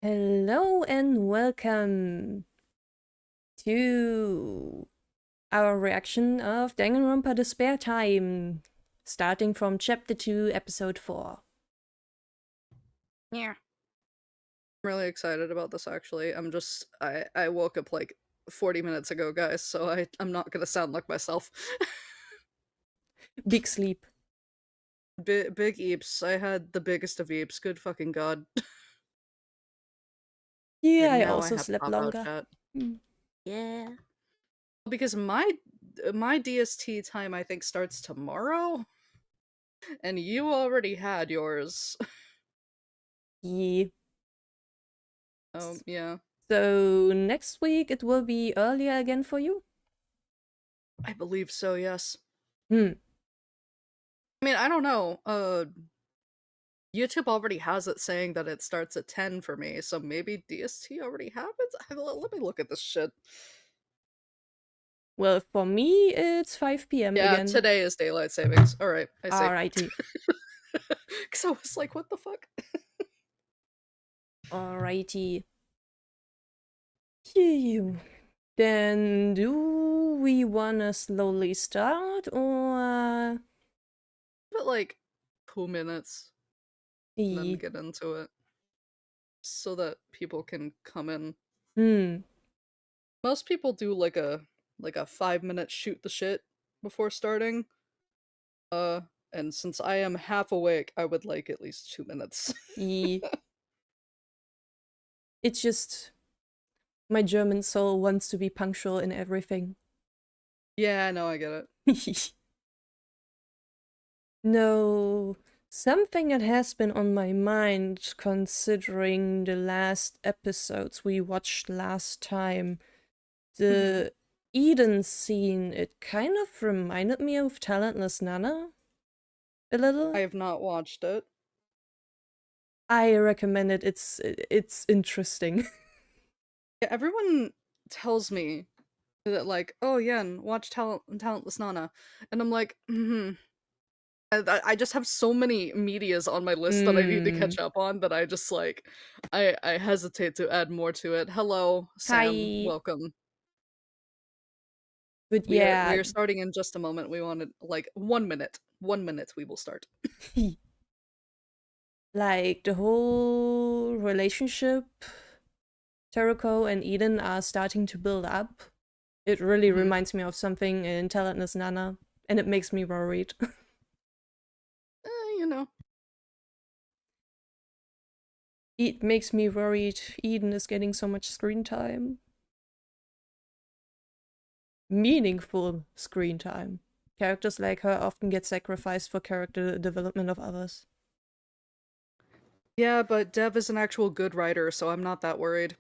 Hello and welcome to our reaction of Danganronpa Despair Time, starting from Chapter 2, Episode 4. Yeah. I'm really excited about this, actually. I woke up like 40 minutes ago, guys, so I'm not gonna sound like myself. Big sleep. Big eeps. I had the biggest of eeps. Good fucking god. Yeah, And I now I also have to slept pop out longer. chat. Mm. Yeah. Because my DST time, I think, starts tomorrow, and you already had yours. Yeah. Yeah. So next week it will be earlier again for you? I believe so, yes. Hmm. I mean, I don't know. YouTube already has it saying that it starts at 10 for me, so maybe DST already happens? Let me look at this shit. Well, for me it's 5 p.m. Yeah, again. today is daylight savings. Alright, I see. Alrighty. Because I was like, what the fuck? Alrighty. Phew. Then do we wanna slowly start or But like 2 minutes, and then the get into it. So that people can come in. hmm. Most people do like a 5-minute shoot the shit before starting. And since I am half awake, I would like at least 2 minutes. The it's just my German soul wants to be punctual in everything. Yeah, no, I get it. No, something that has been on my mind considering the last episodes we watched last time. The Eden scene, it kind of reminded me of Talentless Nana a little. I have not watched it. I recommend it. It's interesting. Yeah, everyone tells me that like, oh yeah, and watch Talentless Nana, and I'm like, I just have so many medias on my list that I need to Mm. catch up on that I just like, I hesitate to add more to it. Hello, Sam, Hi. welcome. But We yeah, are starting in just a moment. We wanted like 1 minute. 1 minute we will start. like the whole relationship Teruko and Eden are starting to build up. It really Mhm. reminds me of something in Talentless Nana, and it makes me worried. You know. It makes me worried Eden is getting so much screen time. Meaningful screen time. Characters like her often get sacrificed for character development of others. Yeah, but Dev is an actual good writer, so I'm not that worried.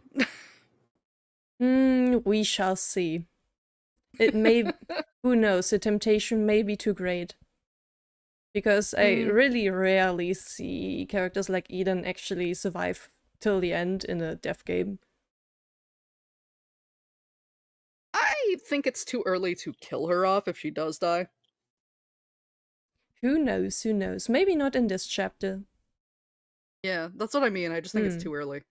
We shall see. It may, who knows, the temptation may be too great. Because I Mm, really rarely see characters like Eden actually survive till the end in a death game. I think it's too early to kill her off if she does die. Who knows, who knows? Maybe not in this chapter. Yeah, that's what I mean. I just think it's Hmm. too early.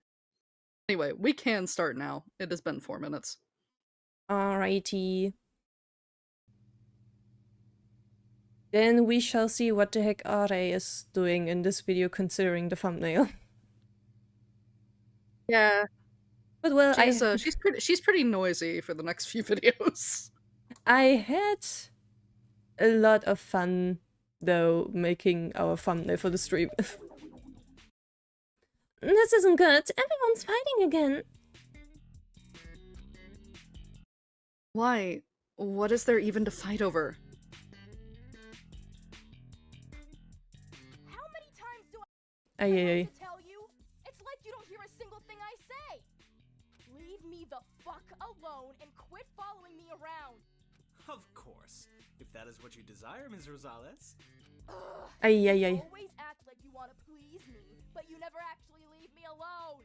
Anyway, we can start now. It has been 4 minutes. Alrighty. Then we shall see what the heck Are is doing in this video considering the thumbnail. Yeah, But well, she's pretty noisy for the next few videos. I had a lot of fun though making our thumbnail for the stream. This isn't good. Everyone's fighting again. Why? What is there even to fight over? How many times do Ay, ay, ay. I tell you? It's like you don't hear a single thing I say. Leave me the fuck alone and quit following me around. Of course. If that is what you desire, Ms. Rosales. Ugh. Ay, ay, You ay. always act like you want to please me, but you never actually leave me alone.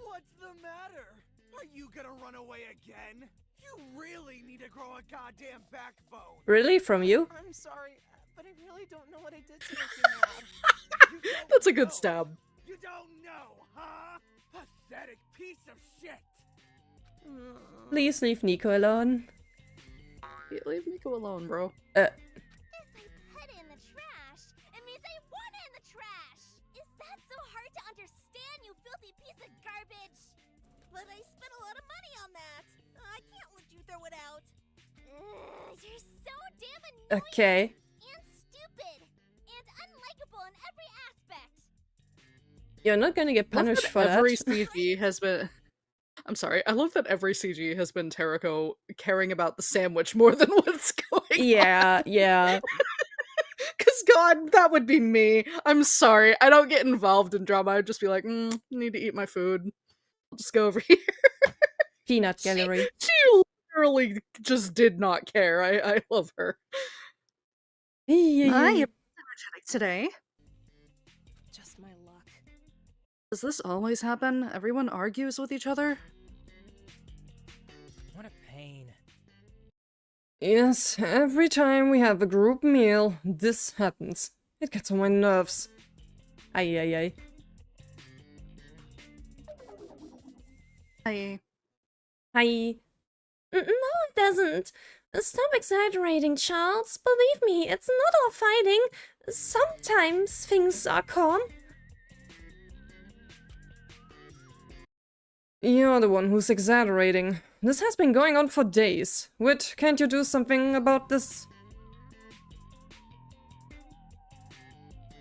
What's the matter? Are you gonna run away again? You really need to grow a goddamn backbone. Really? From you? I'm sorry, but I really don't know what I did to make you mad. You don't That's a good stab. You don't know, huh? Pathetic piece of shit. Please leave Nico alone. Leave Nico alone, bro. If I put it in the trash, it means I want it in the trash! Is that so hard to understand, you filthy piece of garbage? But I spent a lot of money on that. I can't let you throw it out. You're so damn annoying Okay. and stupid and unlikable in every aspect. You're not gonna get punished for that. Every CG has been... I'm sorry, I love that every CG has been Terako caring about the sandwich more than what's going on. Yeah, yeah. Because, God, that would be me. I'm sorry, I don't get involved in drama. I'd just be like, need to eat my food. I'll just go over here. Peanut gallery. She literally just did not care. I love her. Hi, you're energetic today. Just my luck. Does this always happen? Everyone argues with each other? What a pain. Yes, every time we have a group meal, this happens. It gets on my nerves. Ay, ay, ay. Hi. Hi. No, it doesn't. Stop exaggerating, Charles. Believe me, it's not all fighting. Sometimes things are calm. You're the one who's exaggerating. This has been going on for days. Wit, can't you do something about this?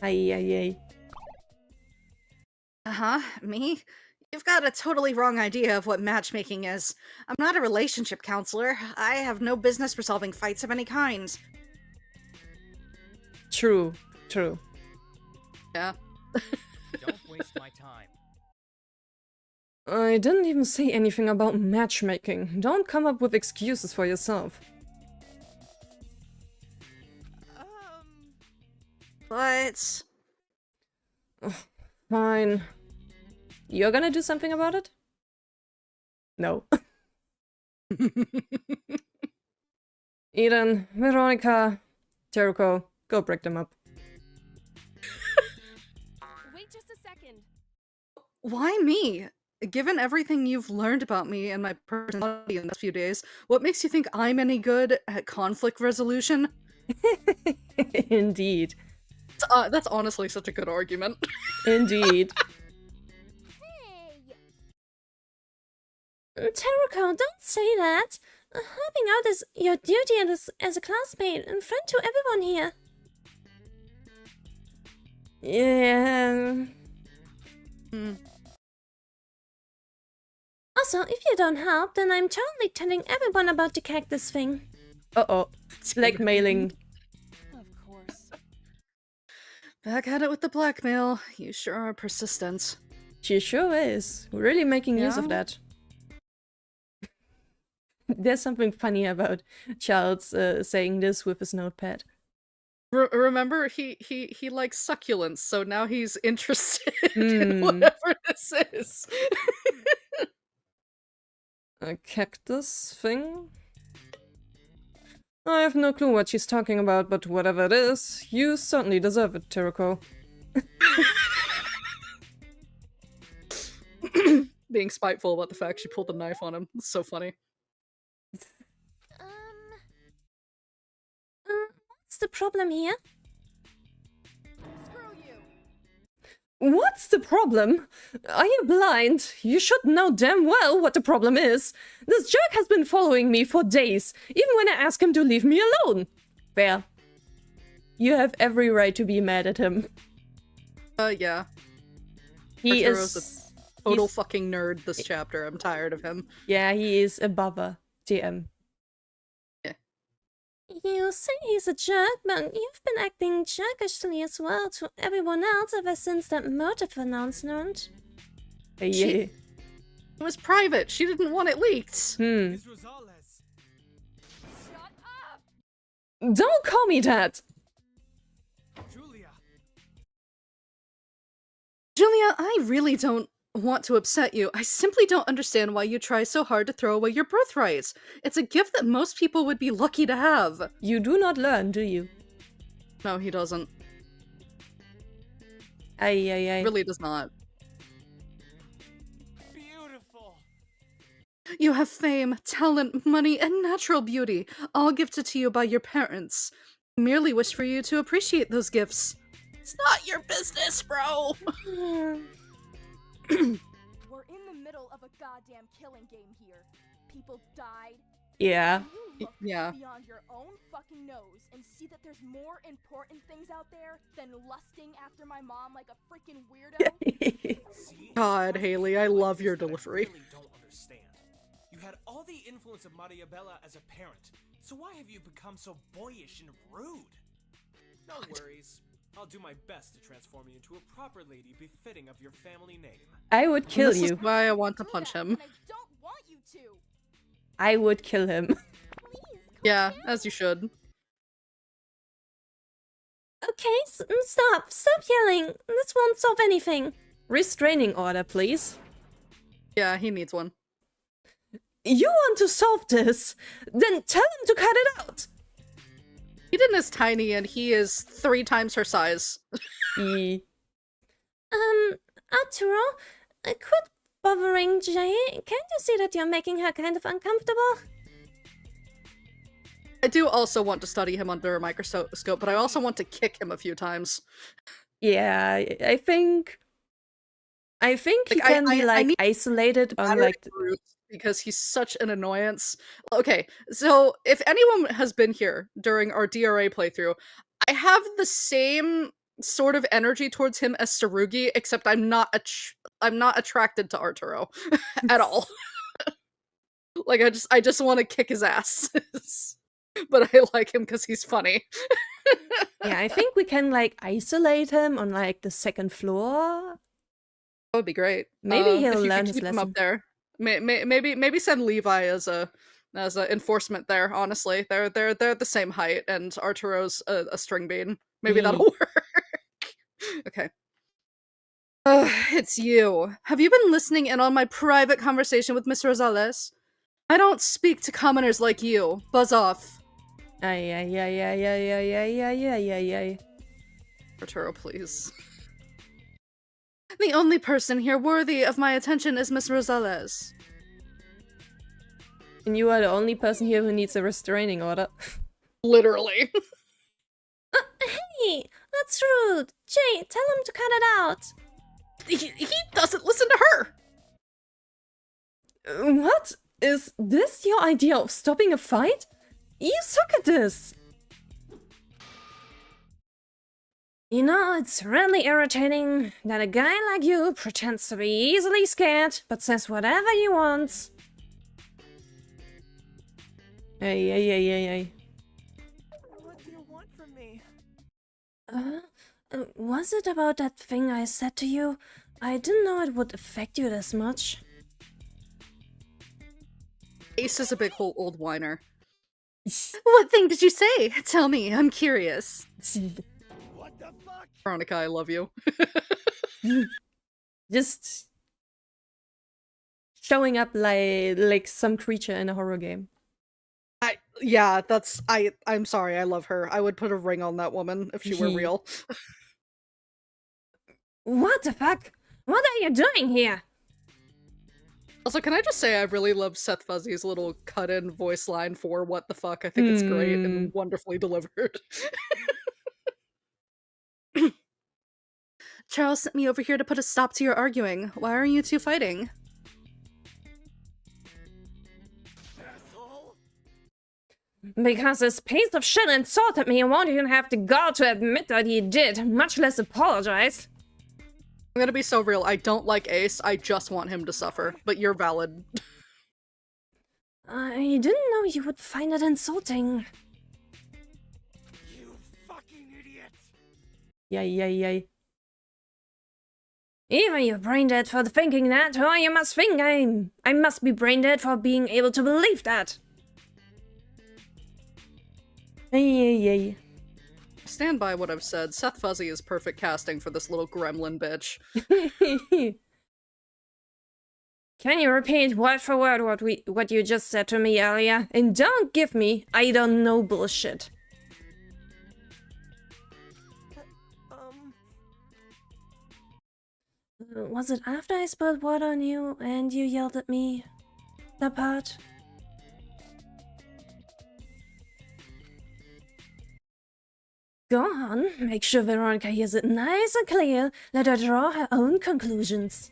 Ay, ay, ay. Uh-huh, me? You've got a totally wrong idea of what matchmaking is. I'm not a relationship counselor. I have no business resolving fights of any kind. True, true. Yeah. Don't waste my time. I didn't even say anything about matchmaking. Don't come up with excuses for yourself. But... Fine. You're gonna do something about it? No. Eden, Veronica, Terako, go break them up. Wait just a second. Why me? Given everything you've learned about me and my personality in the last few days, what makes you think I'm any good at conflict resolution? Indeed. That's honestly such a good argument. Indeed. Hey! Terako, don't say that. Helping out is your duty as a classmate and friend to everyone here. Yeah. Also, if you don't help, then I'm totally telling everyone about the cactus thing. Uh-oh. Blackmailing. Of course. Back at it with the blackmail. You sure are persistent. She sure is. Really making use of Yeah. that. There's something funny about Charles saying this with his notepad. Remember, he likes succulents, so now he's interested in Hmm. whatever this is. A cactus thing? I have no clue what she's talking about, but whatever it is, you certainly deserve it, Terako. Being spiteful about the fact she pulled the knife on him. It's so funny. What's the problem here? Screw you! What's the problem? Are you blind? You should know damn well what the problem is. This jerk has been following me for days, even when I ask him to leave me alone. Fair. You have every right to be mad at him. Yeah. He Arturo's is... Total he's- fucking nerd this chapter. I'm tired of him. Yeah, he is a bubba. TM. You say he's a jerk, but you've been acting jerkishly as well to everyone else ever since that motive announcement. Yeah. It was private. She didn't want it leaked. Miss Rosales. Shut up! Don't call me that! Julia. Julia, I really don't want to upset you. I simply don't understand why you try so hard to throw away your birthright. It's a gift that most people would be lucky to have. You do not learn, do you? No, he doesn't. Ay, ay, ay. Really does not. Beautiful. You have fame, talent, money, and natural beauty, all gifted to you by your parents. I merely wish for you to appreciate those gifts. It's not your business, bro! Hmm. We're in the middle of a goddamn killing game here. People died. Yeah. Can you look Yeah. beyond your own fucking nose and see that there's more important things out there than lusting after my mom like a freaking weirdo? See? God, It's Haley, those I love things your that I delivery. really don't understand. You had all the influence of Maria Bella as a parent, so why have you become so boyish and rude? No worries. I'll do my best to transform you into a proper lady befitting of your family name. I would kill This you. is why I want to Do punch that, him. and I don't want you to. I would kill him. Please, calm Yeah, down. as you should. Okay, stop. Stop yelling. This won't solve anything. Restraining order, please. Yeah, he needs one. You want to solve this? Then tell him to cut it out. Eden is tiny and he is 3 times her size. E. Arturo, quit bothering Jay. Can't you see that you're making her kind of uncomfortable? I do also want to study him under a microscope, but I also want to kick him a few times. Yeah, I think he Like, can be I like need isolated on Battery like Bruce, because he's such an annoyance. Okay, so if anyone has been here during our DRA playthrough, I have the same sort of energy towards him as Sarugi, except I'm not attracted to Arturo at all. Like I just want to kick his ass. But I like him because he's funny. yeah, I think we can like isolate him on like the second floor. That would be great. Maybe If he'll you learn could his keep him lesson. up there. Maybe send Levi as a enforcement there. Honestly, they're the same height, and Arturo's a string bean. Maybe that'll work. Okay. It's you. Have you been listening in on my private conversation with Miss Rosales? I don't speak to commoners like you. Buzz off. Ay, ay, ay, ay, ay, ay, ay, ay, ay, ay, ay. Arturo, please. The only person here worthy of my attention is Miss Rosales. And you are the only person here who needs a restraining order. Literally. Hey, that's rude. Jay, tell him to cut it out. He doesn't listen to her. What? Is this your idea of stopping a fight? You suck at this! You know, it's really irritating that a guy like you pretends to be easily scared, but says whatever he wants. Ay, ay, ay, ay, ay. What do you want from me? Was it about that thing I said to you? I didn't know it would affect you this much. Ace is a big old whiner. What thing did you say? Tell me, I'm curious. What the fuck? Veronica, I love you. Just showing up like some creature in a horror game. Yeah, I'm sorry, I love her. I would put a ring on that woman if she were real. What the fuck? What are you doing here? Also, can I just say I really love Seth Fuzzy's little cut-in voice line for what the fuck. I think it's great and wonderfully delivered. Charles sent me over here to put a stop to your arguing. Why are you two fighting? Asshole? Because this piece of shit insulted me and won't even have the gall to admit that he did, much less apologize. I'm gonna be so real, I don't like Ace, I just want him to suffer, but you're valid. I didn't know you would find it insulting. You fucking idiot! Yay, yay, yay. Either you're brain dead for thinking that, or you must think I must be brain dead for being able to believe that. Ay, ay, ay. Stand by what I've said, Seth Fuzzy is perfect casting for this little gremlin bitch. Can you repeat word for word what you just said to me earlier? And don't give me I don't know bullshit. Was it after I spilled water on you and you yelled at me? That part? Go on, make sure Veronica hears it nice and clear. Let her draw her own conclusions.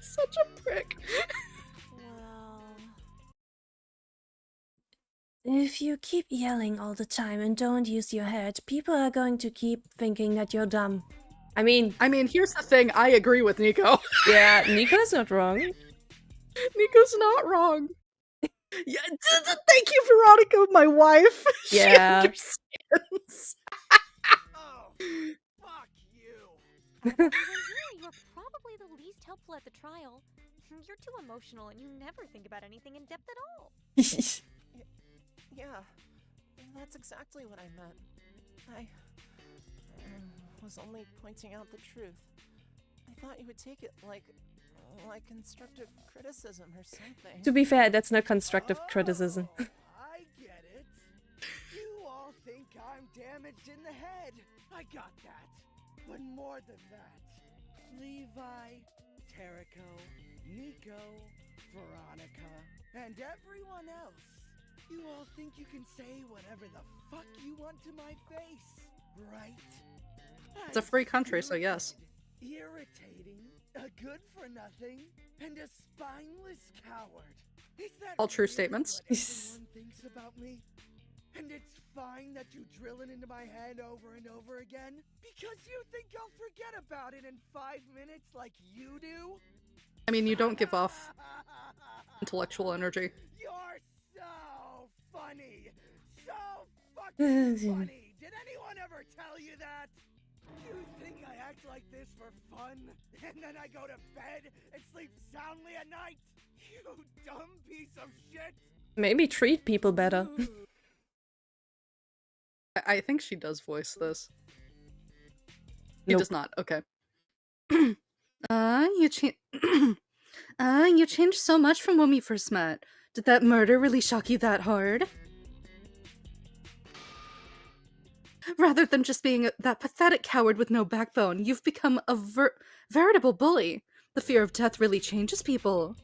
Such a prick. Well, If you keep yelling all the time and don't use your head, people are going to keep thinking that you're dumb. I mean, Here's the thing. I agree with Nico. yeah, Nico's not wrong. Nico's not wrong. Yeah, thank you, Veronica, my wife. Yeah. She understands. Oh, fuck you. everyone here, you're probably the least helpful at the trial. You're too emotional and you never think about anything in depth at all. Yeah, that's exactly what I meant. I was only pointing out the truth. I thought you would take it like constructive criticism or something. To be fair, that's not constructive criticism. I get it. You all think I'm damaged in the head. I got that. But more than that, Levi, Terrico, Nico, Veronica, and everyone else. You all think you can say whatever the fuck you want to my face, right? It's a free country, so yes. Irritating, a good for nothing, and a spineless coward. Is that All true really statements. what everyone thinks about me? And it's fine that you drill it into my head over and over again? Because you think I'll forget about it in 5 minutes like you do? I mean, you don't give off intellectual energy. You're so funny! So fucking funny! Did anyone ever tell you that? You think I act like this for fun? And then I go to bed and sleep soundly at night? You dumb piece of shit! Maybe treat people better. I think she does voice this. He Nope. does not. Okay. You changed so much from when we first met. Did that murder really shock you that hard? Rather than just being that pathetic coward with no backbone, you've become a veritable bully. The fear of death really changes people.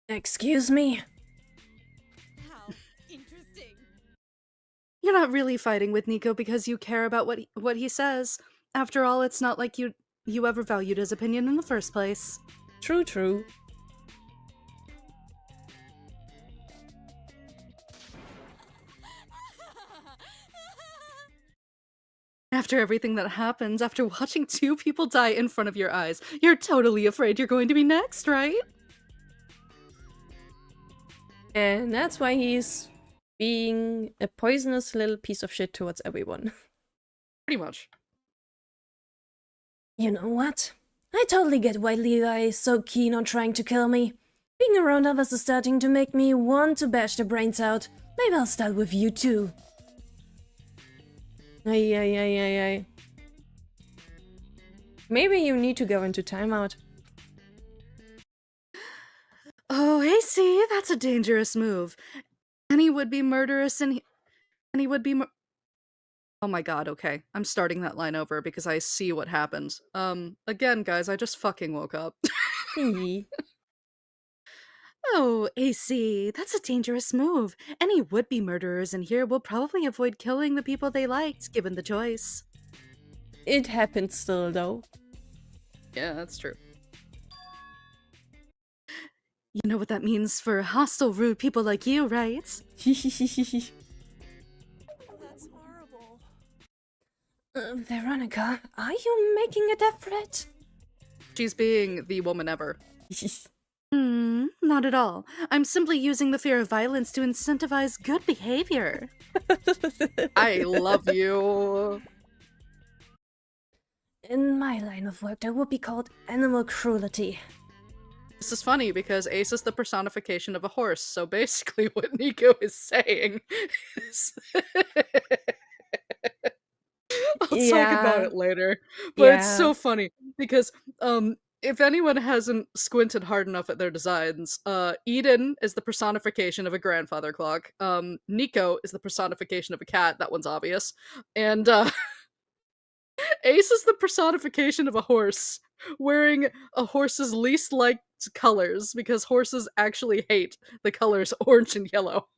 Excuse me? How interesting. You're not really fighting with Nico because you care about what he says. After all, it's not like you ever valued his opinion in the first place. True, true. After everything that happens, after watching 2 people die in front of your eyes, you're totally afraid you're going to be next, right? And that's why he's being a poisonous little piece of shit towards everyone. Pretty much. You know what? I totally get why Levi is so keen on trying to kill me. Being around others is starting to make me want to bash their brains out. Maybe I'll start with you too. Ay. Maybe you need to go into timeout. Oh, hey, see, that's a dangerous move. Any would-be murderous and any would-be Oh my god, okay. I'm starting that line over because I see what happened. Again, guys, I just fucking woke up. Hee. Oh, AC, that's a dangerous move. Any would-be murderers in here will probably avoid killing the people they liked, given the choice. It happens still, though. Yeah, that's true. You know what that means for hostile, rude people like you, right? That's horrible. Veronica, are you making a death threat? She's being the woman ever. Not at all. I'm simply using the fear of violence to incentivize good behavior. I love you. In my line of work, that would be called animal cruelty. This is funny because Ace is the personification of a horse, so basically what Nico is saying is... I'll talk about it later. But it's so funny because if anyone hasn't squinted hard enough at their designs, Eden is the personification of a grandfather clock. Nico is the personification of a cat. That one's obvious. And Ace is the personification of a horse, wearing a horse's least liked colors because horses actually hate the colors orange and yellow.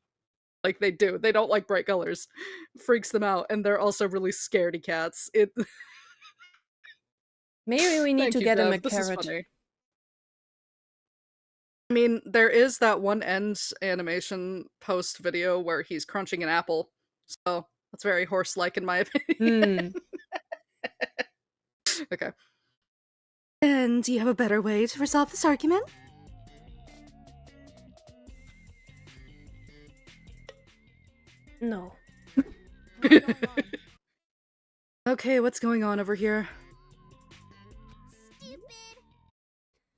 Like they do. They don't like bright colors. Freaks them out, and they're also really scaredy cats. Maybe we need Thank to you, get him Dev. a This is carrot. funny. I mean, there is that one end animation post video where he's crunching an apple, so that's very horse-like in my opinion. Okay. And do you have a better way to resolve this argument? No. Okay, what's going on over here?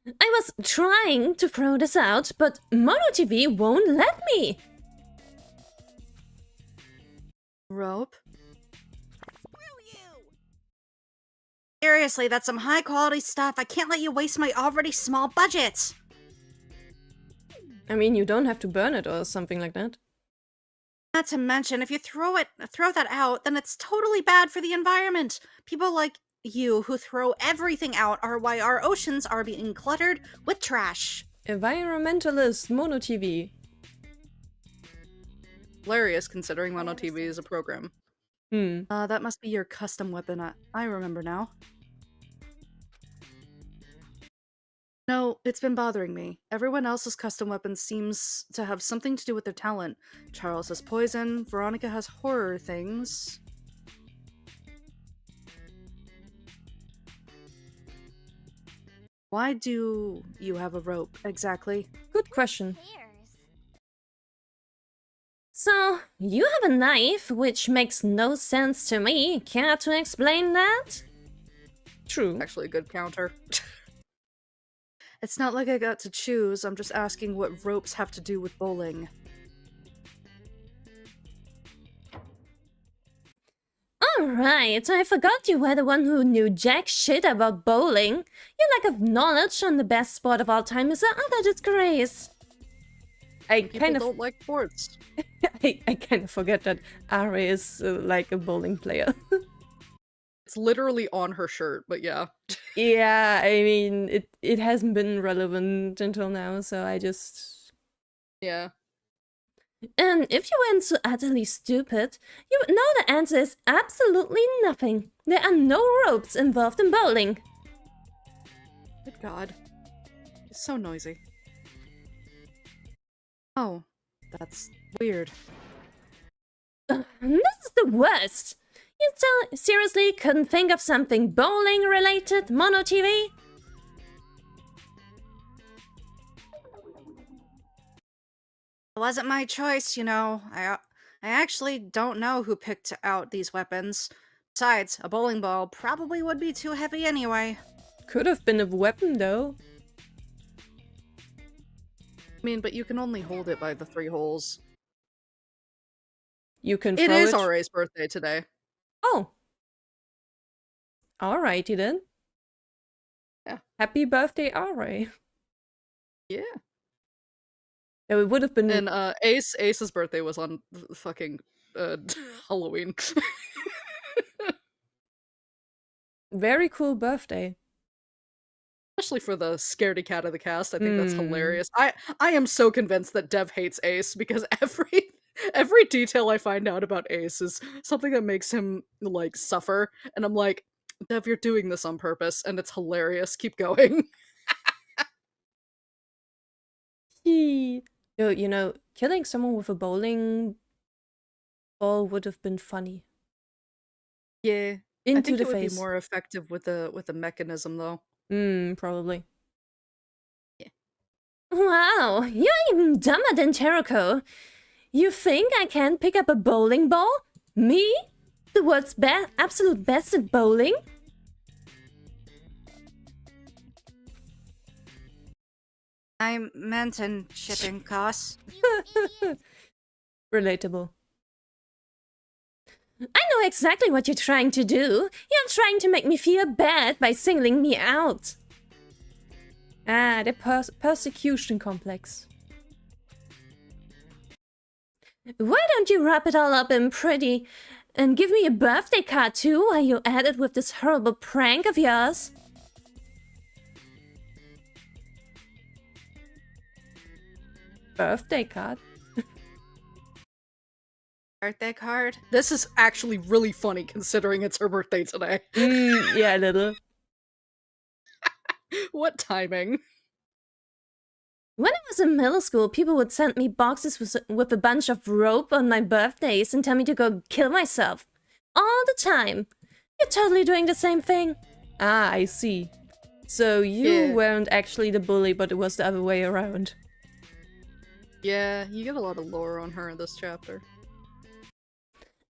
I was trying to throw this out, but Mono TV won't let me. Rope? Seriously, that's some high quality stuff. I can't let you waste my already small budget. I mean, you don't have to burn it or something like that. Not to mention, if you throw that out, then it's totally bad for the environment. People like you who throw everything out are why our oceans are being cluttered with trash. Environmentalist Mono TV. Hilarious, considering Mono TV is a program. That must be your custom weapon. I remember now. No, it's been bothering me. Everyone else's custom weapon seems to have something to do with their talent. Charles has poison, Veronica has horror things. Why do you have a rope, exactly? Good question. So, you have a knife, which makes no sense to me. Care to explain that? True. Actually a good counter. It's not like I got to choose, I'm just asking what ropes have to do with bowling. Alright, I forgot you were the one who knew jack shit about bowling. Your lack of knowledge on the best sport of all time is an utter disgrace. People don't like sports. I kind of forget that Ari is like a bowling player. It's literally on her shirt, but yeah. Yeah, I mean, it hasn't been relevant until now, so I just... Yeah. And if you weren't so utterly stupid, you would know the answer is absolutely nothing. There are no ropes involved in bowling. Good God. It's so noisy. Oh, that's weird. This is the worst. You still seriously couldn't think of something bowling related, Mono TV? It wasn't my choice, you know. I actually don't know who picked out these weapons. Besides, a bowling ball probably would be too heavy anyway. Could have been a weapon, though. I mean, but you can only hold it by the 3 holes. You can throw It is Rae's birthday today. Oh. Alrighty then. Yeah. Happy birthday, Ari. Yeah. Yeah, it would have been... And Ace's birthday was on fucking Halloween. Very cool birthday. Especially for the scaredy cat of the cast, I think that's hilarious. I am so convinced that Dev hates Ace because every detail I find out about Ace is something that makes him like suffer, and I'm like, Dev, you're doing this on purpose, and it's hilarious. Keep going. You know, killing someone with a bowling ball would have been funny. Yeah, Into I think the it would face. be more effective with the mechanism though. Probably. Wow, you're even dumber than Terako. You think I can't pick up a bowling ball? Me? The world's absolute best at bowling? I meant in shipping costs. Relatable. I know exactly what you're trying to do. You're trying to make me feel bad by singling me out. Ah, the persecution complex. Why don't you wrap it all up in pretty and give me a birthday card too while you're at it with this horrible prank of yours? Birthday card? Birthday card? This is actually really funny considering it's her birthday today. Yeah, a little. What timing? When I was in middle school, people would send me boxes with a bunch of rope on my birthdays and tell me to go kill myself. All the time. You're totally doing the same thing. Ah, I see. So you weren't actually the bully, but it was the other way around. Yeah, you get a lot of lore on her in this chapter.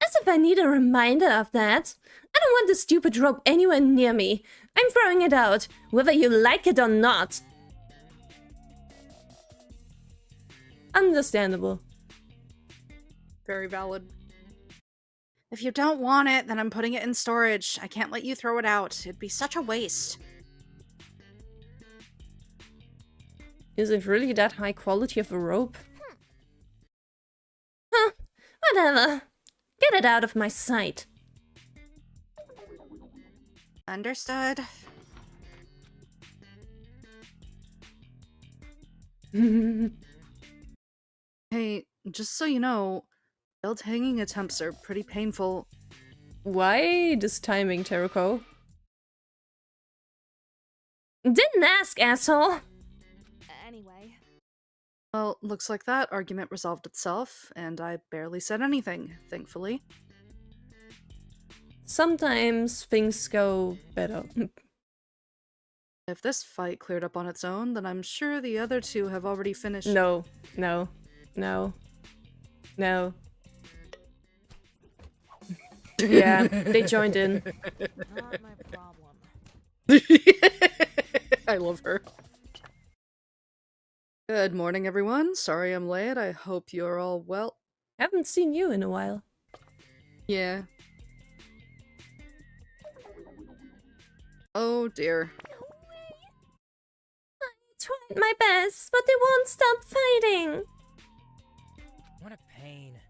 As if I need a reminder of that. I don't want the stupid rope anywhere near me. I'm throwing it out, whether you like it or not. Understandable. Very valid. If you don't want it, then I'm putting it in storage. I can't let you throw it out. It'd be such a waste. Is it really that high quality of a rope? Huh, whatever. Get it out of my sight. Understood. Hey, just so you know, failed hanging attempts are pretty painful. Why this timing, Terako? Didn't ask, asshole. Anyway. Well, looks like that argument resolved itself, and I barely said anything, thankfully. Sometimes things go better. If this fight cleared up on its own, then I'm sure the other two have already finished. No, no, no, no. Yeah, they joined in. Not my problem. I love her. Good morning, everyone. Sorry I'm late. I hope you're all well. Haven't seen you in a while. Yeah. Oh dear. I tried my best, but they won't stop fighting. What a pain.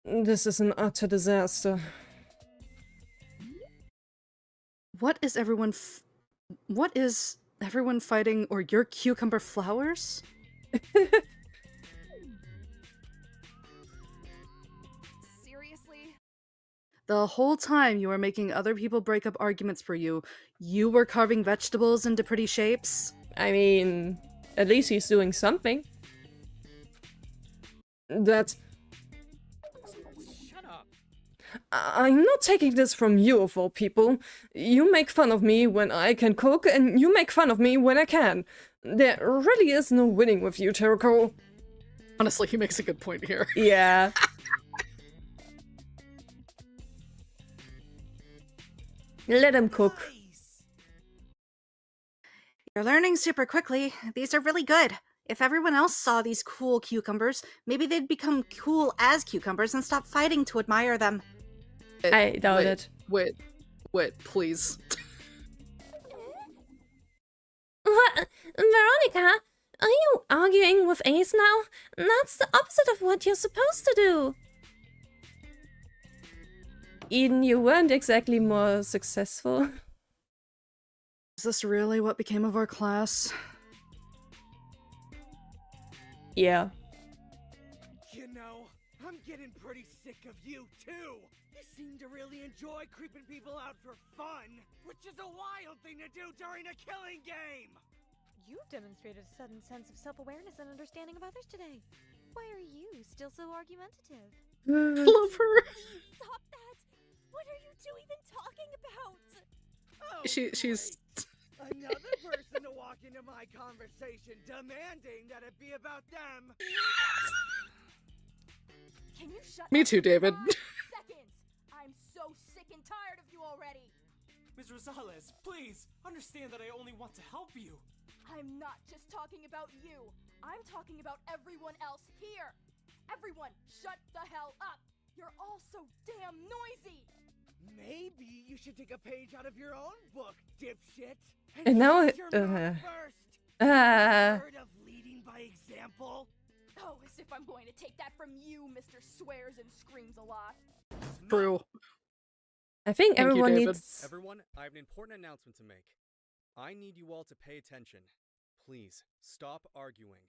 This is an utter disaster. What is everyone fighting, or your cucumber flowers? Seriously? The whole time you were making other people break up arguments for you, you were carving vegetables into pretty shapes? I mean, at least he's doing something. That... Shut up. I'm not taking this from you, of all people. You make fun of me when I can cook, and you make fun of me when I can. There really is no winning with you, Terako. Honestly, he makes a good point here. Yeah. Let him cook. You're learning super quickly. These are really good. If everyone else saw these cool cucumbers, maybe they'd become cool as cucumbers and stop fighting to admire them. I doubt it. Wait, please. What? Veronica? Are you arguing with Ace now? That's the opposite of what you're supposed to do. Eden, you weren't exactly more successful. Is this really what became of our class? Yeah. You know, I'm getting pretty sick of you, too! You seem to really enjoy creeping people out for fun, which is a wild thing to do during a killing game! You've demonstrated a sudden sense of self-awareness and understanding of others today. Why are you still so argumentative? Love her. Stop that! What are you two even talking about? Oh, She's... Another person to walk into my conversation demanding that it be about them! Can you shut Me up too, for David. 5 seconds? I'm so sick and tired of you already! Ms. Rosales, please, understand that I only want to help you. I'm not just talking about you. I'm talking about everyone else here. Everyone, shut the hell up. You're all so damn noisy. Maybe you should take a page out of your own book, dipshit. And now choose your mouth first. uh, Heard of leading by example? Oh, as if I'm going to take that from you, Mr. Swears and Screams a lot. True. I think Thank you, everyone David. needs. Everyone, I have an important announcement to make. I need you all to pay attention. Please, stop arguing.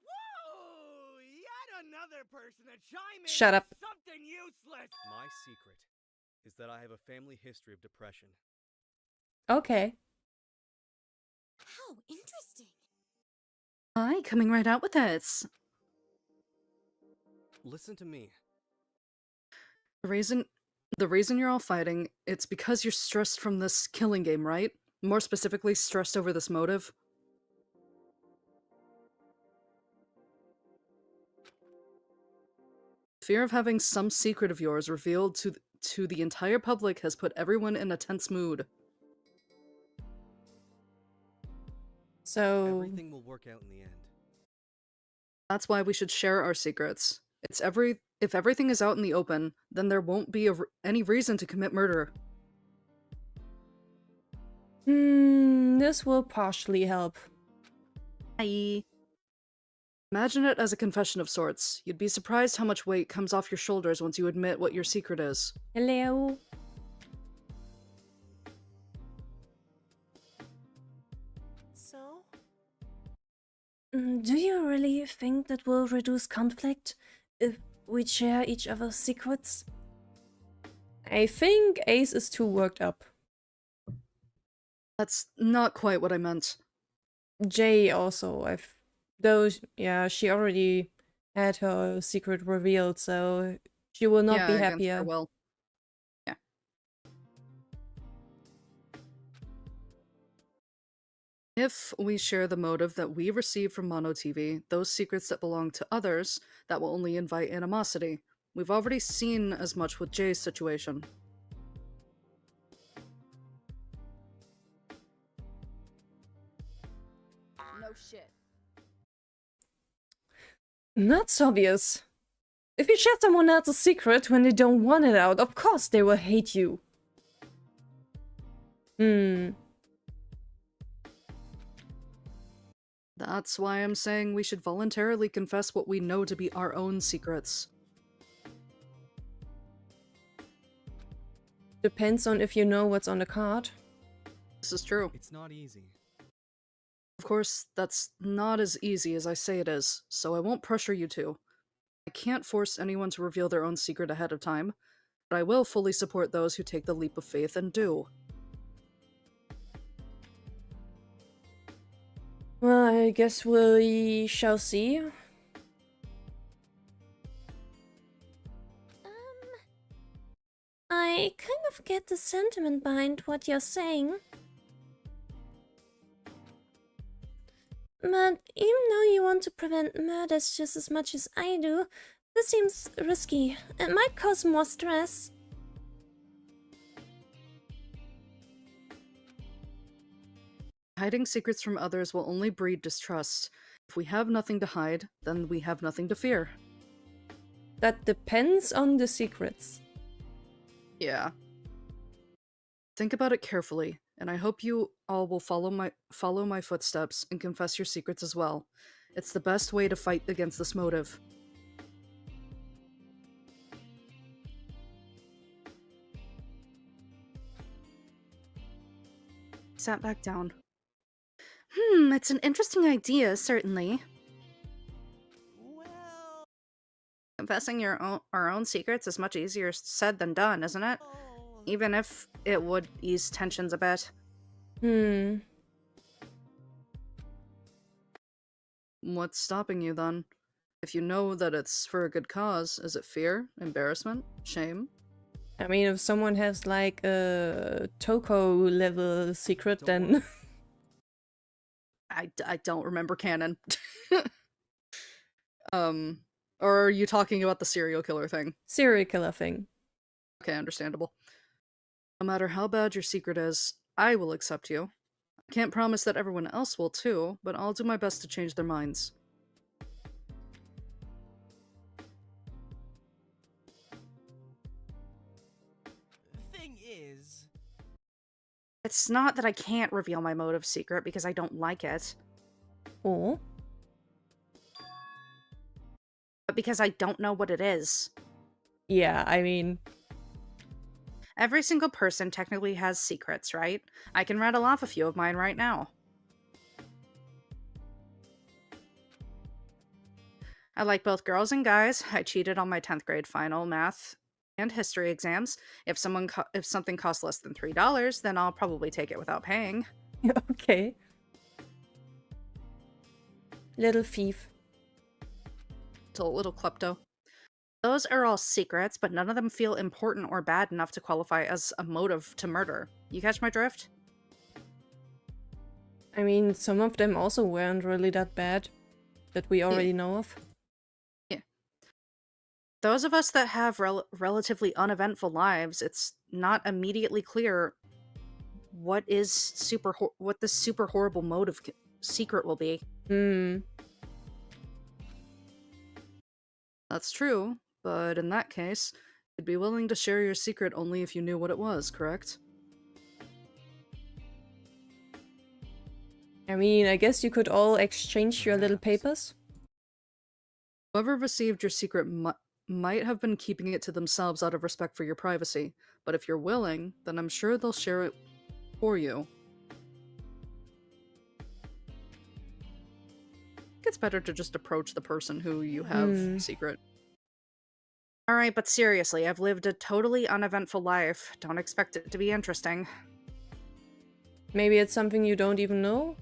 Whoa! Yet another person to chime in Shut with up. something useless. My secret is that I have a family history of depression. Okay. How interesting. Hi, coming right out with it. Listen to me. The reason you're all fighting, it's because you're stressed from this killing game, right? More specifically, stressed over this motive. Fear of having some secret of yours revealed to the entire public has put everyone in a tense mood. So Everything will work out in the end. That's why we should share our secrets. If everything is out in the open, then there won't be any reason to commit murder. this will partially help. Hi. Imagine it as a confession of sorts. You'd be surprised how much weight comes off your shoulders once you admit what your secret is. Hello. So? Do you really think that will reduce conflict if we share each other's secrets? I think Ace is too worked up. That's not quite what I meant. Jay also, yeah, she already had her secret revealed, so she will not yeah, be against happier. her will. Yeah. If we share the motive that we receive from Mono TV, those secrets that belong to others, that will only invite animosity. We've already seen as much with Jay's situation. No shit. That's obvious. If you share someone else's secret when they don't want it out, of course they will hate you. That's why I'm saying we should voluntarily confess what we know to be our own secrets. Depends on if you know what's on the card. This is true. It's not easy. Of course, that's not as easy as I say it is, so I won't pressure you to. I can't force anyone to reveal their own secret ahead of time, but I will fully support those who take the leap of faith and do. Well, I guess we shall see. I kind of get the sentiment behind what you're saying. But even though you want to prevent murders just as much as I do, this seems risky. It might cause more stress. Hiding secrets from others will only breed distrust. If we have nothing to hide, then we have nothing to fear. That depends on the secrets. Yeah. Think about it carefully, and I hope you all will follow my footsteps and confess your secrets as well. It's the best way to fight against this motive. Sat back down. It's an interesting idea, certainly. Well... Confessing our own secrets is much easier said than done, isn't it? Oh... Even if it would ease tensions a bit. What's stopping you, then? If you know that it's for a good cause, is it fear, embarrassment, shame? I mean, if someone has like a Toko level secret, then... I don't remember canon. Or are you talking about the serial killer thing? Serial killer thing. Okay, understandable. No matter how bad your secret is, I will accept you. I can't promise that everyone else will too, but I'll do my best to change their minds. The thing is... It's not that I can't reveal my motive secret because I don't like it, Oh. but because I don't know what it is. Yeah, I mean... Every single person technically has secrets, right? I can rattle off a few of mine right now. I like both girls and guys. I cheated on my 10th grade final math and history exams. If something costs less than $3, then I'll probably take it without paying. Okay. Little thief. Little klepto. Those are all secrets, but none of them feel important or bad enough to qualify as a motive to murder. You catch my drift? I mean, some of them also weren't really that bad. That we already know of. Yeah. Those of us that have relatively uneventful lives, it's not immediately clear what this super horrible motive secret will be. Hmm. That's true, but in that case, you'd be willing to share your secret only if you knew what it was, correct? I mean, I guess you could all exchange your little papers. Whoever received your secret might have been keeping it to themselves out of respect for your privacy, but if you're willing, then I'm sure they'll share it for you. It's better to just approach the person who you have secret. Alright, but seriously, I've lived a totally uneventful life. Don't expect it to be interesting. Maybe it's something you don't even know?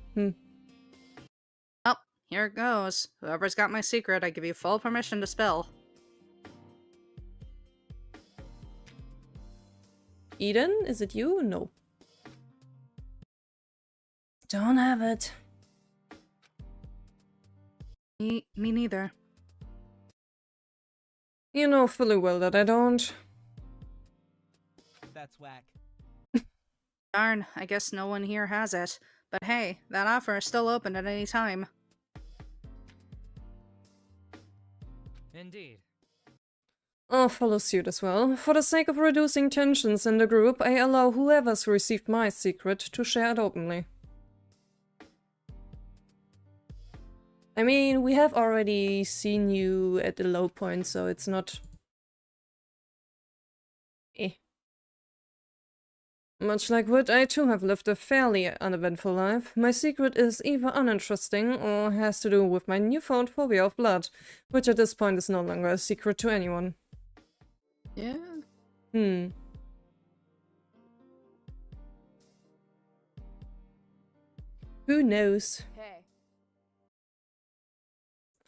Oh, here it goes. Whoever's got my secret, I give you full permission to spill. Eden, is it you? No. Don't have it. Me neither. You know fully well that I don't. That's whack. Darn, I guess no one here has it. But hey, that offer is still open at any time. Indeed. I'll follow suit as well. For the sake of reducing tensions in the group, I allow whoever's received my secret to share it openly. I mean, we have already seen you at the low point, so it's not... Much like Wood, I too have lived a fairly uneventful life. My secret is either uninteresting or has to do with my newfound phobia of blood, which at this point is no longer a secret to anyone. Yeah. Who knows? Hey.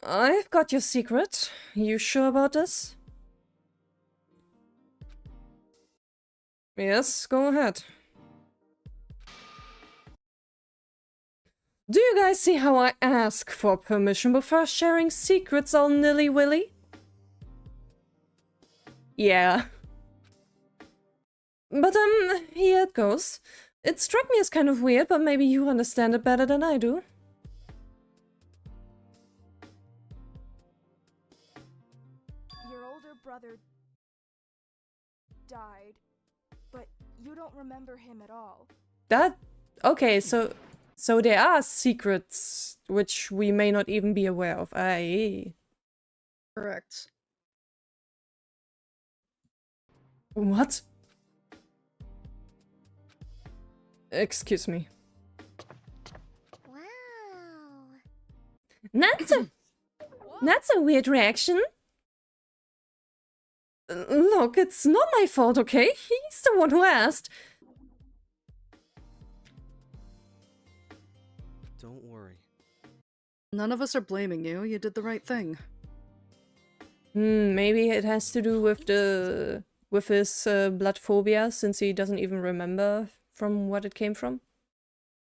I've got your secret. You sure about this? Yes, go ahead. Do you guys see how I ask for permission before sharing secrets all nilly-willy? Yeah. But here it goes. It struck me as kind of weird, but maybe you understand it better than I do. Your older brother died, but you don't remember him at all. Okay, so there are secrets which we may not even be aware of. Aye. Correct. What? Excuse me. Wow. That's a weird reaction. Look, it's not my fault, okay? He's the one who asked. Don't worry. None of us are blaming you. You did the right thing. Maybe it has to do with his blood phobia, since he doesn't even remember from what it came from.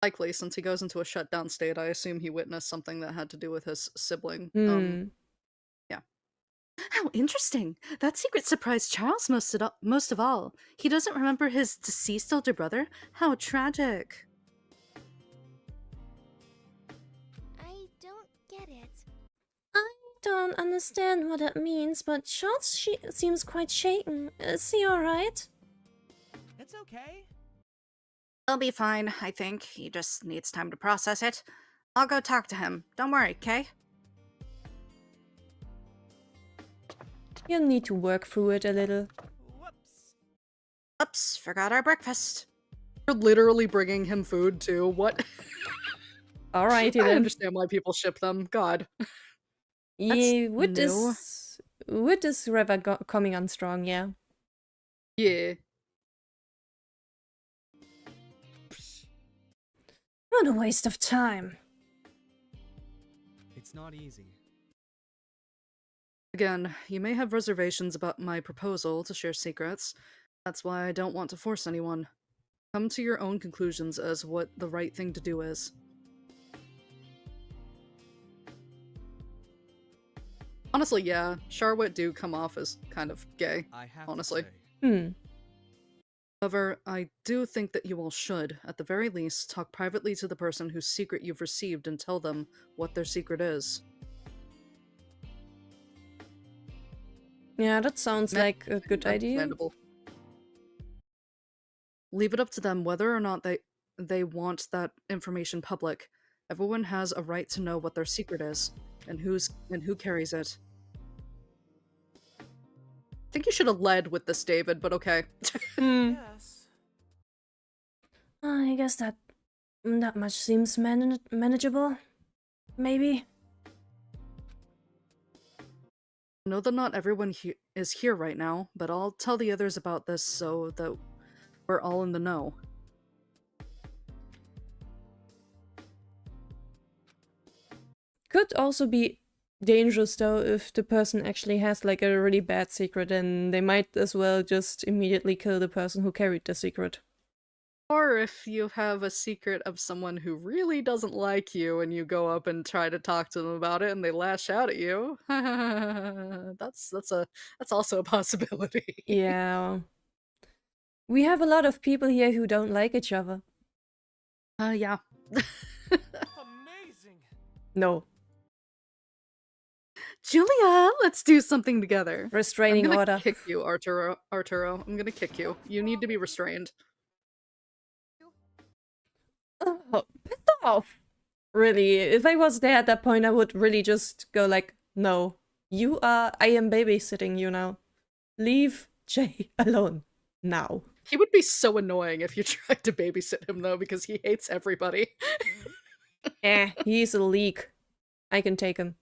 Likely, since he goes into a shutdown state, I assume he witnessed something that had to do with his sibling. Yeah. How interesting! That secret surprised Charles most of all. He doesn't remember his deceased older brother? How tragic. I don't get it. I don't understand what that means, but Charles seems quite shaken. Is he alright? It's okay. He'll be fine, I think. He just needs time to process it. I'll go talk to him. Don't worry, okay? You need to work through it a little. Whoops. Oops, forgot our breakfast. You're literally bringing him food too. What? Alrighty I then. understand why people ship them. God. Yeah, wood new. is rather coming on strong, yeah. Yeah. What a waste of time. It's not easy. Again, you may have reservations about my proposal to share secrets. That's why I don't want to force anyone. Come to your own conclusions as what the right thing to do is. Honestly, yeah, Charlotte do come off as kind of gay, I have honestly. to say, However, I do think that you all should, at the very least, talk privately to the person whose secret you've received and tell them what their secret is. Yeah, that sounds like a good idea. Understandable. Leave it up to them whether or not they want that information public. Everyone has a right to know what their secret is, and who carries it. I think you should have led with this, David, but okay. Yes. I guess that much seems manageable. Maybe. I know that not everyone is here right now, but I'll tell the others about this so that we're all in the know. Could also be dangerous though if the person actually has like a really bad secret, and they might as well just immediately kill the person who carried the secret. Or if you have a secret of someone who really doesn't like you and you go up and try to talk to them about it and they lash out at you. that's also a possibility. Yeah. We have a lot of people here who don't like each other. Yeah. Amazing. No. Julia, let's do something together. Restraining I'm gonna order. kick you, Arturo. I'm gonna kick you. You need to be restrained. Oh, piss off. Really, if I was there at that point, I would really just go like, no, I am babysitting you now. Leave Jay alone now. He would be so annoying if you tried to babysit him, though, because he hates everybody. He's a leak. I can take him.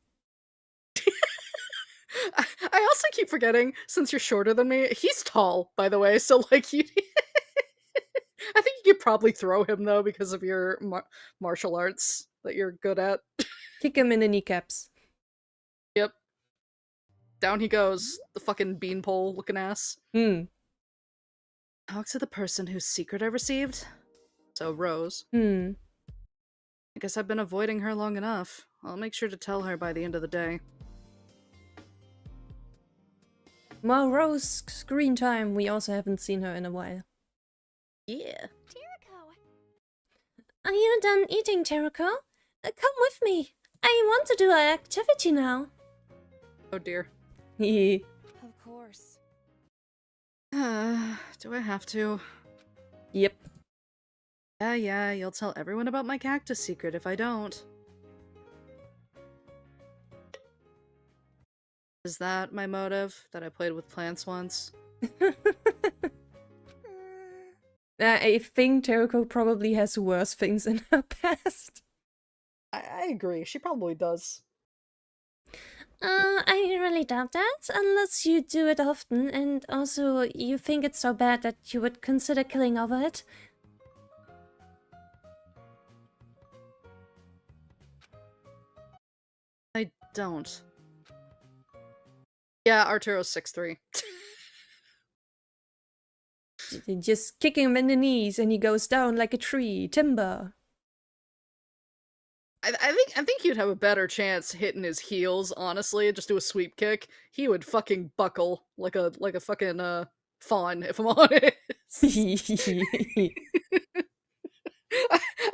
I also keep forgetting, since you're shorter than me, he's tall, by the way, so, like, you... I think you could probably throw him, though, because of your martial arts that you're good at. Kick him in the kneecaps. Yep. Down he goes, the fucking beanpole looking ass. Talk to the person whose secret I received. So, Rose. I guess I've been avoiding her long enough. I'll make sure to tell her by the end of the day. Well, Rose, screen time. We also haven't seen her in a while. Yeah. Jericho! Are you done eating, Terako? Come with me. I want to do an activity now. Oh dear. Of course. Do I have to? Yep. Yeah, you'll tell everyone about my cactus secret if I don't. Is that my motive? That I played with plants once? I think Terako probably has worse things in her past. I agree, she probably does. I really doubt that, unless you do it often, and also you think it's so bad that you would consider killing over it. I don't. Yeah, Arturo's 6'3". Just kick him in the knees and he goes down like a tree. Timber. I think you'd have a better chance hitting his heels, honestly. Just do a sweep kick. He would fucking buckle like a fucking fawn, if I'm honest. I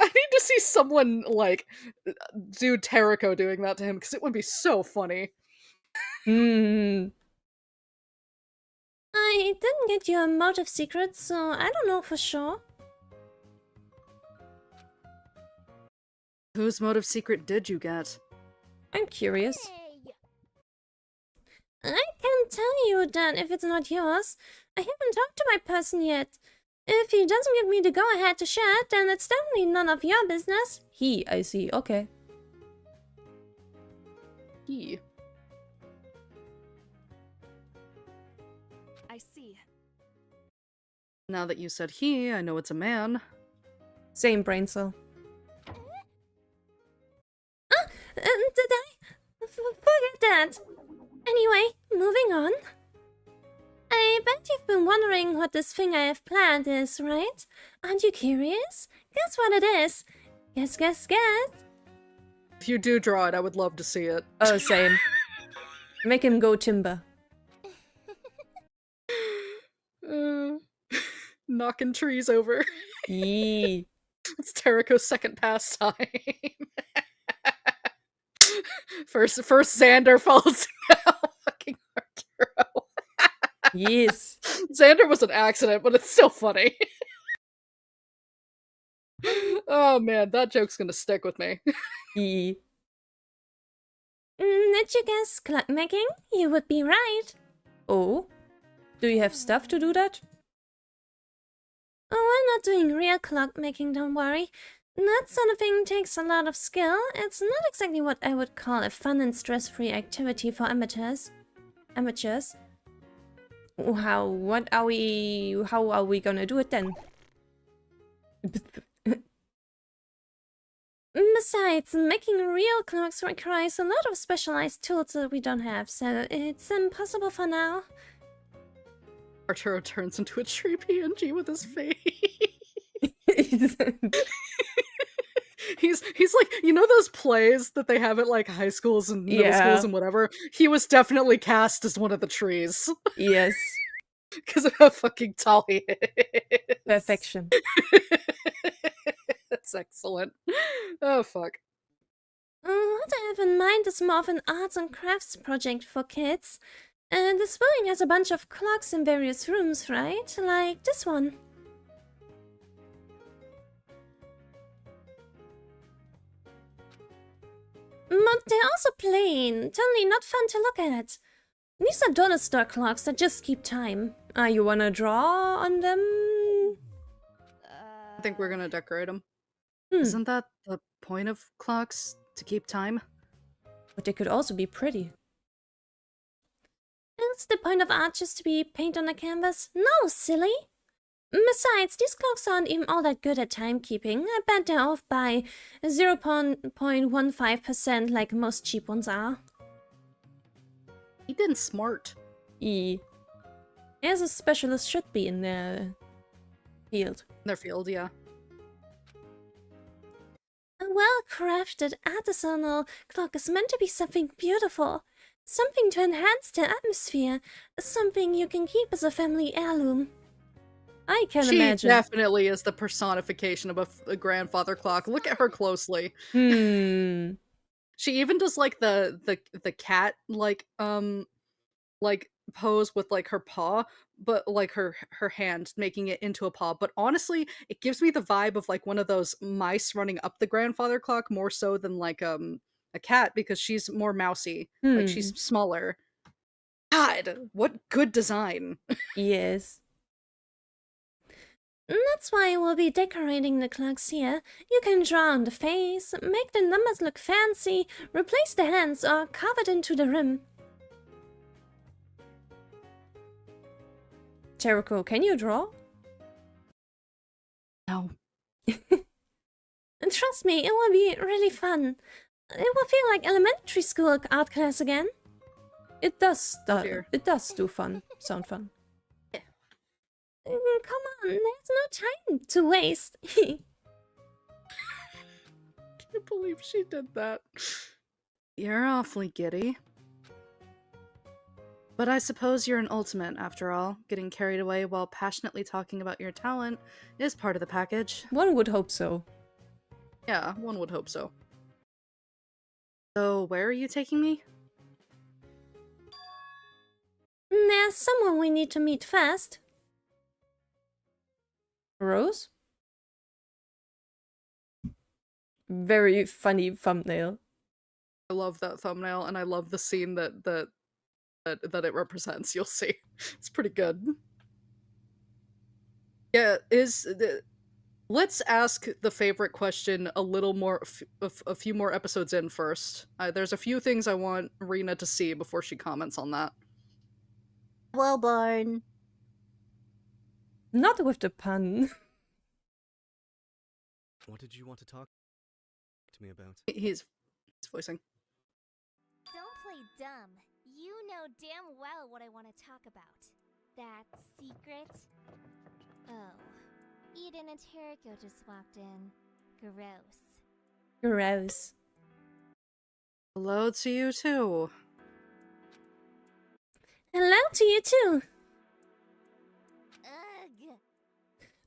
need to see someone like do Terako doing that to him because it would be so funny. I I didn't get your motive secret, so I don't know for sure. Whose motive secret did you get? I'm curious. Hey! I can't tell you that if it's not yours. I haven't talked to my person yet. If he doesn't give me the go-ahead to share it, then it's definitely none of your business. He, I see. Okay. He. I see. Now that you said he, I know it's a man. Same brain cell. Did I? Forget that. Anyway, moving on. I bet you've been wondering what this thing I have planned is, right? Aren't you curious? Guess what it is. Guess, guess, guess. If you do draw it, I would love to see it. Oh, same. Make him go timber. Knocking trees over. Yee. It's Terraco's second pastime. First Xander falls down. Fucking Arturo. Yes. Xander was an accident, but it's still funny. Oh man, that joke's gonna stick with me. Yee. Did you guess clockmaking? You would be right. Oh? Do you have stuff to do that? Oh, we're not doing real clockmaking, don't worry. That sort of thing takes a lot of skill. It's not exactly what I would call a fun and stress-free activity for amateurs. Amateurs? How are we gonna do it then? Besides, making real clocks requires a lot of specialized tools that we don't have, so it's impossible for now. Arturo turns into a tree PNG with his face. He's like, you know those plays that they have at like high schools and middle schools and whatever? He was definitely cast as one of the trees. Yes. Because of how fucking tall he is. Perfection. That's excellent. Oh, fuck. What I have in mind is more of an arts and crafts project for kids. And this building has a bunch of clocks in various rooms, right? Like this one. But they're also plain, totally not fun to look at. These are dollar store clocks that just keep time. You wanna draw on them? I think we're gonna decorate them. Isn't that the point of clocks? To keep time? But they could also be pretty. Is the point of art just to be paint on a canvas? No, silly! Besides, these clocks aren't even all that good at timekeeping. I bet they're off by 0.15% like most cheap ones are. He didn't smart. As a specialist should be in their field. Their field, yeah. A well-crafted artisanal clock is meant to be something beautiful. Something to enhance the atmosphere. Something you can keep as a family heirloom. I can she imagine. She definitely is the personification of a grandfather clock. Look at her closely. She even does like the cat like pose with like her paw, but like her hand making it into a paw. But honestly, it gives me the vibe of like one of those mice running up the grandfather clock more so than like a cat, because she's more mousy. Like she's smaller. God, what good design. Yes. That's why we'll be decorating the clocks here. You can draw on the face, make the numbers look fancy, replace the hands, or carve it into the rim. Terraco, can you draw? No. And trust me, it will be really fun. It will feel like elementary school art class again. It does. It does do fun. Sound fun. Come on, there's no time to waste. Can't believe she did that. You're awfully giddy. But I suppose you're an ultimate, after all. Getting carried away while passionately talking about your talent is part of the package. One would hope so. Yeah, one would hope so. So, where are you taking me? There's someone we need to meet first. Rose? Very funny thumbnail. I love that thumbnail, and I love the scene that it represents. You'll see, it's pretty good. Yeah, let's ask the favorite question a little more, a few more episodes in first. There's a few things I want Rina to see before she comments on that. Well, Barn. Not with the pun. What did you want to talk to me about? He's voicing. Don't play dumb. You know damn well what I want to talk about. That secret? Oh. Eden and Teriko just walked in. Gross. Gross. Hello to you too. Hello to you too. Ugh.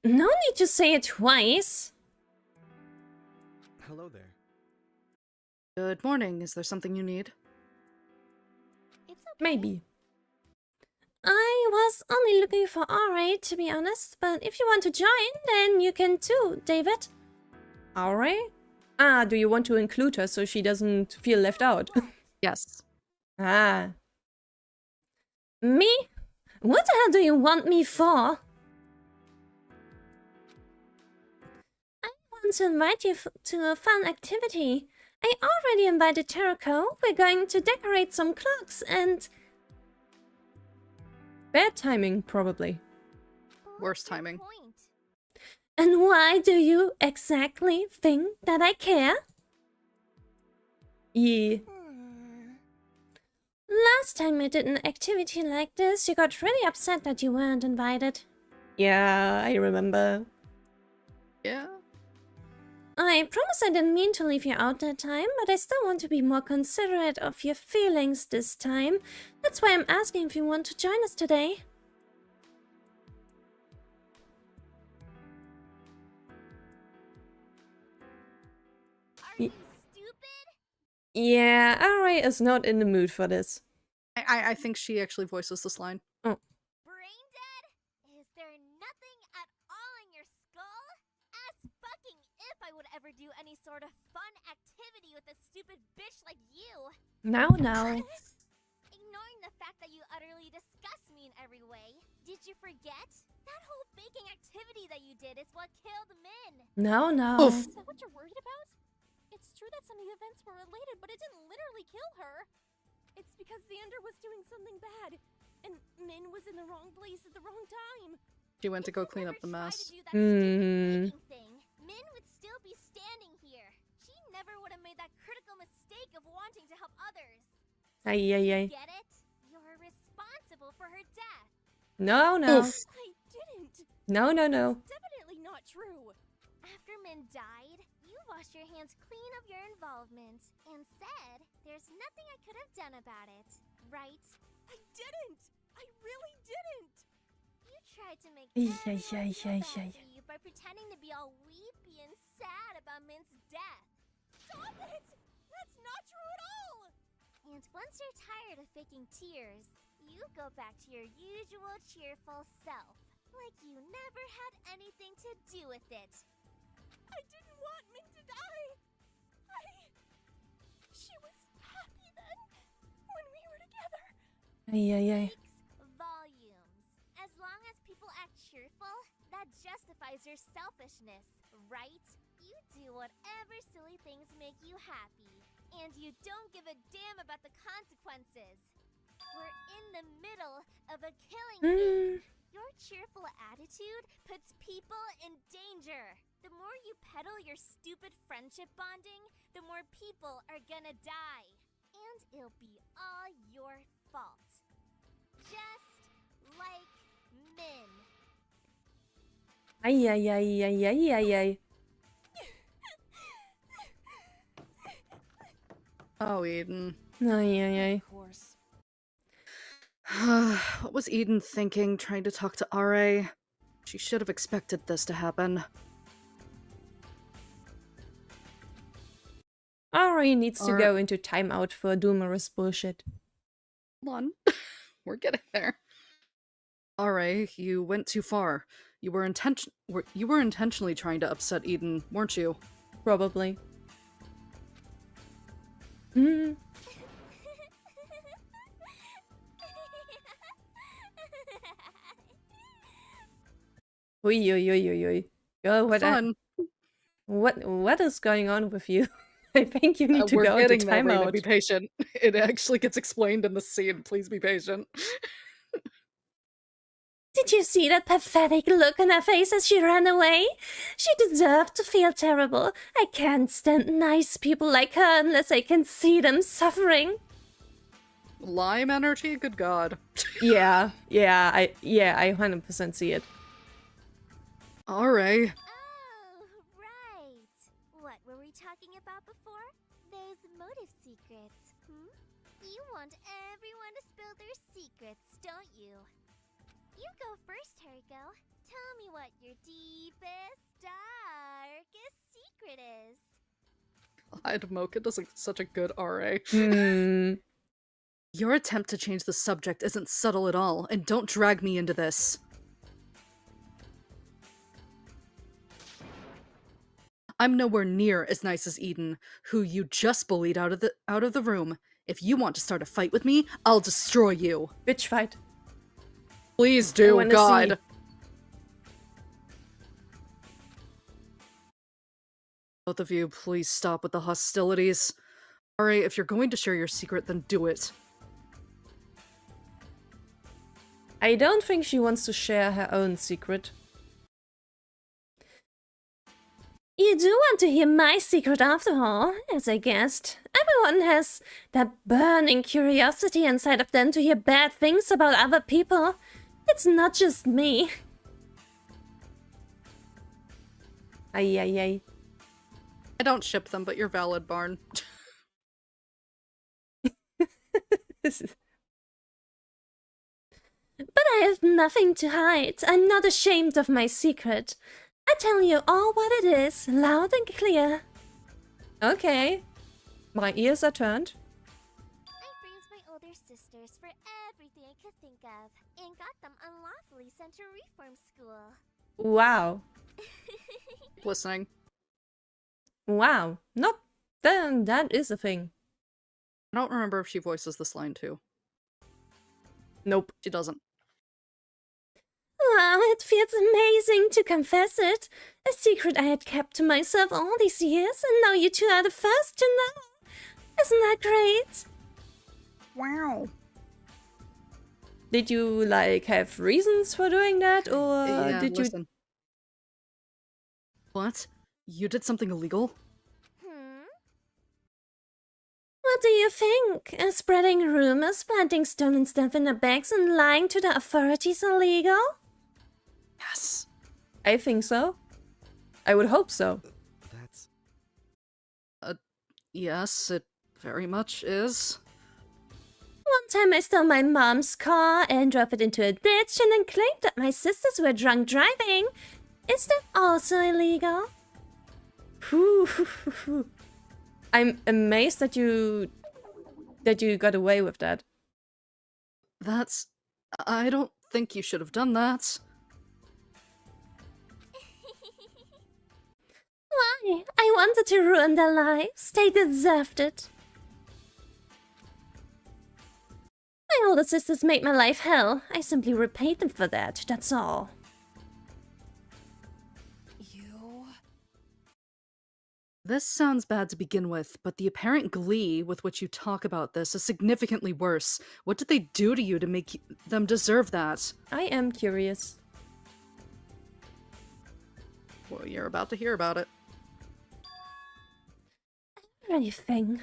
No need to say it twice. Hello there. Good morning. Is there something you need? It's okay. Maybe. I was only looking for RA, to be honest, but if you want to join, then you can too, David. Alright. Ah, do you want to include her so she doesn't feel left out? Yes. Ah. Me? What the hell do you want me for? I want to invite you to a fun activity. I already invited Teriko. We're going to decorate some clocks and... Bad timing, probably. Worst timing. Point. And why do you exactly think that I care? Yeah. Last time I did an activity like this, you got really upset that you weren't invited. Yeah, I remember. Yeah. I promise I didn't mean to leave you out that time, but I still want to be more considerate of your feelings this time. That's why I'm asking if you want to join us today. Are you stupid? Yeah, Ari is not in the mood for this. I think she actually voices this line. Oh. Brain dead? Is there nothing at all in your skull? As fucking if I would ever do any sort of fun activity with a stupid bitch like you. Now. Ignoring the fact that you utterly disgust me in every way, did you forget? That whole baking activity that you did is what killed Min. No. Is that what you're worried about? It's true that some of the events were related, but it didn't literally kill her. It's because Xander was doing something bad, and Min was in the wrong place at the wrong time. She went to go If you clean ever up the tried mess. to do that stupid baking thing, Min would still be standing here. She never would have made that critical mistake of wanting to help others. Ay. Get it? You're responsible for her death. No. Oof. I didn't. No. It's definitely not true. After Min died, you washed your hands clean of your involvement and said there's nothing I could have done about it, right? I didn't. I really didn't. You tried to make Ay, everyone ay, feel ay, bad ay. for you by pretending to be all weepy and sad about Min's death. Stop it! That's not true at all! And once you're tired of faking tears, you go back to your usual cheerful self, like you never had anything to do with it. I didn't want Min to die. She was happy then, when we were together. Ay. Speaks volumes. As long as people act cheerful, that justifies your selfishness, right? You do whatever silly things make you happy, and you don't give a damn about the consequences. We're in the middle of a killing bee. Your cheerful attitude puts people in danger. The more you peddle your stupid friendship bonding, the more people are gonna die. And it'll be all your fault. Just like Min. Ay. Oh, Eden. Ay. Of course. What was Eden thinking, trying to talk to RA? She should have expected this to happen. Ari needs to go into timeout for Doomerous bullshit. Hold on. We're getting there. Alright, you went too far. You were intentionally trying to upset Eden, weren't you? Probably. Hmm. Oi, oi, oi, oi, oi. Oh, Fun. what is going on with you? I think you need to We're go into getting there, Rina. timeout. Be patient. It actually gets explained in the scene. Please be patient. Did you see that pathetic look on her face as she ran away? She deserved to feel terrible. I can't stand nice people like her unless I can see them suffering. Lime energy? Good god. Yeah, I 100% see it. Alright. Oh, right. What were we talking about before? Those motive secrets, You want everyone to spill their secrets, don't you? You go first, Hariko. Tell me what your deepest, darkest secret is. God, Mocha does such a good RA. Your attempt to change the subject isn't subtle at all, and don't drag me into this. I'm nowhere near as nice as Eden, who you just bullied out of the room. If you want to start a fight with me, I'll destroy you. Bitch fight. Please do, wanna God. see. Both of you, please stop with the hostilities. Alright, if you're going to share your secret, then do it. I don't think she wants to share her own secret. You do want to hear my secret after all, as I guessed. Everyone has that burning curiosity inside of them to hear bad things about other people. It's not just me. Ay, ay, ay. I don't ship them, but you're valid, Barn. But I have nothing to hide. I'm not ashamed of my secret. I tell you all what it is, loud and clear. Okay. My ears are turned. I framed my older sisters for everything I could think of, and got them unlawfully sent to reform school. Wow. Listening. Wow. Not then that is a thing. I don't remember if she voices this line too. Nope. She doesn't. Wow, it feels amazing to confess it. A secret I had kept to myself all these years, and now you two are the first to know. Isn't that great? Wow. Did you, like, have reasons for doing that, or Yeah, did listen. What? You did something illegal? What do you think? Is spreading rumors, planting stolen stuff in the bags, and lying to the authorities illegal? Yes. I think so. I would hope so. That's... Yes, it very much is. One time I stole my mom's car and drove it into a ditch and then claimed that my sisters were drunk driving. Is that also illegal? I'm amazed that you got away with that. That's... I don't think you should have done that. Why? I wanted to ruin their lives. They deserved it. My older sisters made my life hell. I simply repaid them for that, that's all. This sounds bad to begin with, but the apparent glee with which you talk about this is significantly worse. What did they do to you to make them deserve that? I am curious. Well, you're about to hear about it. Everything.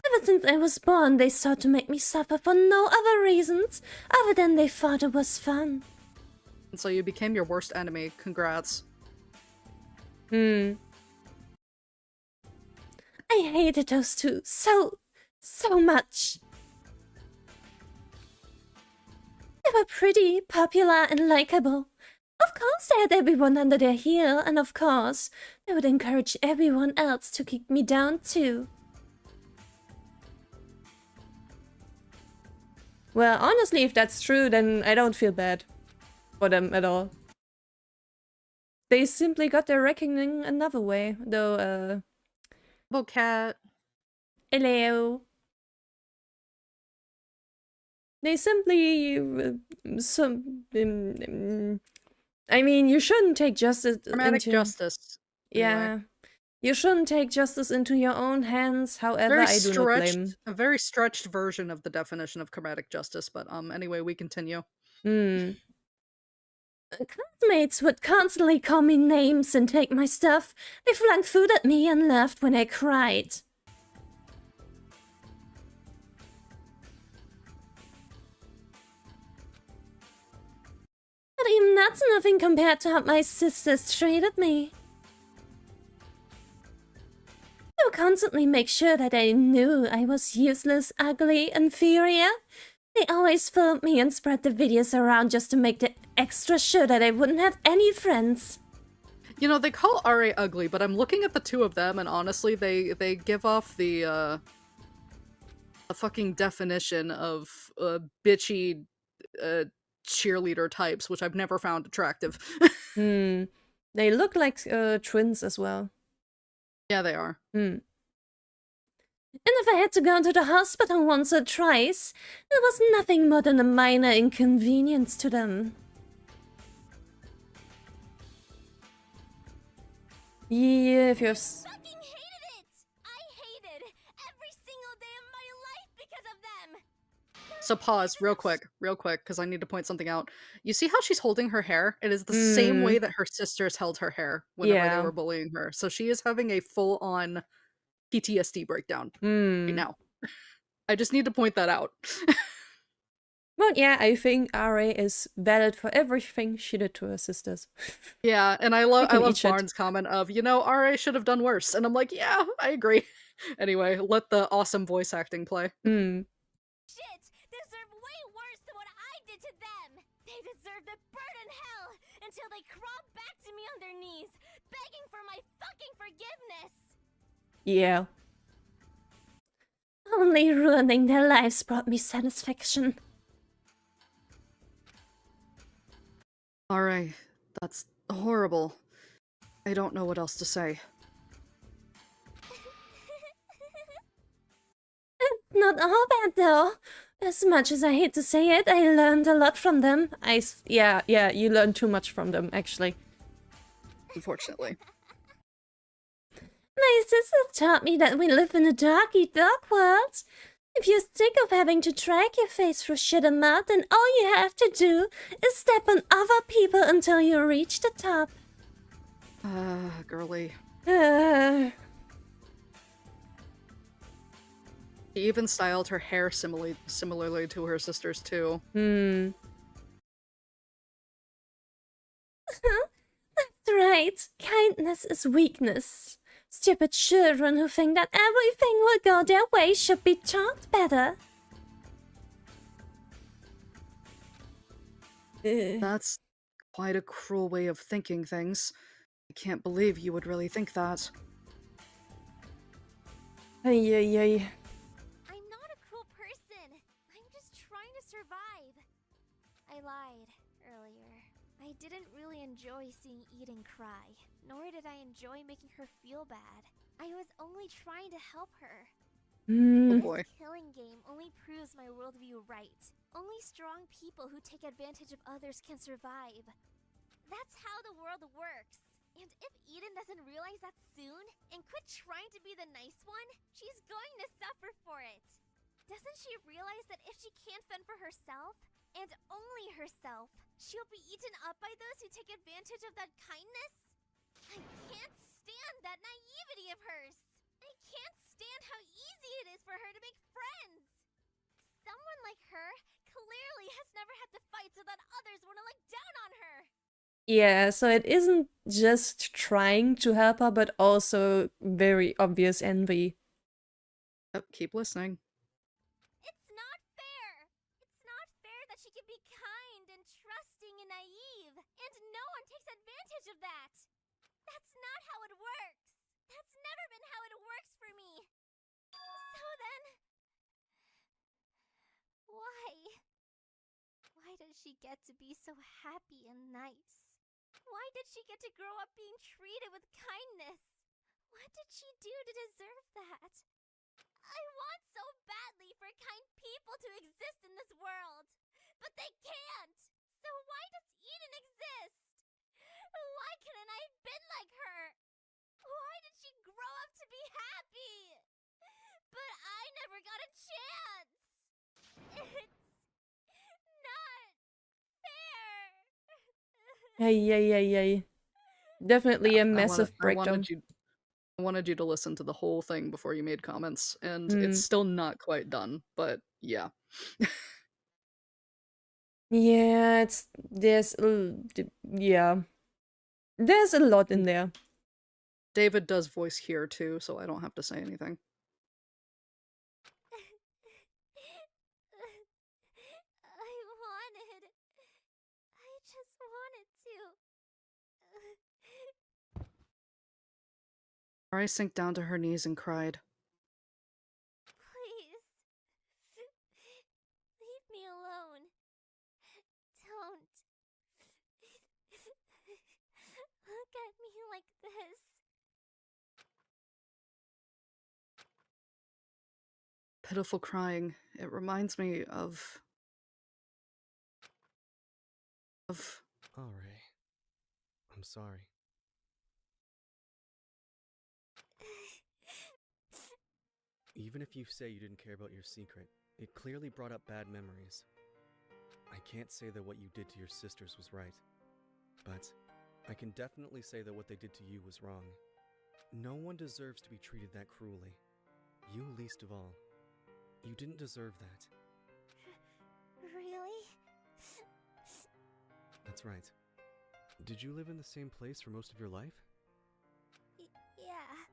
Ever since I was born, they sought to make me suffer for no other reasons other than they thought it was fun. And so you became your worst enemy. Congrats. I hated those two so much. They were pretty, popular, and likable. Of course they had everyone under their heel, and of course they would encourage everyone else to kick me down too. Well, honestly, if that's true, then I don't feel bad for them at all. They simply got their reckoning another way, though. Cat. Hello. They simply I mean, you shouldn't take justice Dramatic justice. Yeah. Anyway. You shouldn't take justice into your own hands, however, I do not blame. A very stretched version of the definition of chromatic justice, but anyway, we continue. Classmates would constantly call me names and take my stuff. They flung food at me and left when I cried. But even that's nothing compared to how my sisters treated me. They would constantly make sure that I knew I was useless, ugly, inferior. They always filmed me and spread the videos around just to make the extra sure that I wouldn't have any friends. You know, they call RA ugly, but I'm looking at the two of them, and honestly, they give off the a fucking definition of bitchy cheerleader types, which I've never found attractive. They look like twins as well. Yeah, they are. And if I had to go to the hospital once or twice, it was nothing more than a minor inconvenience to them. Yeah, if you're... Fucking hated it! I hated every single day of my life because of them! So pause, real quick, because I need to point something out. You see how she's holding her hair? It is the same way that her sisters held her hair whenever they were bullying her. So she is having a full-on PTSD breakdown right now. I just need to point that out. But yeah, I think RA is valid for everything she did to her sisters. Yeah, and I love Barnes' comment of, you know, RA should have done worse. And I'm like, yeah, I agree. Anyway, let the awesome voice acting play. Shit! Deserve way worse than what I did to them! They deserve to burn in hell until they crawl back to me on their knees, begging for my fucking forgiveness! Yeah. Only ruining their lives brought me satisfaction. Alright, that's horrible. I don't know what else to say. Not all bad though. As much as I hate to say it, I learned a lot from them. Yeah, you learned too much from them, actually. Unfortunately. My sister taught me that we live in a dark world. If you're sick of having to drag your face through shit and mud, then all you have to do is step on other people until you reach the top. Girly. She even styled her hair similarly to her sisters, too. That's right. Kindness is weakness. Stupid children who think that everything will go their way should be taught better. That's quite a cruel way of thinking things. I can't believe you would really think that. Ay. I'm not a cruel person. I'm just trying to survive. I lied earlier. I didn't really enjoy seeing Eden cry, nor did I enjoy making her feel bad. I was only trying to help her. Oh boy. This killing game only proves my worldview right. Only strong people who take advantage of others can survive. That's how the world works. And if Eden doesn't realize that soon, and quit trying to be the nice one, she's going to suffer for it. Doesn't she realize that if she can't fend for herself, and only herself, she'll be eaten up by those who take advantage of that kindness? I can't stand that naivety of hers! I can't stand how easy it is for her to make friends! Someone like her clearly has never had to fight so that others want to look down on her! Yeah, so it isn't just trying to help her, but also very obvious envy. Yep, keep listening. It's not fair! It's not fair that she can be kind and trusting and naive, and no one takes advantage of that! That's not how it works! That's never been how it works for me! So then... why? did she get to be so happy and nice? Why did she get to grow up being treated with kindness? What did she do to deserve that? I want so badly for kind people to exist in this world, but they can't. So why does Eden exist? Why couldn't I have been like her? Why did she grow up to be happy? But I never got a chance. It's not fair. Hey. Definitely a massive breakdown. I wanted you to listen to the whole thing before you made comments, and Mm. it's still not quite done, but yeah. Yeah, there's a lot in there. David does voice here too, so I don't have to say anything. I just wanted to. Ari sank down to her knees and cried. Please. Leave me alone. Don't. Look at me like this. Pitiful crying. It reminds me of... Alright. I'm sorry. Even if you say you didn't care about your secret, it clearly brought up bad memories. I can't say that what you did to your sisters was right, but I can definitely say that what they did to you was wrong. No one deserves to be treated that cruelly. You least of all. You didn't deserve that. Really? That's right. Did you live in the same place for most of your life? Yeah.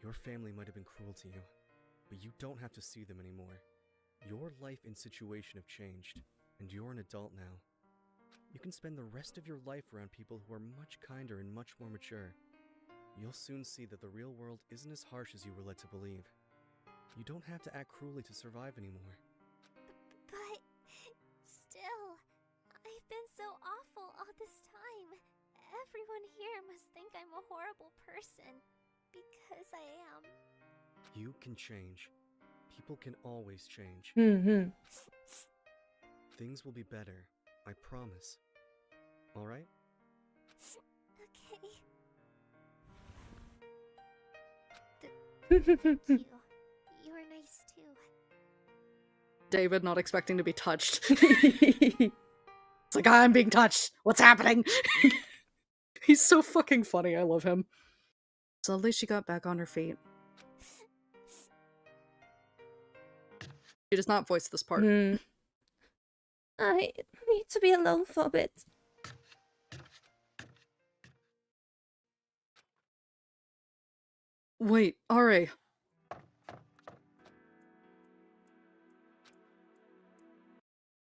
Your family might have been cruel to you, but you don't have to see them anymore. Your life and situation have changed, and you're an adult now. You can spend the rest of your life around people who are much kinder and much more mature. You'll soon see that the real world isn't as harsh as you were led to believe. You don't have to act cruelly to survive anymore. But still, I've been so awful all this time. Everyone here must think I'm a horrible person. Because I am. You can change. People can always change. Things will be better. I promise. Alright? Okay. Thank you. You were nice too. David not expecting to be touched. It's like, I'm being touched. What's happening? He's so fucking funny. I love him. Slowly she got back on her feet. She does not voice this part. I need to be alone for a bit. Wait, Ari.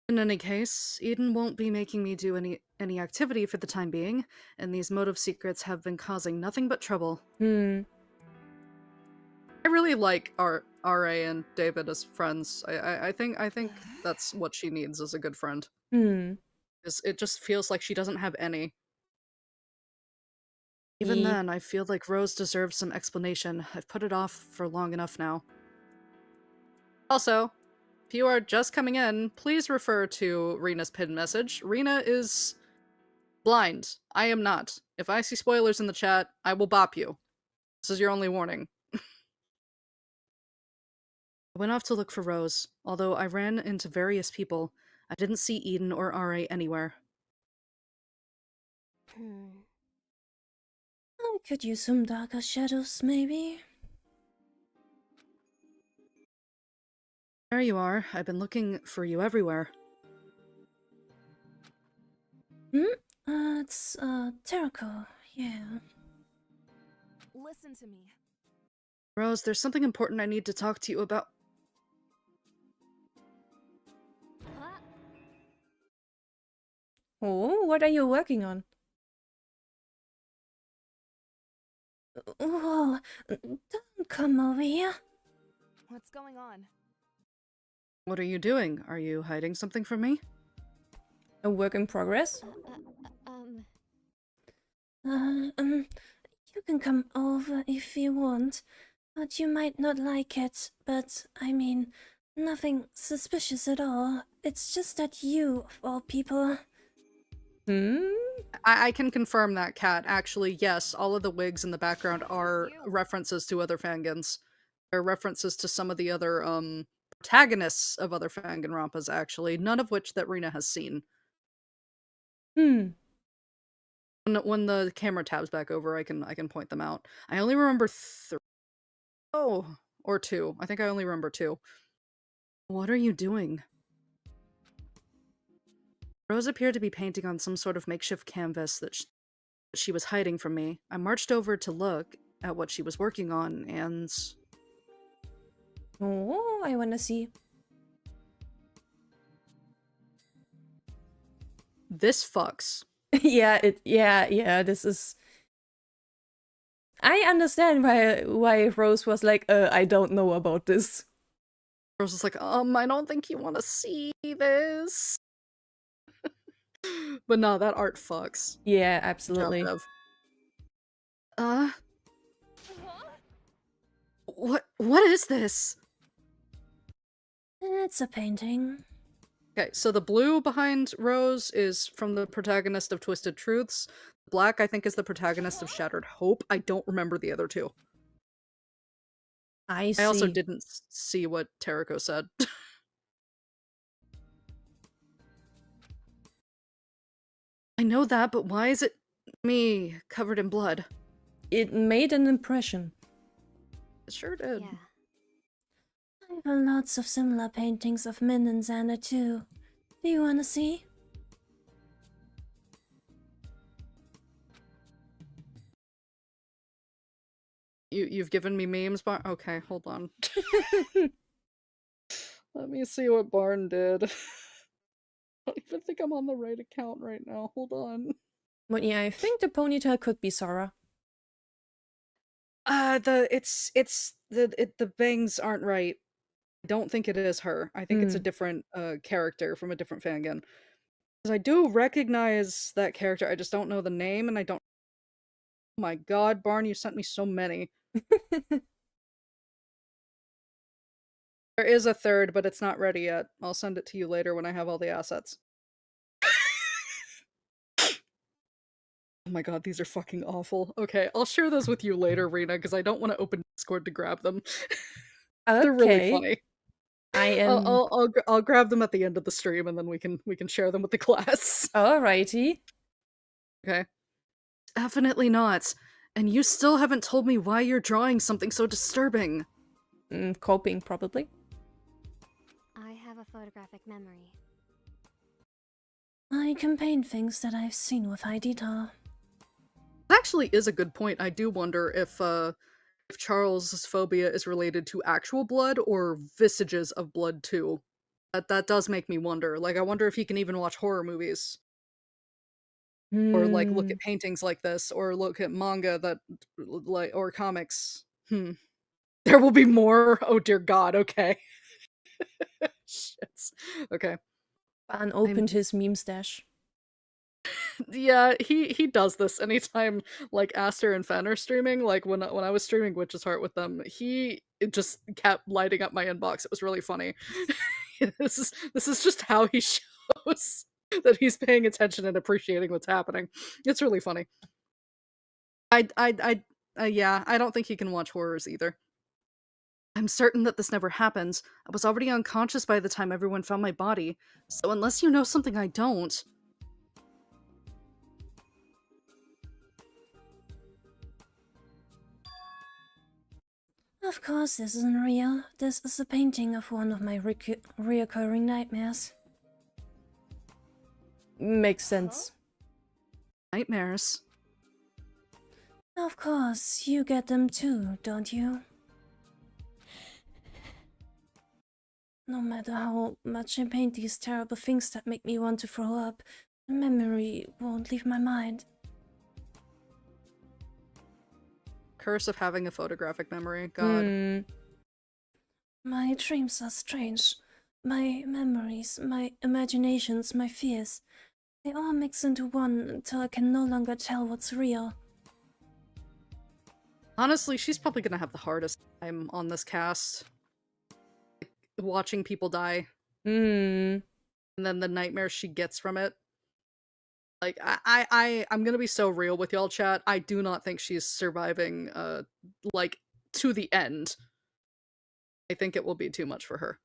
In any case, Eden won't be making me do any activity for the time being, and these motive secrets have been causing nothing but trouble. I really like RA and David as friends. I think that's what she needs as a good friend. It just feels like she doesn't have any. Even then, I feel like Rose deserves some explanation. I've put it off for long enough now. Also, if you are just coming in, please refer to Rina's pinned message. Rina is blind. I am not. If I see spoilers in the chat, I will bop you. This is your only warning. I went off to look for Rose. Although I ran into various people, I didn't see Eden or RA anywhere. I could use some darker shadows, maybe. There you are. I've been looking for you everywhere. It's, Terako, yeah. Listen to me. Rose, there's something important I need to talk to you about. Oh, what are you working on? Whoa, don't come over here. What's going on? What are you doing? Are you hiding something from me? A work in progress? You can come over if you want, but you might not like it. But, I mean, nothing suspicious at all. It's just that you, of all people... I can confirm that, Kat. Actually, yes, all of the wigs in the background are references to other fangans. They're references to some of the other protagonists of other Danganronpas, actually, none of which that Rina has seen. When the camera tabs back over, I can point them out. I only remember 3. Oh, or 2. I think I only remember 2. What are you doing? Rose appeared to be painting on some sort of makeshift canvas that she was hiding from me. I marched over to look at what she was working on, and... Oh, I wanna see. This fucks. Yeah, this is... I understand why Rose was like, I don't know about this. Rose was like, I don't think you want to see this. But no, that art fucks. Yeah, absolutely. What is this? It's a painting. Okay, so the blue behind Rose is from the protagonist of Twisted Truths. Black, I think, is the protagonist of Shattered Hope. I don't remember the other two. I see. I also didn't see what Tariko said. I know that, but why is it me covered in blood? It made an impression. It sure did. Yeah. I have lots of similar paintings of Min and Xander too. Do you want to see? You've given me memes, Barn? Okay, hold on. Let me see what Barn did. I don't even think I'm on the right account right now. Hold on. But yeah, I think the ponytail could be Sora. The bangs aren't right. I don't think it is her. I think it's a different character from a different fangan. Because I do recognize that character, I just don't know the name, and I don't... Oh my god, Barn, you sent me so many. There is a third, but it's not ready yet. I'll send it to you later when I have all the assets. Oh my god, these are fucking awful. Okay, I'll share those with you later, Rina, because I don't want to open Discord to grab them. They're really funny. I'll grab them at the end of the stream, and then we can share them with the class. Alrighty. Okay. Definitely not. And you still haven't told me why you're drawing something so disturbing. Coping, probably. I have a photographic memory. I can paint things that I've seen with high detail. That actually is a good point. I do wonder if Charles's phobia is related to actual blood or visages of blood too. That does make me wonder. Like, I wonder if he can even watch horror movies. Or like look at paintings like this, or look at manga that like, or comics. There will be more. Oh dear god, okay. Shit. Okay. Ban opened his meme stash. Yeah, he does this anytime like Aster and Fen are streaming. Like when I was streaming Witch's Heart with them, it just kept lighting up my inbox. It was really funny. This is just how he shows that he's paying attention and appreciating what's happening. It's really funny. Yeah, I don't think he can watch horrors either. I'm certain that this never happened. I was already unconscious by the time everyone found my body. So unless you know something I don't... Of course this isn't real. This is a painting of one of my reoccurring nightmares. Makes sense. Nightmares? Of course, you get them too, don't you? No matter how much I paint these terrible things that make me want to throw up, the memory won't leave my mind. Curse of having a photographic memory. God. My dreams are strange. My memories, my imaginations, my fears. They all mix into one until I can no longer tell what's real. Honestly, she's probably gonna have the hardest time on this cast. Like, watching people die. Hmm. And then the nightmares she gets from it. Like, I'm gonna be so real with y'all, chat. I do not think she's surviving, like, to the end. I think it will be too much for her.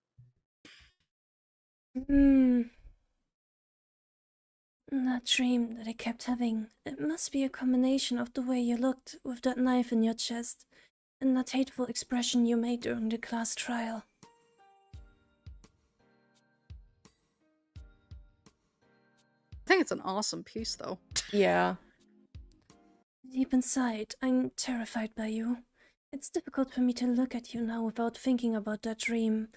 That dream that I kept having, it must be a combination of the way you looked with that knife in your chest and that hateful expression you made during the class trial. I think it's an awesome piece, though. Yeah. Deep inside, I'm terrified by you. It's difficult for me to look at you now without thinking about that dream,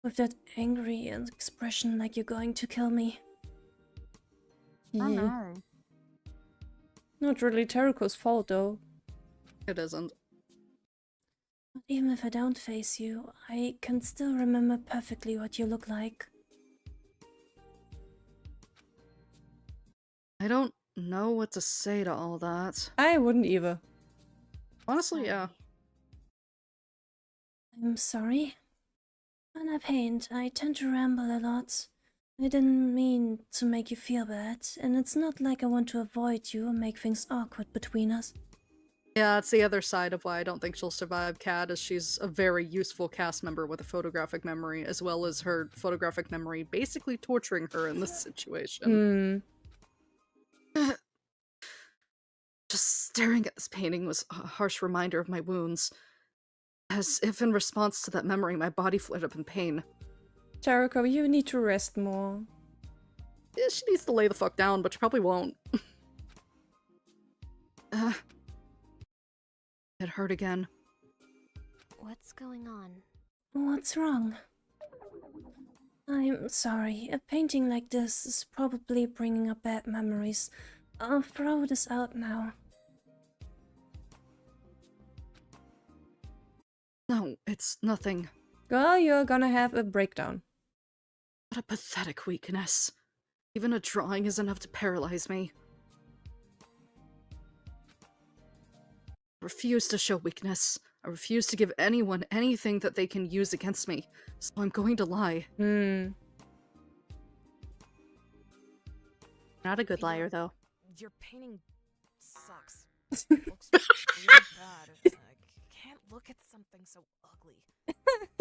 with that angry expression like you're going to kill me. Oh no. Not really Teriko's fault, though. It isn't. But even if I don't face you, I can still remember perfectly what you look like. I don't know what to say to all that. I wouldn't either. Honestly, yeah. I'm sorry. When I paint, I tend to ramble a lot. I didn't mean to make you feel bad, and it's not like I want to avoid you or make things awkward between us. Yeah, it's the other side of why I don't think she'll survive Kat, is she's a very useful cast member with a photographic memory, as well as her photographic memory basically torturing her in this situation. Just staring at this painting was a harsh reminder of my wounds. As if in response to that memory, my body flared up in pain. Teriko, you need to rest more. Yeah, she needs to lay the fuck down, but she probably won't. It hurt again. What's going on? What's wrong? I'm sorry. A painting like this is probably bringing up bad memories. I'll throw this out now. No, it's nothing. Girl, you're gonna have a breakdown. What a pathetic weakness. Even a drawing is enough to paralyze me. I refuse to show weakness. I refuse to give anyone anything that they can use against me. So I'm going to lie. Not a good liar, though. Your painting sucks. It looks really bad. I can't look at something so ugly.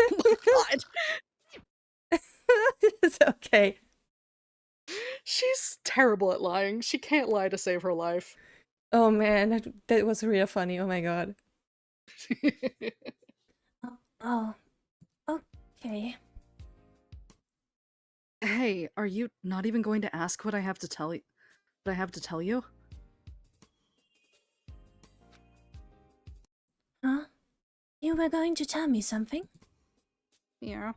Oh my god! It's okay. She's terrible at lying. She can't lie to save her life. Oh man, that was real funny. Oh my god. Oh, okay. Hey, are you not even going to ask what I have to tell you? What I have to tell you? Huh? You were going to tell me something? Yeah.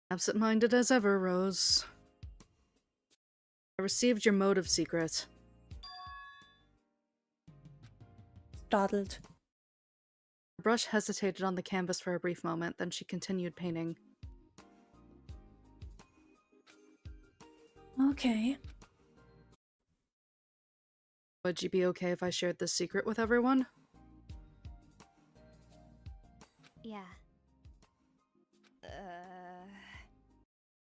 Absent-minded as ever, Rose. I received your motive secret. Startled. Her brush hesitated on the canvas for a brief moment, then she continued painting. Okay. Would you be okay if I shared this secret with everyone? Yeah.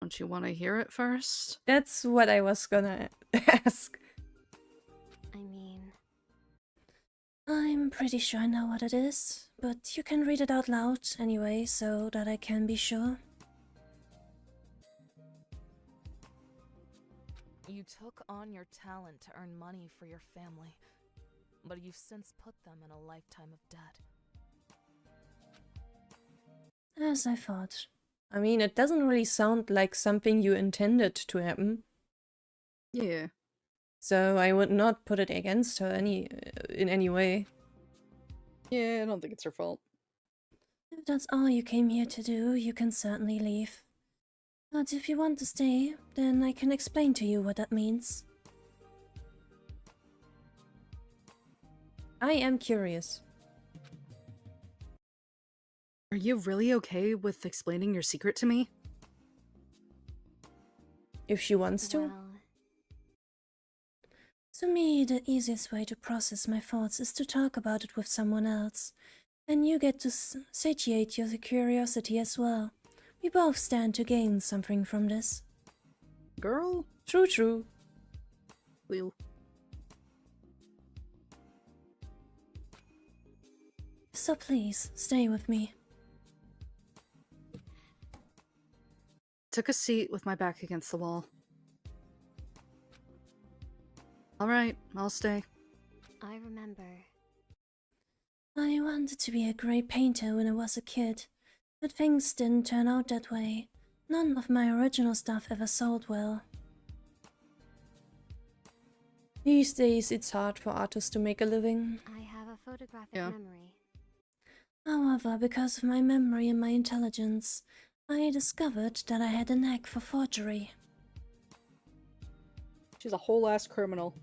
Don't you want to hear it first? That's what I was gonna ask. I mean... I'm pretty sure I know what it is, but you can read it out loud anyway, so that I can be sure. You took on your talent to earn money for your family, but you've since put them in a lifetime of debt. As I thought. I mean, it doesn't really sound like something you intended to happen. Yeah. So I would not put it against her in any way. Yeah, I don't think it's her fault. If that's all you came here to do, you can certainly leave. But if you want to stay, then I can explain to you what that means. I am curious. Are you really okay with explaining your secret to me? if she wants to. Well, To me, the easiest way to process my thoughts is to talk about it with someone else. And you get to satiate your curiosity as well. We both stand to gain something from this. Girl? True, true. Well. So please, stay with me. Took a seat with my back against the wall. Alright, I'll stay. I remember. I wanted to be a great painter when I was a kid, but things didn't turn out that way. None of my original stuff ever sold well. These days, it's hard for artists to make a living. I have a photographic Yeah. memory. However, because of my memory and my intelligence, I discovered that I had a knack for forgery. She's a whole ass criminal.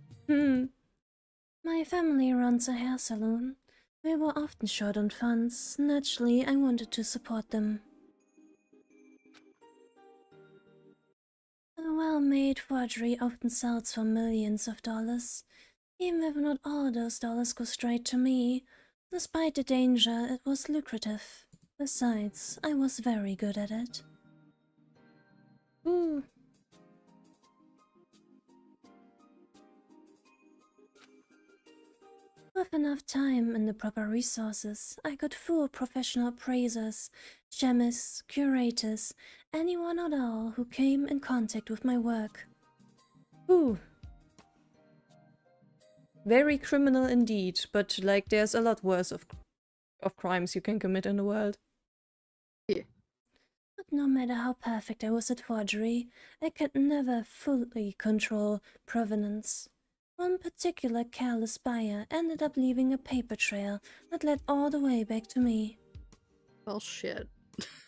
My family runs a hair salon. We were often short on funds. Naturally, I wanted to support them. A well-made forgery often sells for millions of dollars. Even if not all those dollars go straight to me, despite the danger, it was lucrative. Besides, I was very good at it. Ooh. With enough time and the proper resources, I could fool professional appraisers, chemists, curators, anyone at all who came in contact with my work. Ooh. Very criminal indeed, but like there's a lot worse of crimes you can commit in the world. Yeah. But no matter how perfect I was at forgery, I could never fully control provenance. One particular careless buyer ended up leaving a paper trail that led all the way back to me. Well, shit.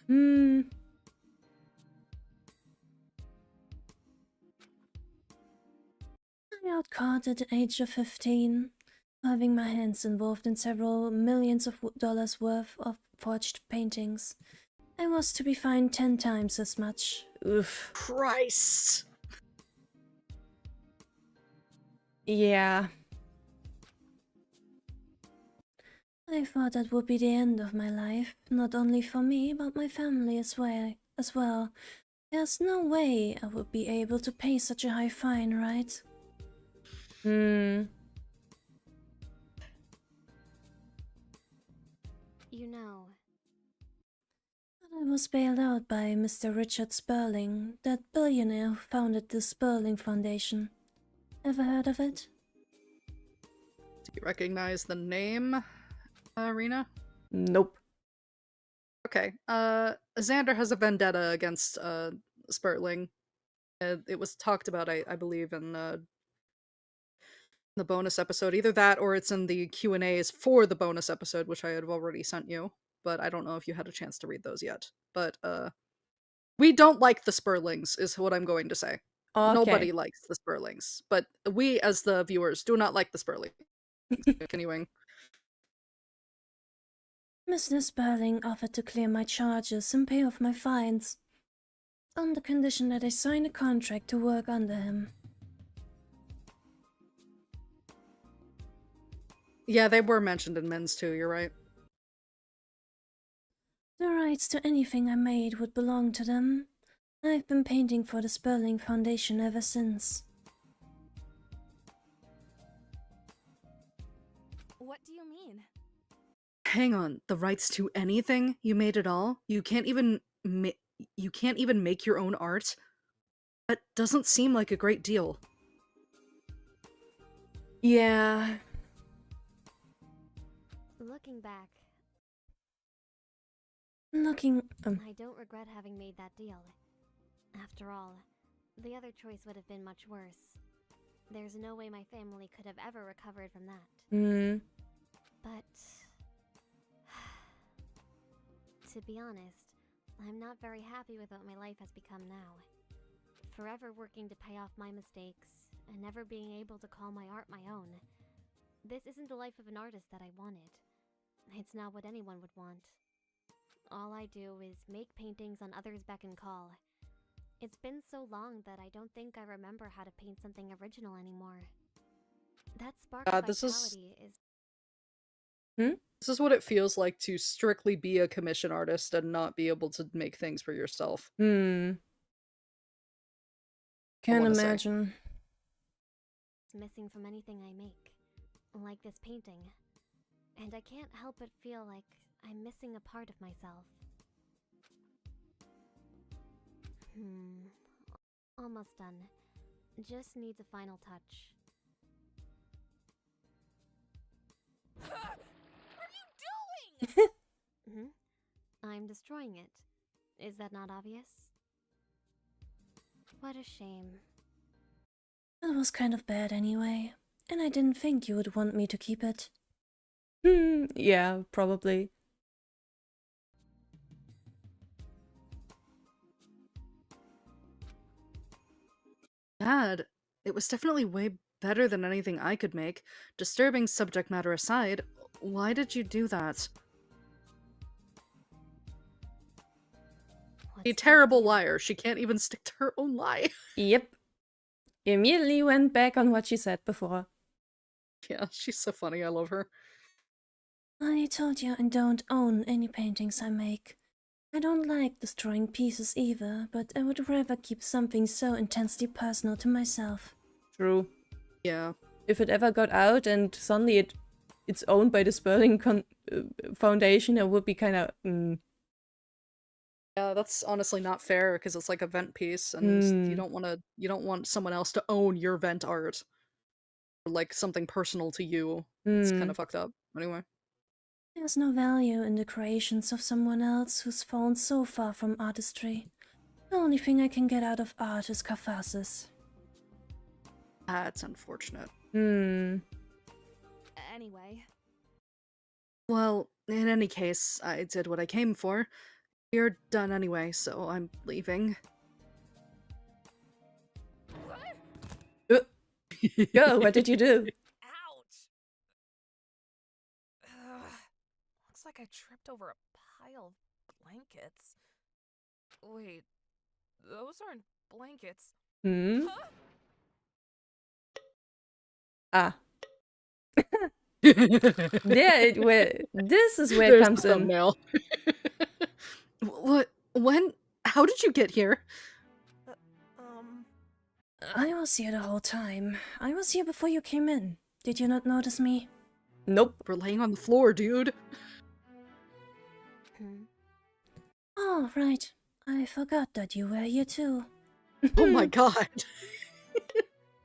Hmm. I got caught at the age of 15, having my hands involved in several millions of dollars worth of forged paintings. I was to be fined 10 times as much. Oof. Christ! Yeah. I thought that would be the end of my life, not only for me, but my family as well. There's no way I would be able to pay such a high fine, right? Hmm. You know, But I was bailed out by Mr. Richard Sperling, that billionaire who founded the Sperling Foundation. Ever heard of it? Do you recognize the name, Rina? Nope. Okay. Xander has a vendetta against Sperling. It was talked about, I believe, in the bonus episode. Either that or it's in the Q&As for the bonus episode, which I had already sent you. But I don't know if you had a chance to read those yet. But we don't like the Sperlings, is what I'm going to say. Okay. Nobody likes the Sperlings. But we, as the viewers, do not like the Sperlings. Continuing. Mr. Sperling offered to clear my charges and pay off my fines, on the condition that I sign a contract to work under him. Yeah, they were mentioned in Men's too, you're right. The rights to anything I made would belong to them. I've been painting for the Sperling Foundation ever since. What do you mean? Hang on, the rights to anything? You made it all? You can't even make your own art? That doesn't seem like a great deal. Yeah. looking back, I don't regret having made that deal. After all, the other choice would have been much worse. There's no way my family could have ever recovered from that. But to be honest, I'm not very happy with what my life has become now. Forever working to pay off my mistakes, and never being able to call my art my own. This isn't the life of an artist that I wanted. It's not what anyone would want. All I do is make paintings on others' beck and call. It's been so long that I don't think I remember how to paint something original anymore. That spark of This vitality is... This is what it feels like to strictly be a commission artist and not be able to make things for yourself. Can't imagine. It's missing from anything I make, like this painting. And I can't help but feel like I'm missing a part of myself. Almost done. Just needs a final touch. What are you doing? I'm destroying it. Is that not obvious? What a shame. It was kind of bad anyway, and I didn't think you would want me to keep it. Yeah, probably. Dad, it was definitely way better than anything I could make. Disturbing subject matter aside, why did you do that? A terrible liar. She can't even stick to her own lie. Yep. Immediately went back on what she said before. Yeah, she's so funny. I love her. I told you I don't own any paintings I make. I don't like destroying pieces either, but I would rather keep something so intensely personal to myself. True. Yeah. If it ever got out and suddenly it's owned by the Sperling Foundation, it would be kind of... Yeah, that's honestly not fair because it's like a vent piece, and you don't want someone else to own your vent art, or like something personal to you. It's kind of fucked up. Anyway. There's no value in the creations of someone else who's fallen so far from artistry. The only thing I can get out of art is catharsis. That's unfortunate. Anyway. Well, in any case, I did what I came for. You're done anyway, so I'm leaving. Girl, what did you do? Looks like I tripped over a pile of blankets. Wait, those aren't blankets. Huh? Ah. This is where it comes in. What? When? How did you get here? I was here the whole time. I was here before you came in. Did you not notice me? Nope. We're laying on the floor, dude. Oh, right. I forgot that you were here too. Oh my god.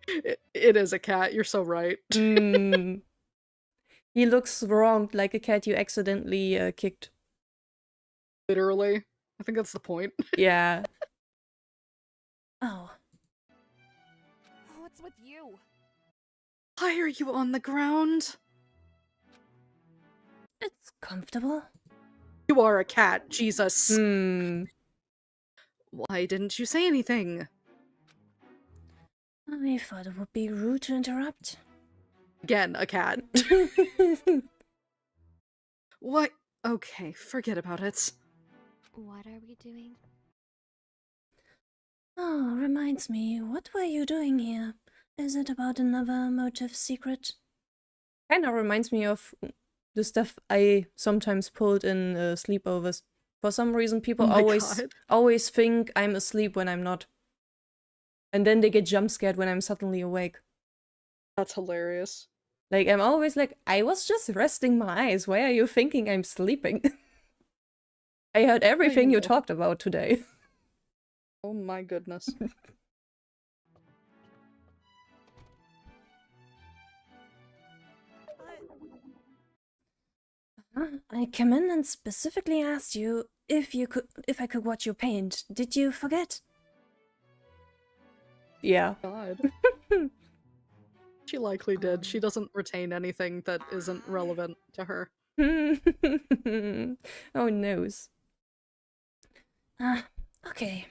It is a cat, you're so right. He looks wronged like a cat you accidentally kicked. Literally. I think that's the point. Yeah. Oh. What's with you? Why are you on the ground? It's comfortable. You are a cat, Jesus. Why didn't you say anything? I thought it would be rude to interrupt. Again, a cat. What? Okay, forget about it. What are we doing? Oh, reminds me, what were you doing here? Is it about another motive secret? Kinda reminds me of the stuff I sometimes pulled in sleepovers. For some reason, people always think I'm asleep when I'm not. And then they get jump scared when I'm suddenly awake. That's hilarious. Like, I'm always like, I was just resting my eyes. Why are you thinking I'm sleeping? I heard everything you talked about today. Oh my goodness. I came in and specifically asked you if I could watch you paint. Did you forget? Yeah. God. She likely did. She doesn't retain anything that isn't relevant to her. Oh, noes. Okay.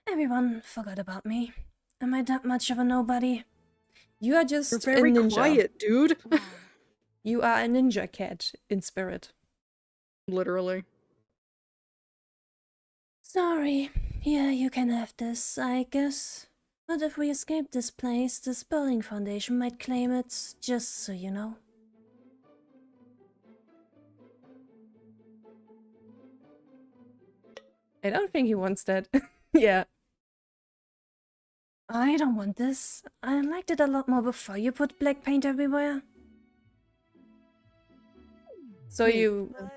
Everyone forgot about me. Am I that much of a nobody? You are just You're very a ninja. quiet, dude. You are a ninja cat in spirit. Literally. Sorry. Yeah, you can have this, I guess. But if we escape this place, the Spelling Foundation might claim it, just so you know. I don't think he wants that. Yeah. I don't want this. I liked it a lot more before you put black paint everywhere. So Me. you... But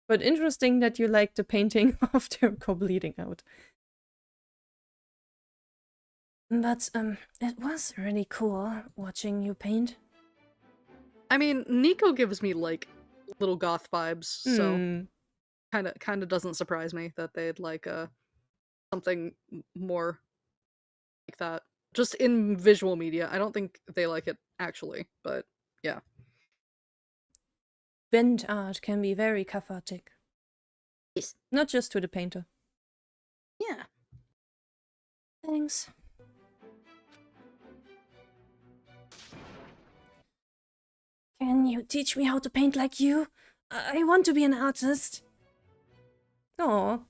But interesting that you like the painting of Terco bleeding out. But, it was really cool watching you paint. I mean, Nico gives me like little goth vibes, so Hmm. kind of doesn't surprise me that they'd like something more like that. Just in visual media. I don't think they like it actually, but yeah. Bent art can be very cathartic. Yes. Not just to the painter. Yeah. Thanks. Can you teach me how to paint like you? I want to be an artist. Oh.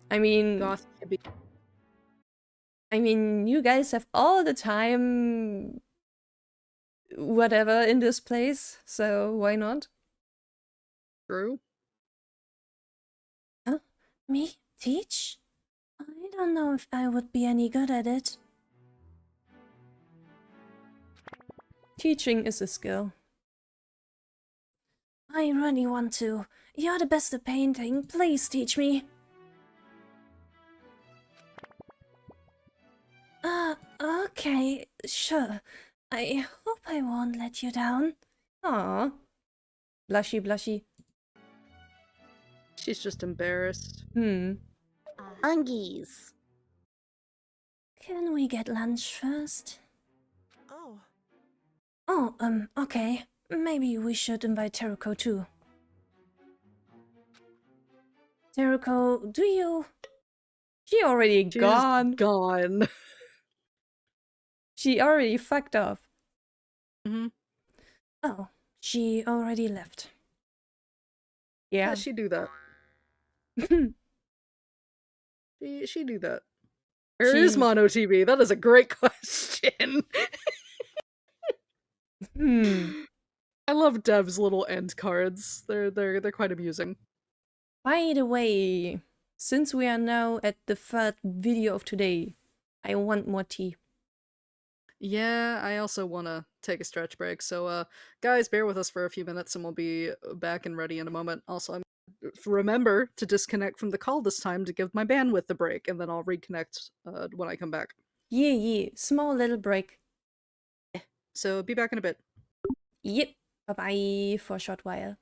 I mean, Goth you guys have all the time, whatever, in this place, so why not? True. Huh? Me? Teach? I don't know if I would be any good at it. Teaching is a skill. I really want to. You're the best at painting. Please teach me. Okay, sure. I hope I won't let you down. Aw. Blushy, blushy. She's just embarrassed. Ungies. Can we get lunch first? oh, Oh, okay. Maybe we should invite Teruko too. Teruko, do you... She already She's gone. gone. She already fucked off. Mm-hmm. Oh, she already left. Yeah. How'd she do that? She do that. Where is Mono TV? That is a great question. I love Dev's little end cards. They're quite amusing. By the way, since we are now at the third video of today, I want more tea. Yeah, I also want to take a stretch break. So, guys, bear with us for a few minutes and we'll be back and ready in a moment. Also, remember to disconnect from the call this time to give my bandwidth a break, and then I'll reconnect when I come back. Yeah, small little break. So, be back in a bit. Yep, bye-bye for a short while.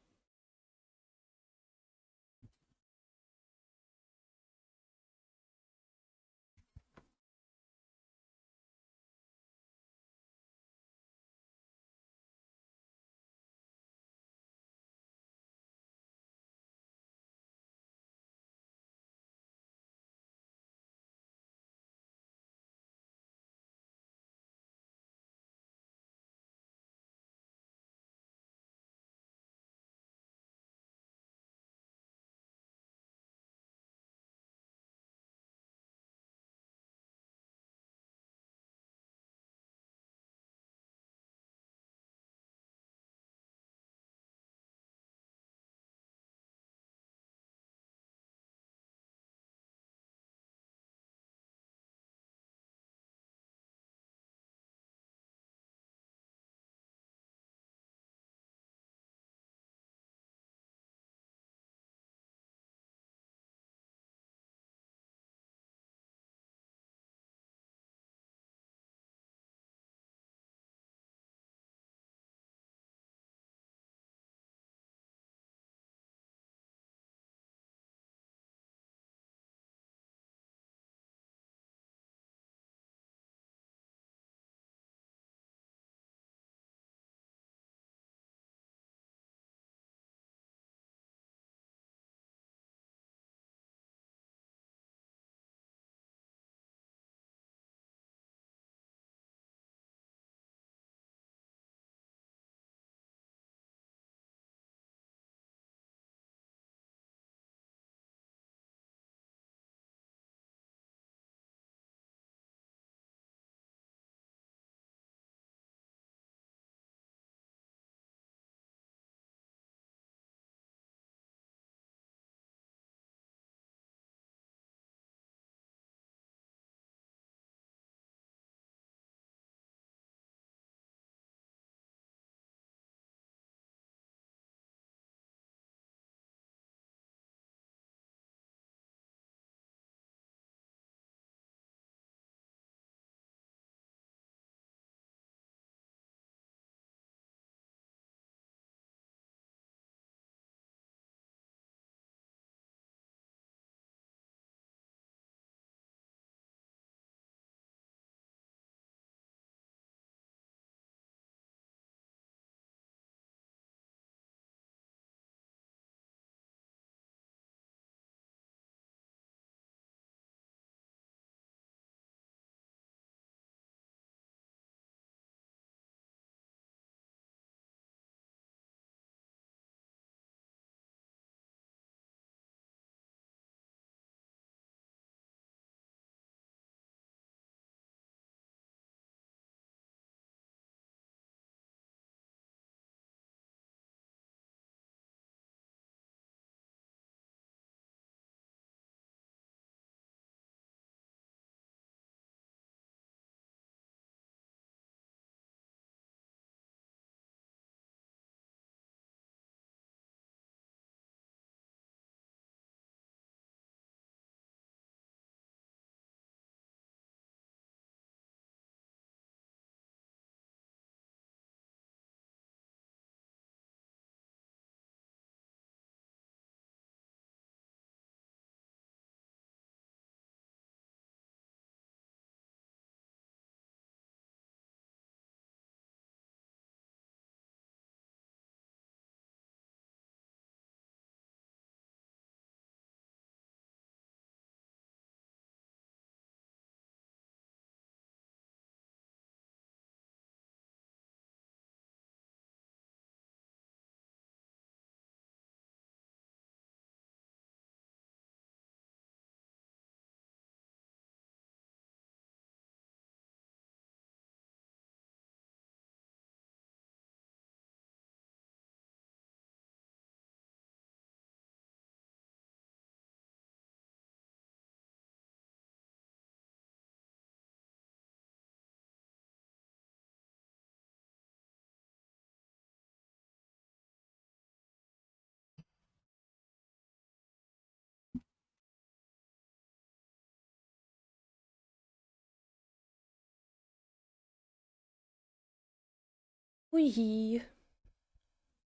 Wee.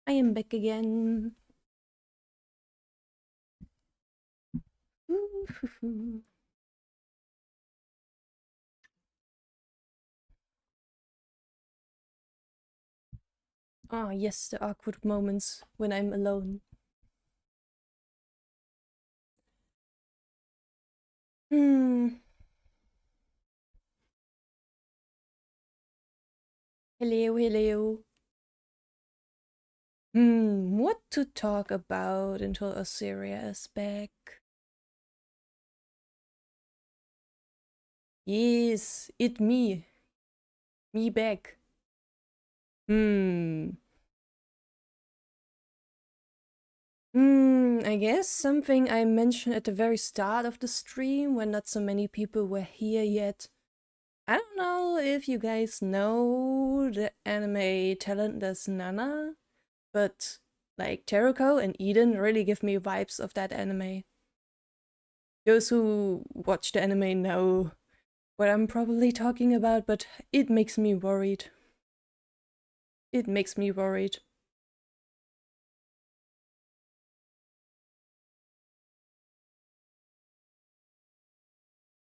I am back again. Ah, yes, the awkward moments when I'm alone. Hello, hello. What to talk about until Osiria is back? Yes, it me. Me back. I guess something I mentioned at the very start of the stream when not so many people were here yet. I don't know if you guys know the anime Talentless Nana, but like Teruko and Eden really give me vibes of that anime. Those who watch the anime know what I'm probably talking about, but it makes me worried. It makes me worried.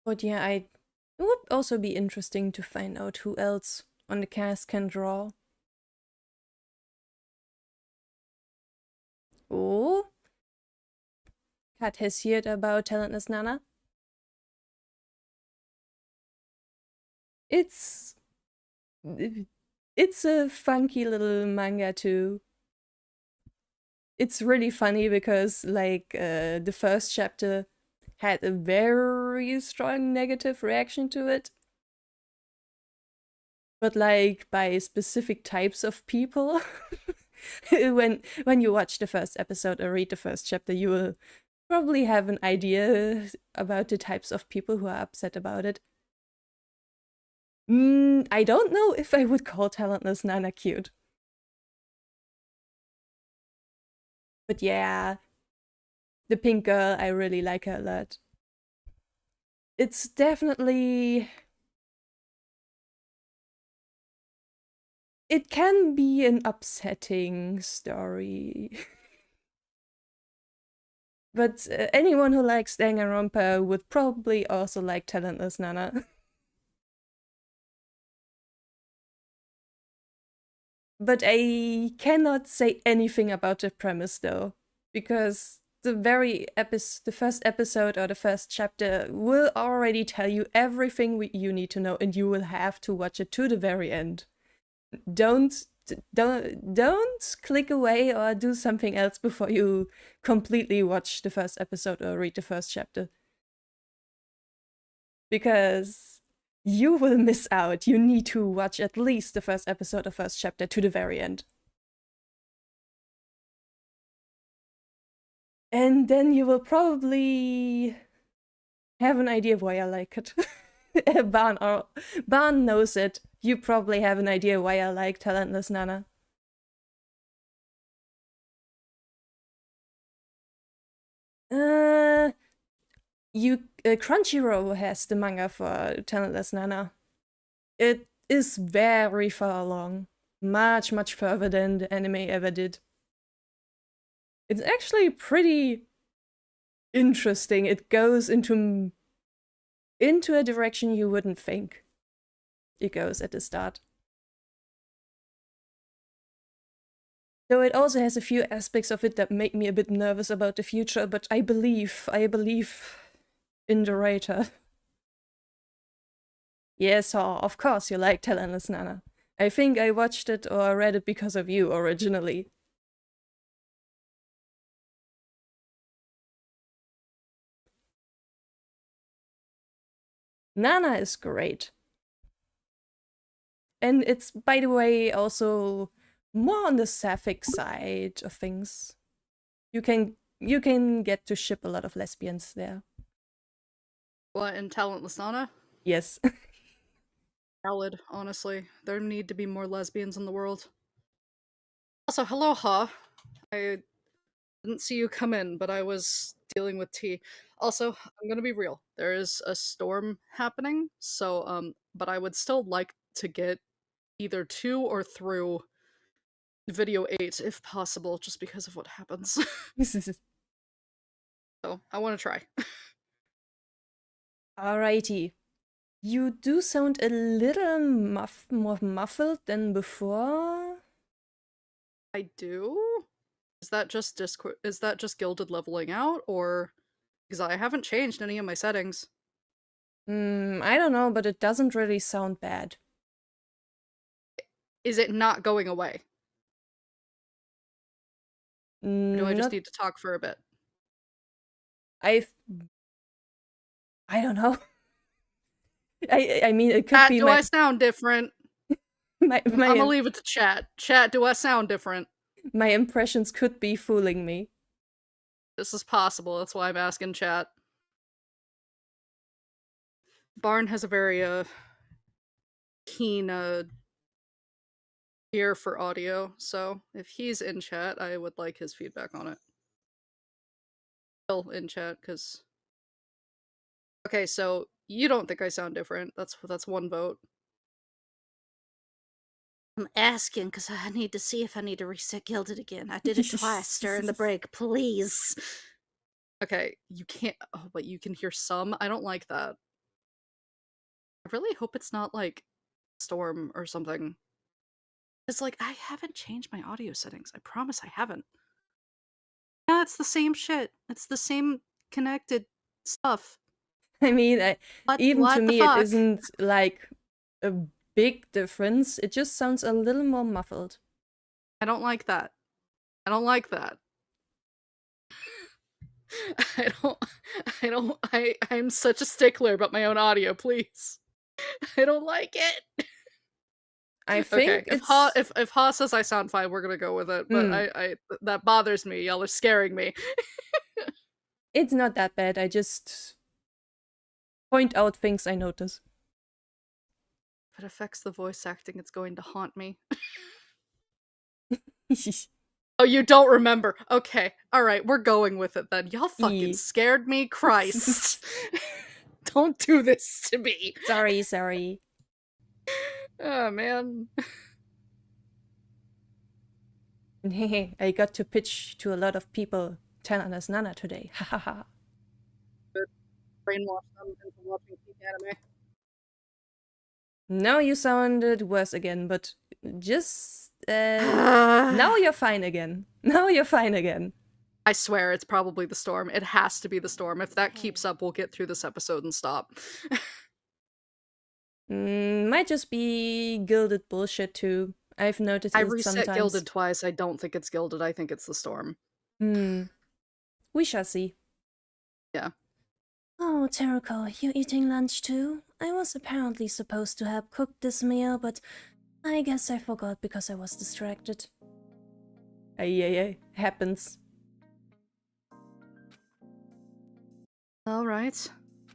But yeah, it would also be interesting to find out who else on the cast can draw. Oh, Kat has heard about Talentless Nana. It's a funky little manga too. It's really funny because like the first chapter had a very strong negative reaction to it. But like by specific types of people. when you watch the first episode or read the first chapter, you will probably have an idea about the types of people who are upset about it. I don't know if I would call Talentless Nana cute. But yeah, the pink girl, I really like her a lot. It's definitely... It can be an upsetting story. But anyone who likes Danganronpa would probably also like Talentless Nana. But I cannot say anything about the premise though, because the first episode or the first chapter will already tell you everything you need to know, and you will have to watch it to the very end. Don't click away or do something else before you completely watch the first episode or read the first chapter. Because you will miss out. You need to watch at least the first episode or first chapter to the very end. And then you will probably have an idea why I like it. Barn knows it. You probably have an idea why I like Talentless Nana. Crunchyroll has the manga for Talentless Nana. It is very far along. Much, much further than the anime ever did. It's actually pretty interesting. It goes into a direction you wouldn't think it goes at the start. Though it also has a few aspects of it that make me a bit nervous about the future, but I believe in the writer. Yes, of course you like Talentless Nana. I think I watched it or read it because of you originally. Nana is great. And it's, by the way, also more on the sapphic side of things. You can get to ship a lot of lesbians there. What, in Talentless Nana? Yes. Valid, honestly. There need to be more lesbians in the world. Also, hello, Ha. I didn't see you come in, but I was dealing with tea. Also, I'm gonna be real. There is a storm happening, so but I would still like to get either to or through video 8 if possible, just because of what happens. So I want to try. Alrighty. You do sound a little more muffled than before. I do? Is that just is that just Gilded leveling out, or because I haven't changed any of my settings? I don't know, but it doesn't really sound bad. Is it not going away? Or do I just need to talk for a bit? I don't know. I mean, it could Chat, be do I sound different? I'm gonna leave it to chat. Chat, do I sound different? My impressions could be fooling me. This is possible, that's why I'm asking chat. Barn has a very keen ear for audio, so if he's in chat, I would like his feedback on it. Still in chat, because... Okay, so you don't think I sound different. That's one vote. I'm asking because I need to see if I need to reset Gilded again. I did it twice during the break, please. Okay, you can't... Oh, but you can hear some? I don't like that. I really hope it's not, like, Storm or something. It's like, I haven't changed my audio settings. I promise I haven't. Yeah, it's the same shit. It's the same connected stuff. I mean, even what to the me, fuck? it isn't like a big difference. It just sounds a little more muffled. I don't like that. I don't like that. I'm such a stickler about my own audio, please. I don't like it. I think okay, if Ha says I sound fine, we're gonna go with it. But I that bothers me. Y'all are scaring me. It's not that bad. I just point out things I notice. If it affects the voice acting, it's going to haunt me. Oh, you don't remember. Okay. Alright, we're going with it then. Y'all fucking scared me. Christ. Don't do this to me. Sorry. Oh, man. I got to pitch to a lot of people Tana's Nana today. Hahaha. Brainwash them into watching peak anime. Now you sounded worse again, but just... now you're fine again. Now you're fine again. I swear it's probably the storm. It has to be the storm. If that keeps up, we'll get through this episode and stop. Might just be Gilded bullshit too. I've noticed it I reset sometimes. Gilded twice. I don't think it's Gilded. I think it's the storm. We shall see. Yeah. Oh, Teruko, you eating lunch too? I was apparently supposed to have cooked this meal, but I guess I forgot because I was distracted. Ay. Happens. Alright.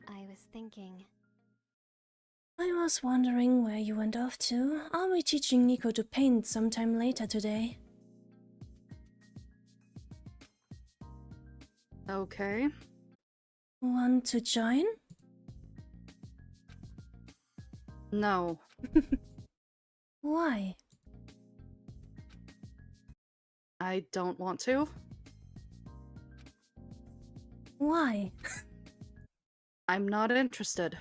I was thinking... I was wondering where you went off to. Are we teaching Nico to paint sometime later today? Okay. Want to join? No. Why? I don't want to. Why? I'm not interested.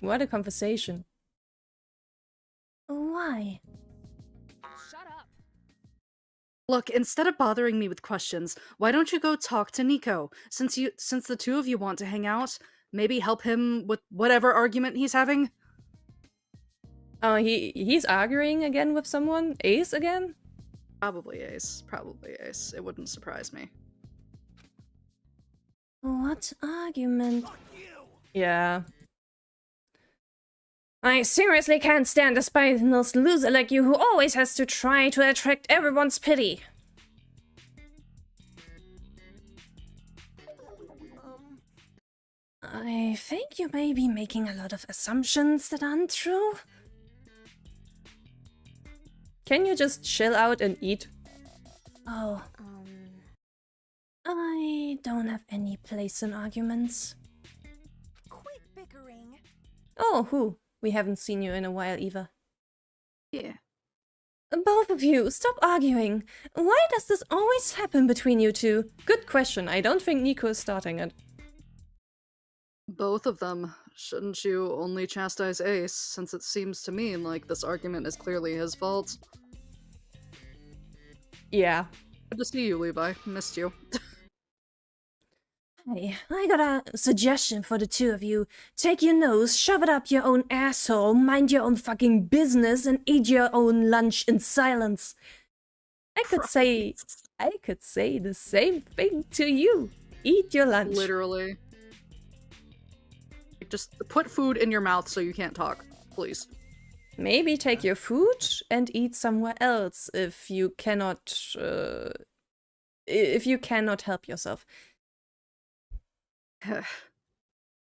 What a conversation. Why? Shut up. Look, instead of bothering me with questions, why don't you go talk to Nico? Since the two of you want to hang out, maybe help him with whatever argument he's having? Oh, he's arguing again with someone? Ace again? Probably Ace. It wouldn't surprise me. What argument? Yeah. I seriously can't stand a spineless loser like you who always has to try to attract everyone's pity. I think you may be making a lot of assumptions that aren't true. Can you just chill out and eat? Oh. I don't have any place in arguments. Quit bickering. Oh, who? We haven't seen you in a while either. Yeah. Both of you, stop arguing. Why does this always happen between you two? Good question. I don't think Nico is starting it. Both of them. Shouldn't you only chastise Ace, since it seems to me like this argument is clearly his fault? Yeah. Good to see you, Levi. Missed you. Hey, I got a suggestion for the two of you. Take your nose, shove it up your own asshole, mind your own fucking business, and eat your own lunch in silence. I could say the same thing to you. Eat your lunch. Literally. Just put food in your mouth so you can't talk, please. Maybe take your food and eat somewhere else if you cannot help yourself.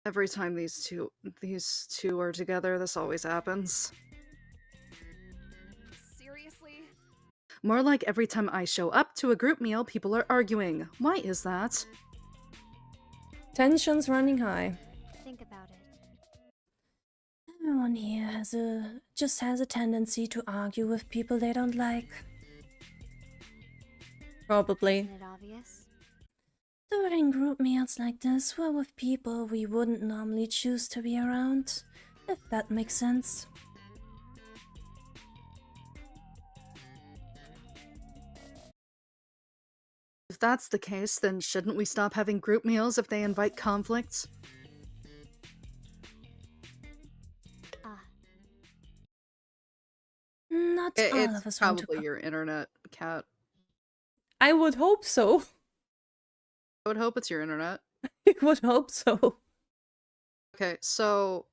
Every time these two are together, this always happens. Seriously? More like every time I show up to a group meal, people are arguing. Why is that? Tension's running high. Think about it. Everyone here just has a tendency to argue with people they don't like. Probably. Isn't it obvious? During group meals like this, we're with people we wouldn't normally choose to be around, if that makes sense. If that's the case, then shouldn't we stop having group meals if they invite conflicts? Not all It's of us want to probably your internet, Cat. I would hope so. I would hope it's your internet. I would hope so. Okay, so...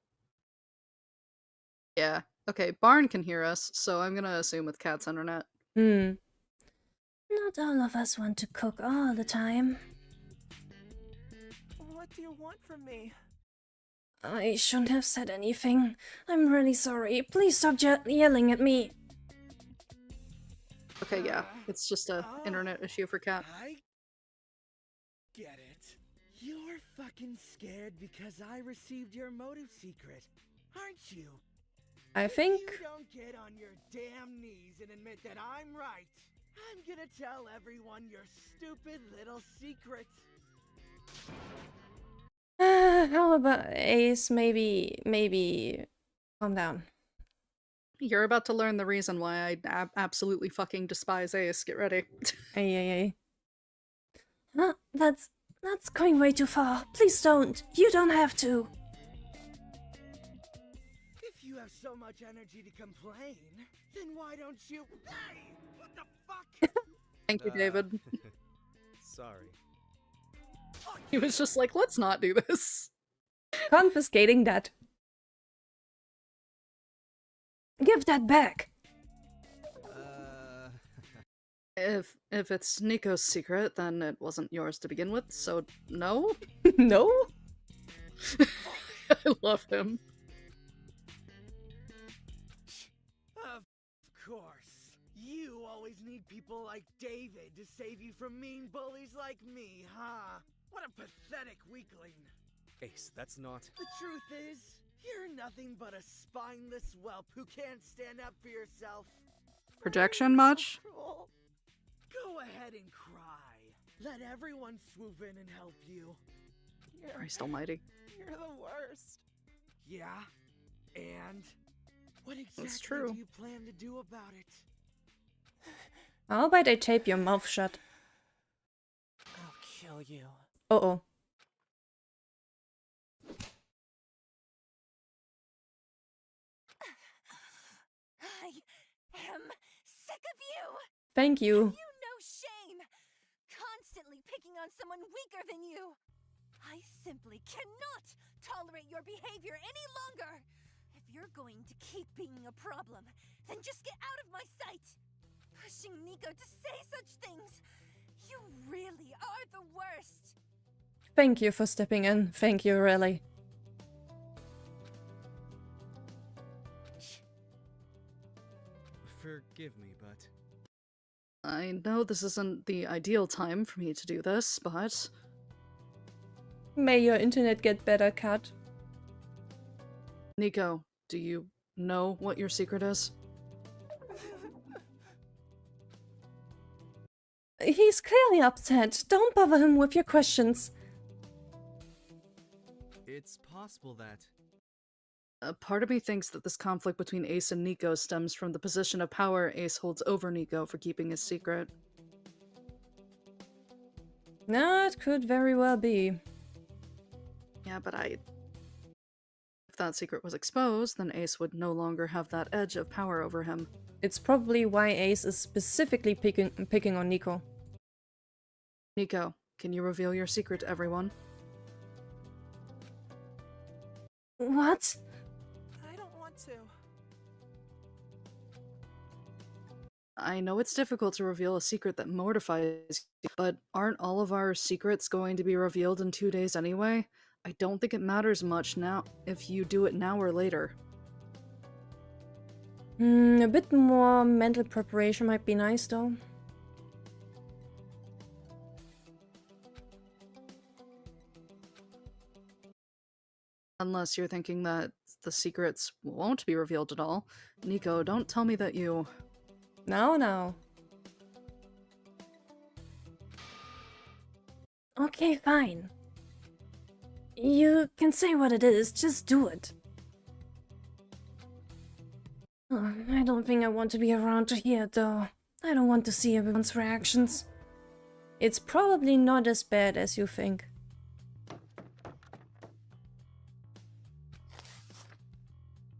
Yeah. Okay, Barn can hear us, so I'm gonna assume with Cat's internet. Not all of us want to cook all the time. What do you want from me? I shouldn't have said anything. I'm really sorry. Please stop yelling at me. Okay, yeah. It's just a internet issue for Cat. I get it. You're fucking scared because I received your motive secret, aren't you? I think... If you don't get on your damn knees and admit that I'm right, I'm gonna tell everyone your stupid little secret. How about Ace? Maybe calm down. You're about to learn the reason why I absolutely fucking despise Ace. Get ready. Ay. Huh? That's going way too far. Please don't. You don't have to. If you have so much energy to complain, then why don't you... Hey! What the fuck? Thank you, David. Sorry. He was just like, let's not do this. Confiscating that. Give that back. If it's Nico's secret, then it wasn't yours to begin with, so no? No? I love him. Of course. You always need people like David to save you from mean bullies like me, huh? What a pathetic weakling. Ace, that's not... The truth is, you're nothing but a spineless whelp who can't stand up for yourself. Projection much? Cruel. Go ahead and cry. Let everyone swoop in and help you. Christ almighty. You're the worst. Yeah? And? What exactly That's true. do you plan to do about it? How about I tape your mouth shut? I'll kill you. Uh-oh. I am sick of you! Thank you. You no shame! Constantly picking on someone weaker than you! I simply cannot tolerate your behavior any longer! If you're going to keep being a problem, then just get out of my sight! Pushing Nico to say such things! You really are the worst! Thank you for stepping in. Thank you, really. Forgive me, but... I know this isn't the ideal time for me to do this, but... May your internet get better, Kat. Nico, do you know what your secret is? He's clearly upset. Don't bother him with your questions. It's possible that... Part of me thinks that this conflict between Ace and Nico stems from the position of power Ace holds over Nico for keeping his secret. No, it could very well be. Yeah, but if that secret was exposed, then Ace would no longer have that edge of power over him. It's probably why Ace is specifically picking on Nico. Nico, can you reveal your secret to everyone? What? I don't want to. I know it's difficult to reveal a secret that mortifies you, but aren't all of our secrets going to be revealed in 2 days anyway? I don't think it matters much now if you do it now or later. A bit more mental preparation might be nice, though. Unless you're thinking that the secrets won't be revealed at all. Nico, don't tell me that you... Now. Okay, fine. You can say what it is, just do it. Oh, I don't think I want to be around to hear it, though. I don't want to see everyone's reactions. It's probably not as bad as you think.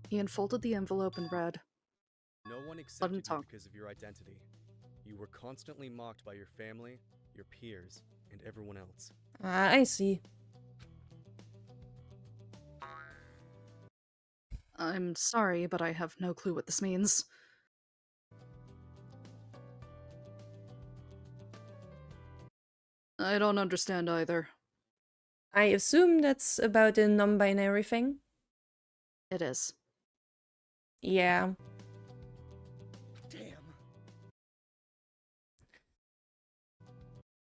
He unfolded the envelope and read, No one accepted you because of your identity. You were constantly mocked by your family, your peers, and everyone else. Ah, I see. I'm sorry, but I have no clue what this means. I don't understand either. I assume that's about a non-binary thing? It is. Yeah.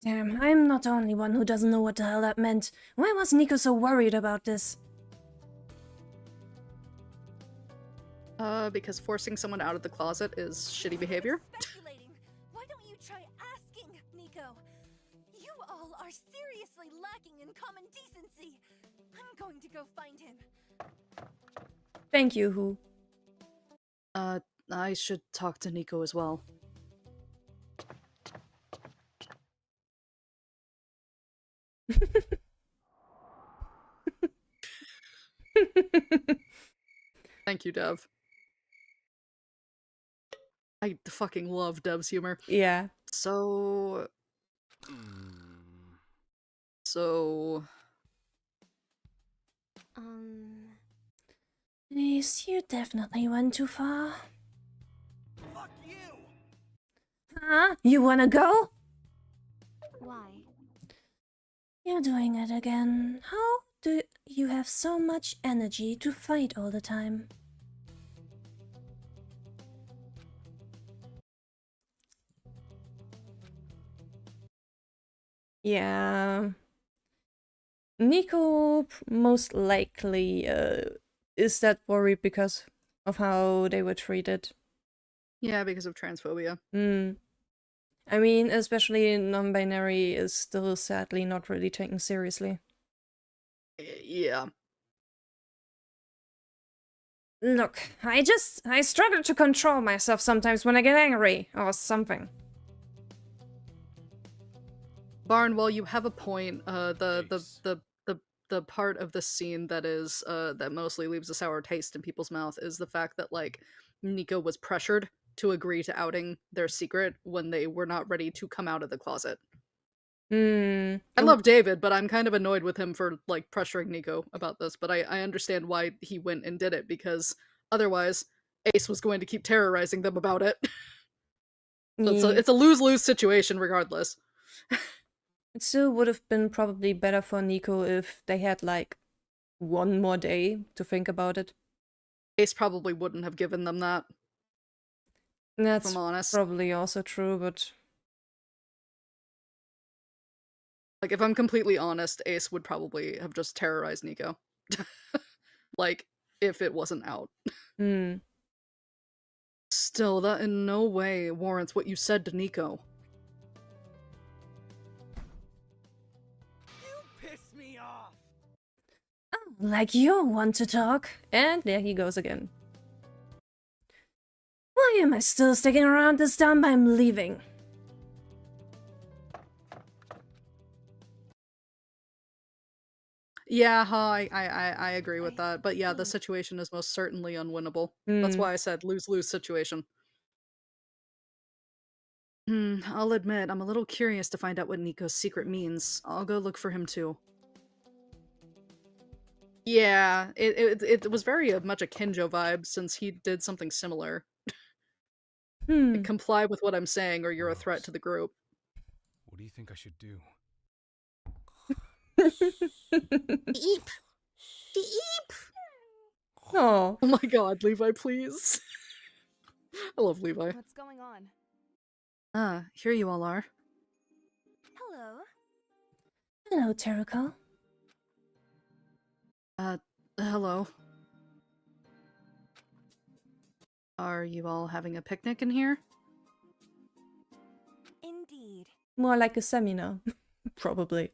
Damn, I'm not the only one who doesn't know what the hell that meant. Why was Nico so worried about this? Because forcing someone out of the closet is shitty behavior. Speculating. Why don't you try asking, Nico? You all are seriously lacking in common decency. I'm going to go find him. Thank you, Who. I should talk to Nico as well. Thank you, Dev. I fucking love Dev's humor. Yeah. So... Ace, you definitely went too far. Fuck you! Huh? You wanna go? Why? You're doing it again. How do you have so much energy to fight all the time? Yeah. Nico most likely is that worried because of how they were treated. Yeah, because of transphobia. I mean, especially non-binary is still sadly not really taken seriously. Yeah. Look, I struggle to control myself sometimes when I get angry or something. Barn, while you have a point, the part of the scene that is that mostly leaves a sour taste in people's mouth is the fact that like Nico was pressured to agree to outing their secret when they were not ready to come out of the closet. I love David, but I'm kind of annoyed with him for like pressuring Nico about this, but I understand why he went and did it, because otherwise Ace was going to keep terrorizing them about it. So it's a lose-lose situation regardless. It still would have been probably better for Nico if they had like one more day to think about it. Ace probably wouldn't have given them that. That's if I'm honest. Probably also true, but like if I'm completely honest, Ace would probably have just terrorized Nico. Like if it wasn't out. Still, that in no way warrants what you said to Nico. Like you want to talk. And there he goes again. Why am I still sticking around this dump? I'm leaving. Yeah, I agree with that. But yeah, the situation is most certainly unwinnable. That's why I said lose-lose situation. I'll admit, I'm a little curious to find out what Nico's secret means. I'll go look for him too. Yeah, it was very much a Kenjo vibe since he did something similar. Comply with what I'm saying or you're a threat to the group. What do you think I should do? Eep. Eep. Oh. Oh my god, Levi, please. I love Levi. What's going on? Here you all are. Hello. Hello, Teruko. Hello. Are you all having a picnic in here? Indeed. More like a seminar. Probably.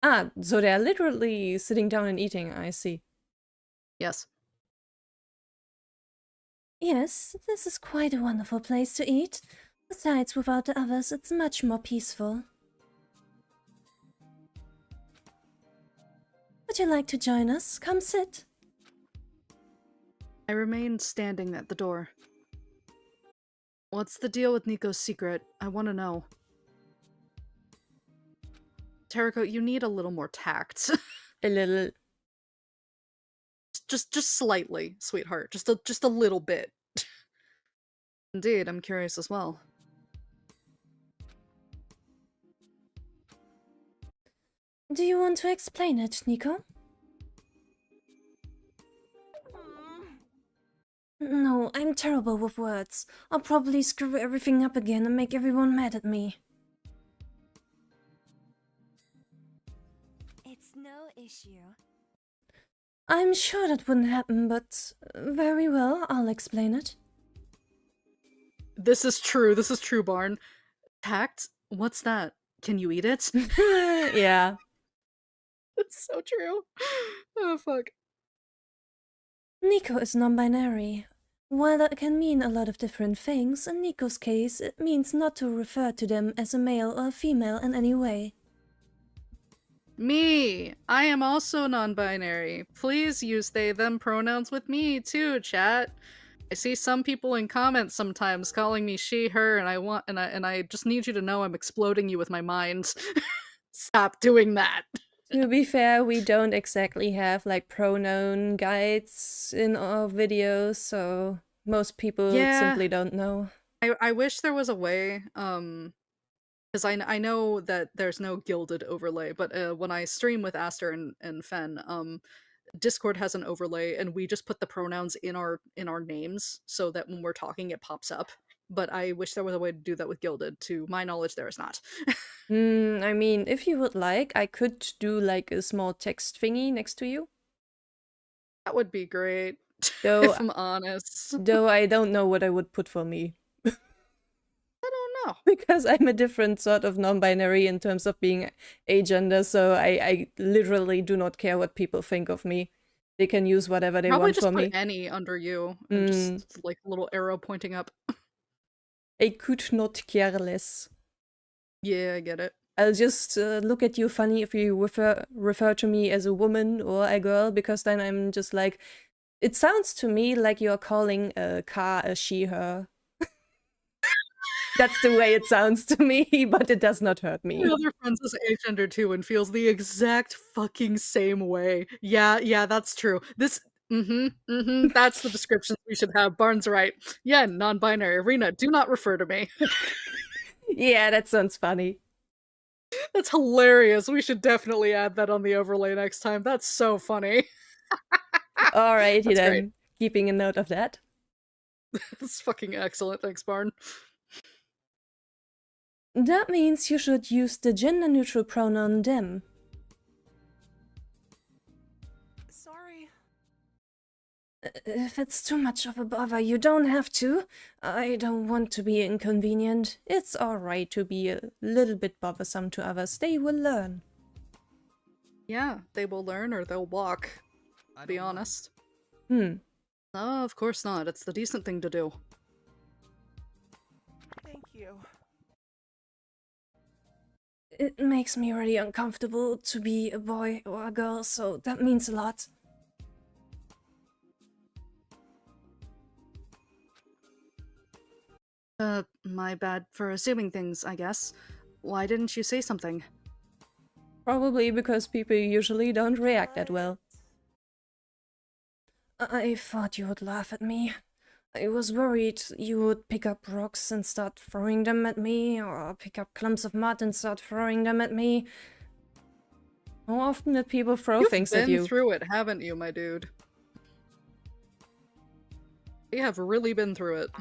Ah, so they're literally sitting down and eating, I see. Yes. Yes, this is quite a wonderful place to eat. Besides, without the others, it's much more peaceful. Would you like to join us? Come sit. I remained standing at the door. What's the deal with Nico's secret? I want to know. Teriko, you need a little more tact. A little. Just slightly, sweetheart. Just a little bit. Indeed, I'm curious as well. Do you want to explain it, Nico? No, I'm terrible with words. I'll probably screw everything up again and make everyone mad at me. It's no issue. I'm sure that wouldn't happen, but very well, I'll explain it. This is true, Barn. Tact? What's that? Can you eat it? Yeah. It's so true. Oh, fuck. Nico is non-binary. While that can mean a lot of different things, in Nico's case, it means not to refer to them as a male or a female in any way. Me! I am also non-binary. Please use they/them pronouns with me too, chat. I see some people in comments sometimes calling me she, her, and I just need you to know I'm exploding you with my mind. Stop doing that. To be fair, we don't exactly have like pronoun guides in our videos, so most people simply don't know. I wish there was a way, because I know that there's no gilded overlay, but when I stream with Aster and Fen, Discord has an overlay, and we just put the pronouns in our names so that when we're talking it pops up. But I wish there was a way to do that with gilded. To my knowledge, there is not. I mean, if you would like, I could do like a small text thingy next to you. That would be great, Though, if I'm honest. Though I don't know what I would put for me. I don't know. Because I'm a different sort of non-binary in terms of being agender, so I literally do not care what people think of me. They can use whatever they want for me. Probably just put any under you, and just like a little arrow pointing up. I could not care less. Yeah, I get it. I'll just look at you funny if you refer to me as a woman or a girl, because then I'm just like, it sounds to me like you're calling a car a she, her. That's the way it sounds to me, but it does not hurt me. My other friends is agender too and feels the exact fucking same way. Yeah, that's true. This that's the descriptions we should have. Barnes right. Yeah, non-binary. Rina, do not refer to me. Yeah, that sounds funny. That's hilarious. We should definitely add that on the overlay next time. That's so funny. Alrighty then. Great. Keeping a note of that. That's fucking excellent. Thanks, Barn. That means you should use the gender-neutral pronoun them. Sorry. If it's too much of a bother, you don't have to. I don't want to be inconvenient. It's alright to be a little bit bothersome to others. They will learn. Yeah, they will learn or they'll walk, to be honest. Hmm. No, of course not. It's the decent thing to do. Thank you. It makes me really uncomfortable to be a boy or a girl, so that means a lot. My bad for assuming things, I guess. Why didn't you say something? Probably because people usually don't react that well. I thought you would laugh at me. I was worried you would pick up rocks and start throwing them at me, or pick up clumps of mud and start throwing them at me. How often did people throw You've things at been you? through it, haven't you, my dude? We have really been through it.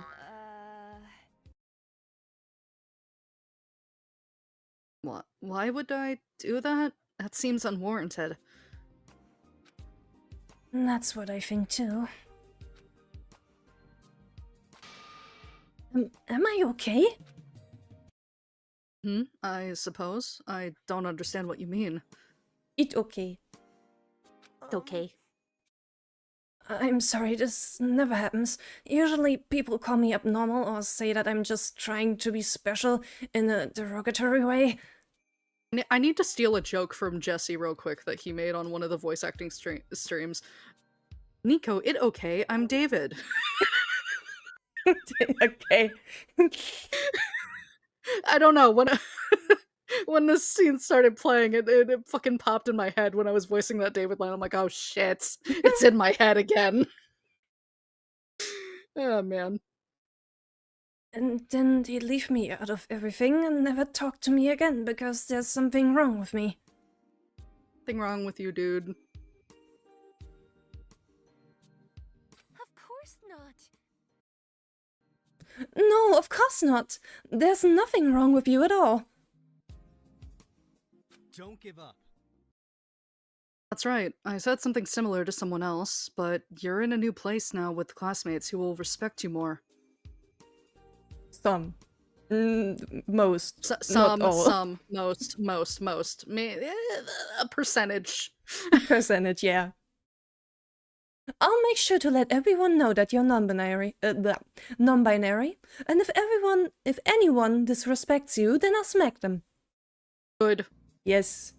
What? Why would I do that? That seems unwarranted. That's what I think too. Am I okay? I suppose. I don't understand what you mean. It's okay. Okay. I'm sorry, this never happens. Usually people call me abnormal or say that I'm just trying to be special in a derogatory way. I need to steal a joke from Jesse real quick that he made on one of the voice acting streams. Nico, it okay, I'm David. Okay. I don't know, when when this scene started playing, it fucking popped in my head when I was voicing that David line. I'm like, oh shit, it's in my head again. Oh man. And then they leave me out of everything and never talk to me again because there's something wrong with me. Nothing wrong with you, dude. Of course not. No, of course not. There's nothing wrong with you at all. Don't give up. That's right. I said something similar to someone else, but you're in a new place now with classmates who will respect you more. Some. Most. Some, not all. most. A percentage. Percentage, yeah. I'll make sure to let everyone know that you're non-binary, non-binary, and if anyone disrespects you, then I'll smack them. Good. Yes.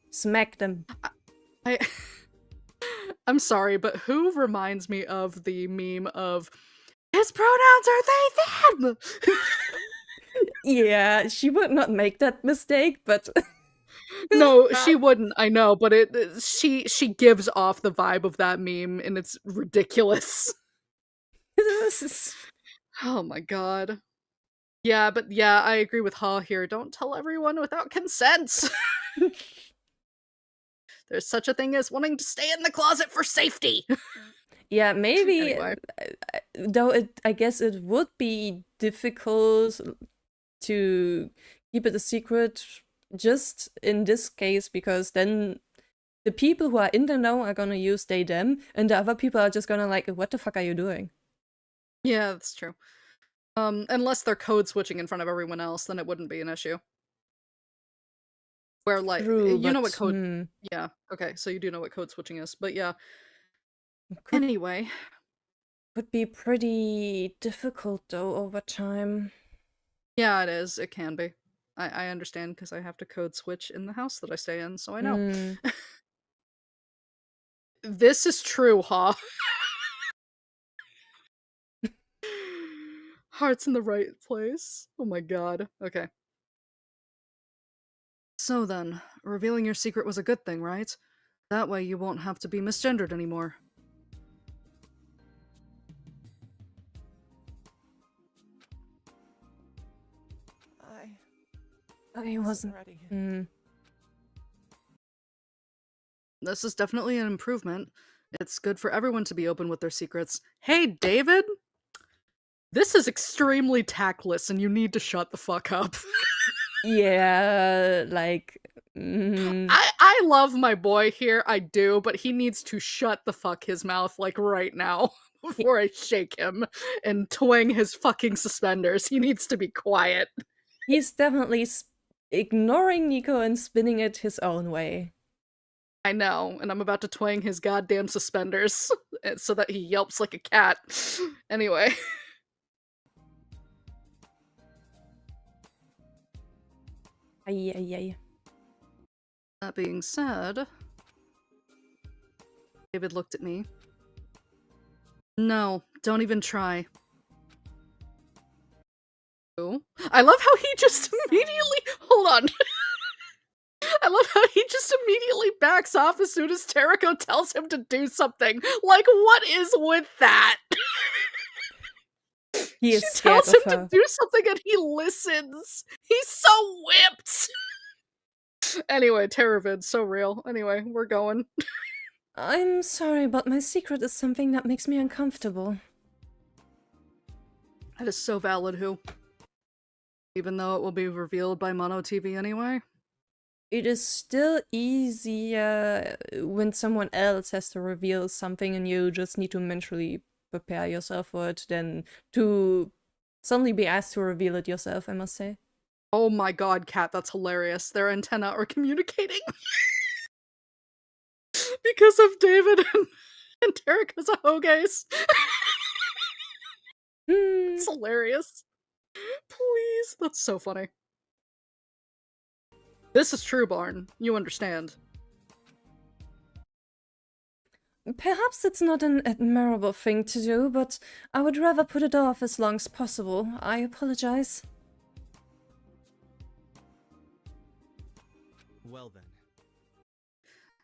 Smack them. I'm sorry, but who reminds me of the meme of his pronouns are they, them? Yeah, she would not make that mistake, but No, she wouldn't, I know, but she gives off the vibe of that meme, and it's ridiculous. Oh my god. Yeah, but yeah, I agree with Ha here. Don't tell everyone without consent. There's such a thing as wanting to stay in the closet for safety. yeah, maybe. Anyway. Though I guess it would be difficult to keep it a secret just in this case, because then the people who are in the know are gonna use they them, and the other people are just gonna like, what the fuck are you doing? Yeah, that's true. Unless they're code switching in front of everyone else, then it wouldn't be an issue. Where, like, True, you know what but, code... Yeah, okay, so you do know what code switching is, but yeah. Could- Anyway. Would be pretty difficult, though, over time. Yeah, it is. It can be. I understand, because I have to code switch in the house that I stay in, so I know. This is true, huh? Heart's in the right place. Oh my god. Okay. So then, revealing your secret was a good thing, right? That way you won't have to be misgendered anymore. I wasn't ready. This is definitely an improvement. It's good for everyone to be open with their secrets. Hey, David? This is extremely tactless and you need to shut the fuck up. Yeah, like... I love my boy here, I do, but he needs to shut the fuck his mouth, like, right now. Before I shake him and twang his fucking suspenders. He needs to be quiet. He's definitely ignoring Nico and spinning it his own way. I know, and I'm about to twang his goddamn suspenders so that he yelps like a cat. Anyway. Ay, ay, ay. That being said, David looked at me. No, don't even try. Oh, I love how he just immediately— hold on. I love how he just immediately backs off as soon as Teriko tells him to do something. Like, what is with that? He is she scared tells him of her. to do something and he listens. He's so whipped. Anyway, Terravid, so real. Anyway, we're going. I'm sorry, but my secret is something that makes me uncomfortable. That is so valid, Who. Even though it will be revealed by Mono TV anyway. It is still easier when someone else has to reveal something and you just need to mentally prepare yourself for it than to suddenly be asked to reveal it yourself, I must say. Oh my god, Kat, that's hilarious. Their antenna are communicating. Because of David and Terika's Ahoges. It's hilarious. Please. That's so funny. This is true, Barn. You understand. Perhaps it's not an admirable thing to do, but I would rather put it off as long as possible. I apologize. Well then.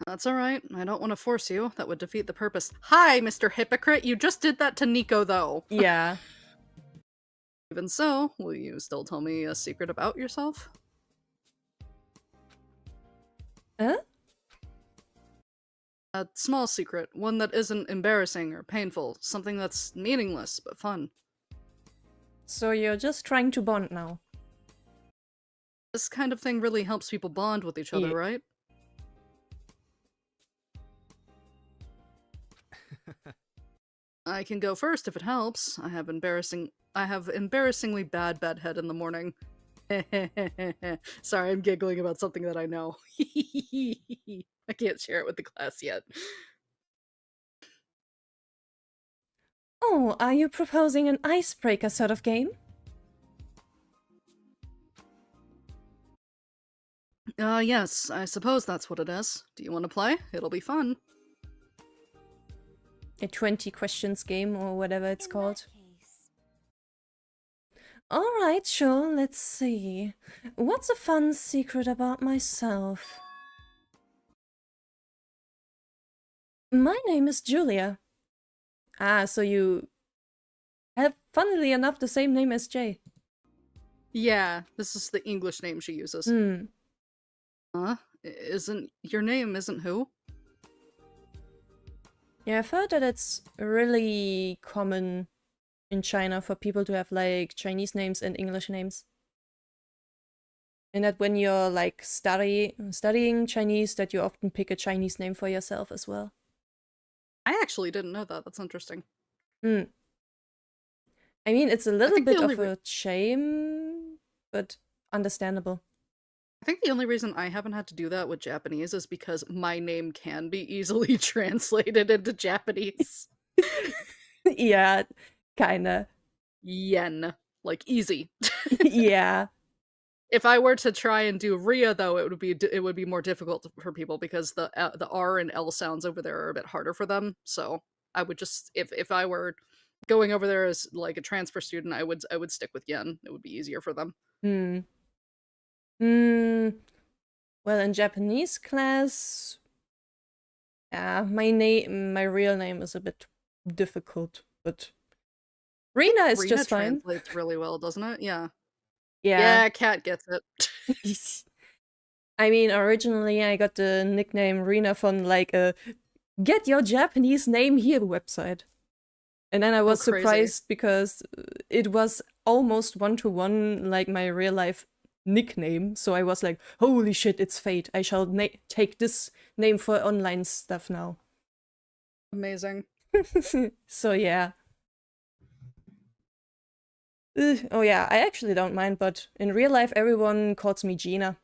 That's alright. I don't want to force you. That would defeat the purpose. Hi, Mr. Hypocrite. You just did that to Nico, though. Yeah. Even so, will you still tell me a secret about yourself? Huh? A small secret. One that isn't embarrassing or painful. Something that's meaningless, but fun. So you're just trying to bond now? This kind of thing really helps people bond with each other, Yeah. right? I can go first if it helps. I have embarrassingly bad bedhead in the morning. Sorry, I'm giggling about something that I know. I can't share it with the class yet. Oh, are you proposing an icebreaker sort of game? Yes, I suppose that's what it is. Do you want to play? It'll be fun. A 20 questions game or whatever it's called. Alright, sure, let's see. What's a fun secret about myself? My name is Julia. Ah, so you have, funnily enough, the same name as Jay. Yeah, this is the English name she uses. Huh? Your name isn't Who? Yeah, I've heard that it's really common in China for people to have like Chinese names and English names. And that when you're like studying Chinese, that you often pick a Chinese name for yourself as well. I actually didn't know that. That's interesting. I mean, it's a little bit the of a shame, but understandable. I think the only reason I haven't had to do that with Japanese is because my name can be easily translated into Japanese. Yeah, kinda. Yen. Like, easy. Yeah. If I were to try and do Ria, though, it would be more difficult for people because the R and L sounds over there are a bit harder for them. So I would just, if I were going over there as like a transfer student, I would stick with Yen. It would be easier for them. Well, in Japanese class, my real name is a bit difficult, but Rina is just fine. Translates really well, doesn't it? Yeah. Yeah. Yeah, Cat gets it. I mean, originally I got the nickname Rina from like a Get Your Japanese Name Here website. And then I was surprised because it was almost one-to-one like my real life nickname. So I was like, holy shit, it's fate. I shall take this name for online stuff now. Amazing. So yeah. Oh yeah, I actually don't mind, but in real life everyone calls me Gina.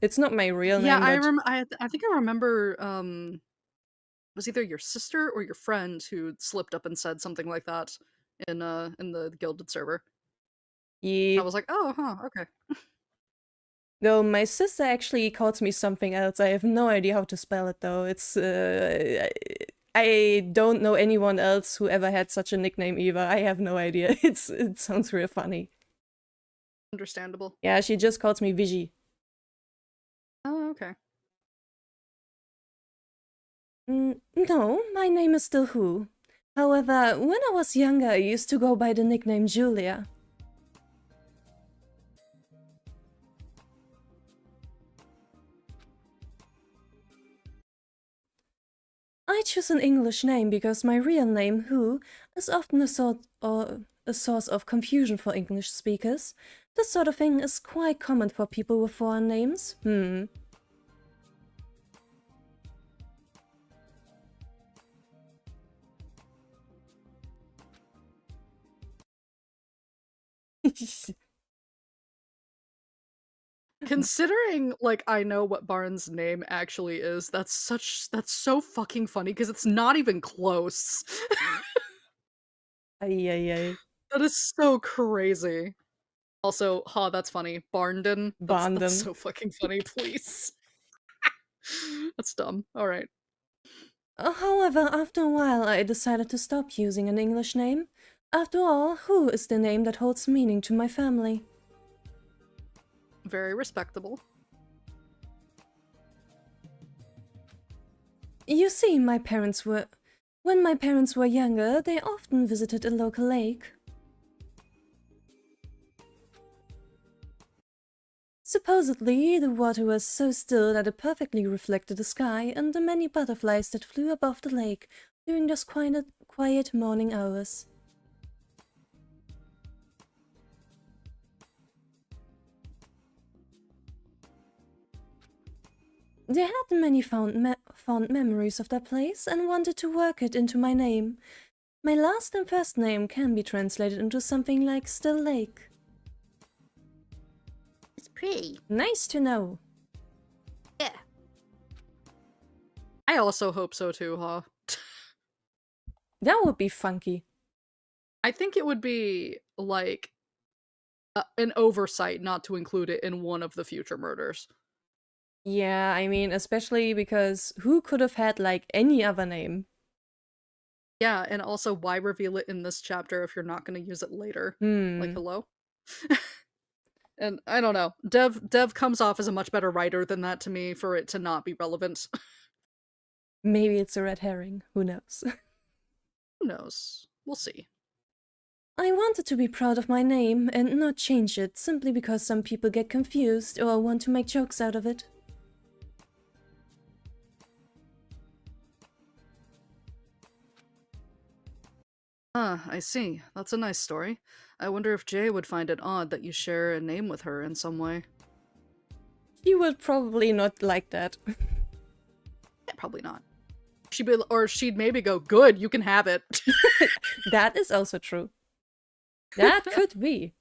It's not my real Yeah, name, but I think I remember it was either your sister or your friend who slipped up and said something like that in the Gilded server. I yeah. was like, "Oh, huh, okay." No, my sister actually calls me something else. I have no idea how to spell it though. It's I don't know anyone else who ever had such a nickname either. I have no idea. It sounds real funny. Understandable. Yeah, she just calls me Vigi. Oh, okay. No, my name is still Who. However, when I was younger, I used to go by the nickname Julia. I choose an English name because my real name, Who, is often a source of confusion for English speakers. This sort of thing is quite common for people with foreign names. Considering, like, I know what Barnes' name actually is, that's so fucking funny because it's not even close. Ay, ay, ay. That is so crazy. Also, that's funny. Barnden. That's Banden. so fucking funny, please. That's dumb. Alright. However, after a while, I decided to stop using an English name. After all, Who is the name that holds meaning to my family. Very respectable. You see, when my parents were younger, they often visited a local lake. Supposedly, the water was so still that it perfectly reflected the sky and the many butterflies that flew above the lake during those quiet morning hours. They had many fond memories of that place and wanted to work it into my name. My last and first name can be translated into something like Still Lake. It's pretty. Nice to know. Yeah. I also hope so too, huh? That would be funky. I think it would be, like, an oversight not to include it in one of the future murders. Yeah, I mean, especially because who could have had, like, any other name? Yeah, and also, why reveal it in this chapter if you're not gonna use it later? Like, hello? And I don't know. Dev comes off as a much better writer than that to me for it to not be relevant. Maybe it's a red herring. Who knows? Who knows? We'll see. I wanted to be proud of my name and not change it simply because some people get confused or want to make jokes out of it. Ah, I see. That's a nice story. I wonder if Jay would find it odd that you share a name with her in some way. He would probably not like that. Yeah, probably not. She'd maybe go, good, you can have it. That is also true. That could be.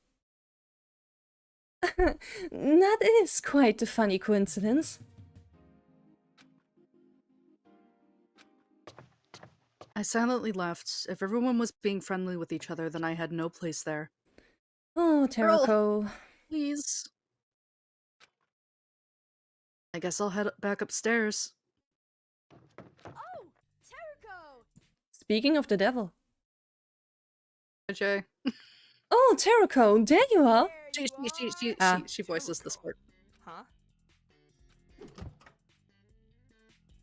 That is quite a funny coincidence. I silently left. If everyone was being friendly with each other, then I had no place there. Oh, Terako. Please. I guess I'll head back upstairs. Oh, Terako! Speaking of the devil. Hi, Jay. Oh, Terako, there you are! She voices this part. Huh?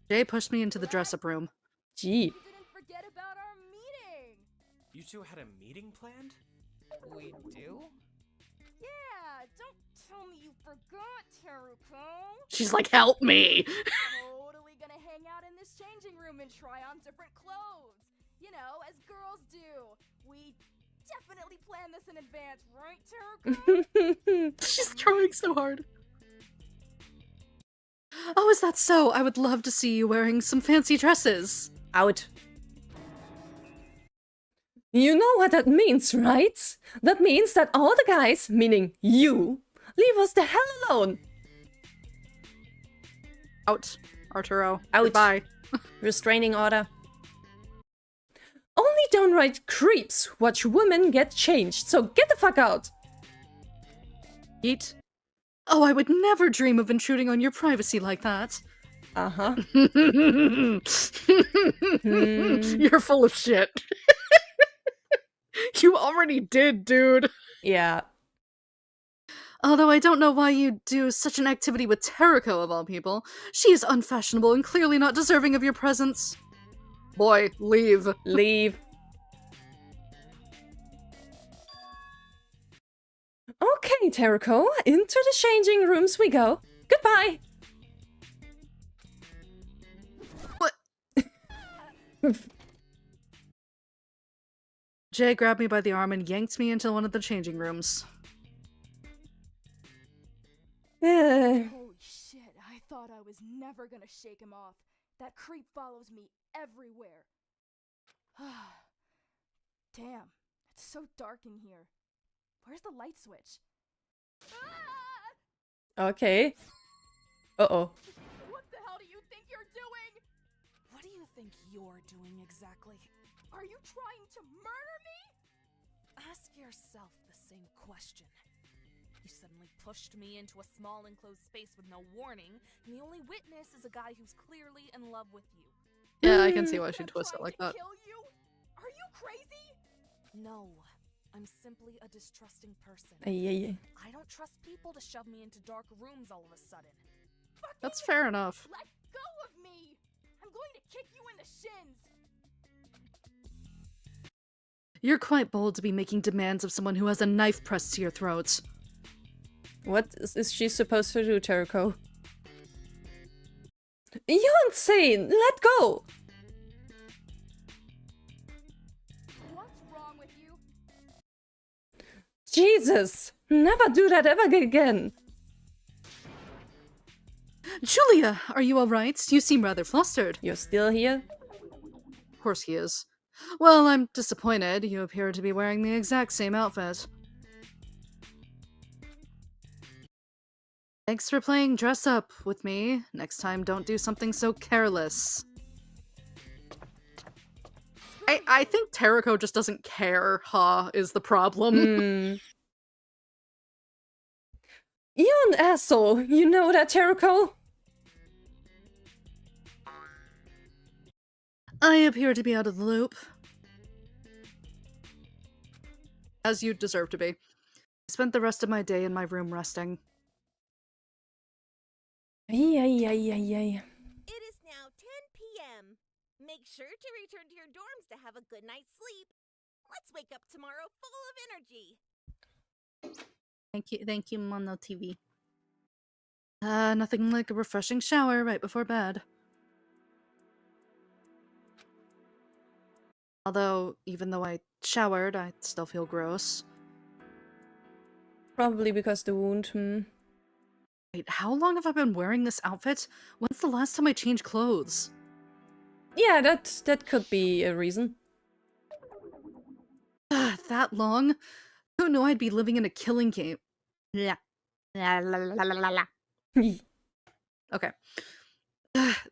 Jay pushed me into the dress-up room. Gee. Forget about our meeting! You two had a meeting planned? We do? Yeah, don't tell me you forgot, Terako! She's like, help me! Totally gonna hang out in this changing room and try on different clothes. You know, as girls do. We definitely planned this in advance, right, Terako? She's trying so hard. Oh, is that so? I would love to see you wearing some fancy dresses. Out. You know what that means, right? That means that all the guys, meaning you, leave us the hell alone. Out, Arturo. Out. Goodbye. Restraining order. Only downright creeps watch women get changed, so get the fuck out. Yeet. Oh, I would never dream of intruding on your privacy like that. Uh-huh. You're full of shit. You already did, dude. Yeah. Although I don't know why you do such an activity with Teriko, of all people. She is unfashionable and clearly not deserving of your presence. Boy, leave. Leave. Okay, Teriko, into the changing rooms we go. Goodbye. What? Jay grabbed me by the arm and yanked me into one of the changing rooms. Holy shit, I thought I was never gonna shake him off. That creep follows me everywhere. Damn, it's so dark in here. Where's the light switch? Okay. Uh-oh. What the hell do you think you're doing? What do you think you're doing exactly? Are you trying to murder me? Ask yourself the same question. You suddenly pushed me into a small enclosed space with no warning, and the only witness is a guy who's clearly in love with you. Yeah, I can see why she twisted it like that. Kill you? Are you crazy? No, I'm simply a distrusting person. Ay. I don't trust people to shove me into dark rooms all of a sudden. That's fair enough. Let go of me! I'm going to kick you in the shins! You're quite bold to be making demands of someone who has a knife pressed to your throat. What is she supposed to do, Teriko? You're insane! Let go! What's wrong with you? Jesus! Never do that ever again! Julia, are you alright? You seem rather flustered. You're still here? Of course he is. Well, I'm disappointed. You appear to be wearing the exact same outfit. Thanks for playing dress up with me. Next time, don't do something so careless. I think Teriko just doesn't care, is the problem. You're an asshole, you know that, Teriko? I appear to be out of the loop. As you deserve to be. I spent the rest of my day in my room resting. Ay. It is now 10 p.m. Make sure to return to your dorms to have a good night's sleep. Let's wake up tomorrow full of energy. Thank you, Mono TV. Nothing like a refreshing shower right before bed. Although, even though I showered, I still feel gross. Probably because the wound, Wait, how long have I been wearing this outfit? When's the last time I changed clothes? Yeah, that could be a reason. That long? Who knew I'd be living in a killing game? Okay.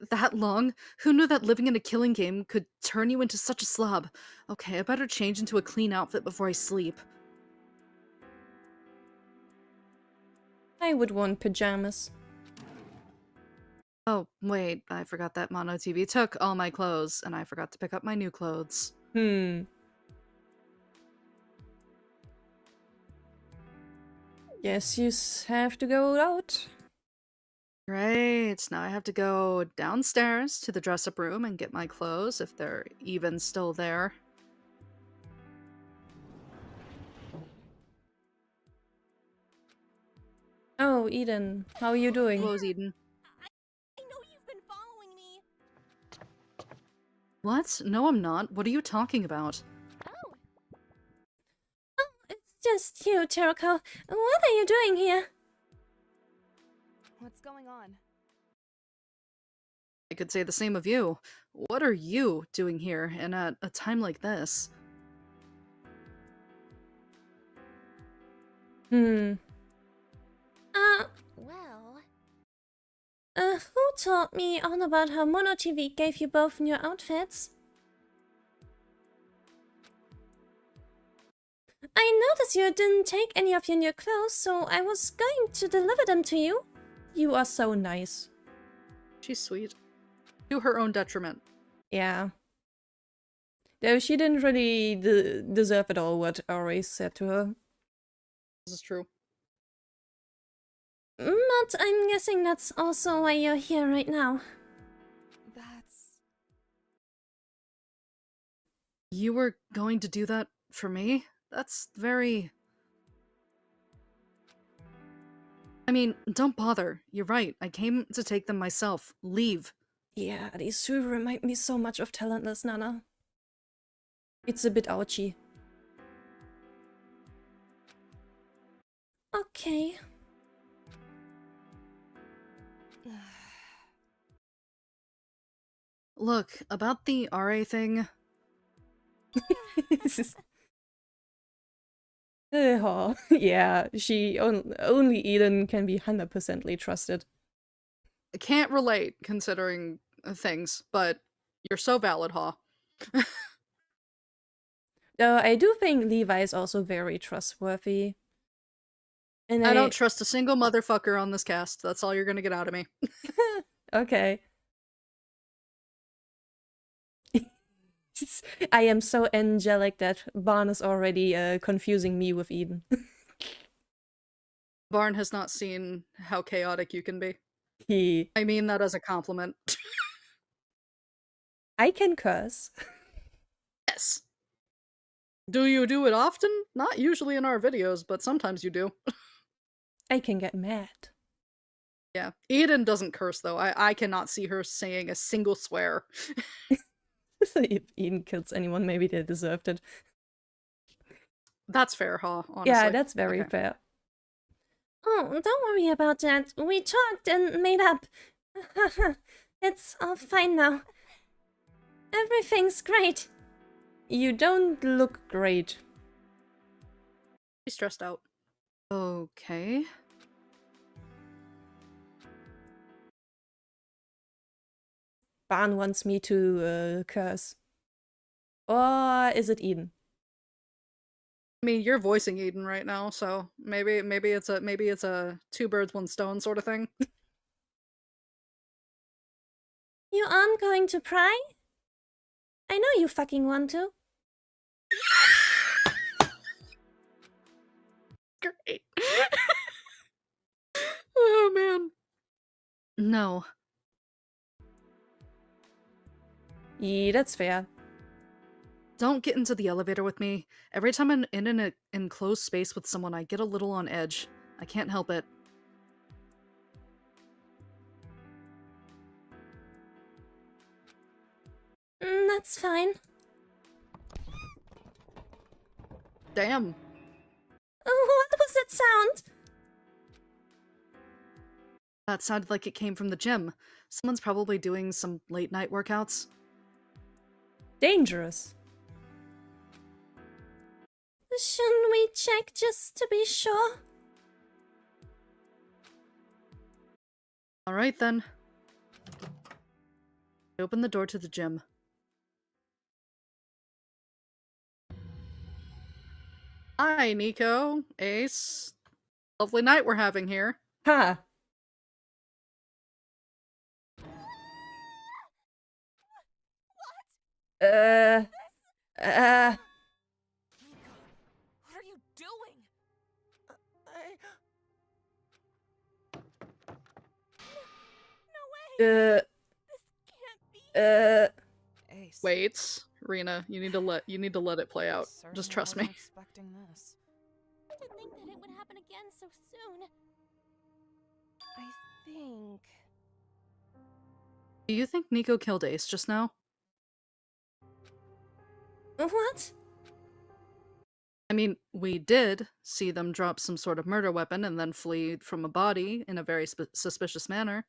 That long? Who knew that living in a killing game could turn you into such a slob? Okay, I better change into a clean outfit before I sleep. I would want pajamas. Oh, wait, I forgot that Mono TV took all my clothes, and I forgot to pick up my new clothes. Guess you have to go out. Great, now I have to go downstairs to the dress-up room and get my clothes, if they're even still there. Oh, Eden, how are you doing? Clothes, Eden. I know you've been following me. What? No, I'm not. What are you talking about? Oh, it's just you, Teriko. What are you doing here? What's going on? I could say the same of you. What are you doing here, and at a time like this? Hmm. Well, Who told me all about how Mono TV gave you both new outfits? I noticed you didn't take any of your new clothes, so I was going to deliver them to you. You are so nice. She's sweet. To her own detriment. Yeah. Though she didn't really deserve at all what Ori said to her. This is true. But I'm guessing that's also why you're here right now. That's... You were going to do that for me? That's very... I mean, don't bother. You're right. I came to take them myself. Leave. Yeah, these two remind me so much of Talentless Nana. It's a bit ouchy. Okay. Look, about the RA thing... Oh, yeah, only Eden can be 100%ly trusted. I can't relate, considering things, but you're so valid, Ha. Though I do think Levi is also very trustworthy. And I don't trust a single motherfucker on this cast. That's all you're gonna get out of me. Okay. I am so angelic that Barn is already confusing me with Eden. Barn has not seen how chaotic you can be. He... I mean that as a compliment. I can curse. Yes. Do you do it often? Not usually in our videos, but sometimes you do. I can get mad. Yeah. Eden doesn't curse, though. I cannot see her saying a single swear. If Eden kills anyone, maybe they deserved it. That's fair, huh? Honestly. Yeah, that's very Okay. fair. Oh, don't worry about that. We talked and made up. It's all fine now. Everything's great. You don't look great. She's stressed out. Okay. Barn wants me to curse. Or is it Eden? I mean, you're voicing Eden right now, so maybe it's a two birds, one stone sort of thing. You aren't going to pry? I know you fucking want to. Great. Oh man. No. Yeah, that's fair. Don't get into the elevator with me. Every time I'm in an enclosed space with someone, I get a little on edge. I can't help it. That's fine. Damn. What was that sound? That sounded like it came from the gym. Someone's probably doing some late night workouts. Dangerous. Shouldn't we check just to be sure? Alright then. I open the door to the gym. Hi, Nico, Ace. Lovely night we're having here. Ha! Miko, what are you doing? Uh, Ace. Wait, Rina, you need to let it play out. Just trust me. Expecting this. To think that it would happen again so soon. I think... Do you think Nico killed Ace just now? What? I mean, we did see them drop some sort of murder weapon and then flee from a body in a very suspicious manner.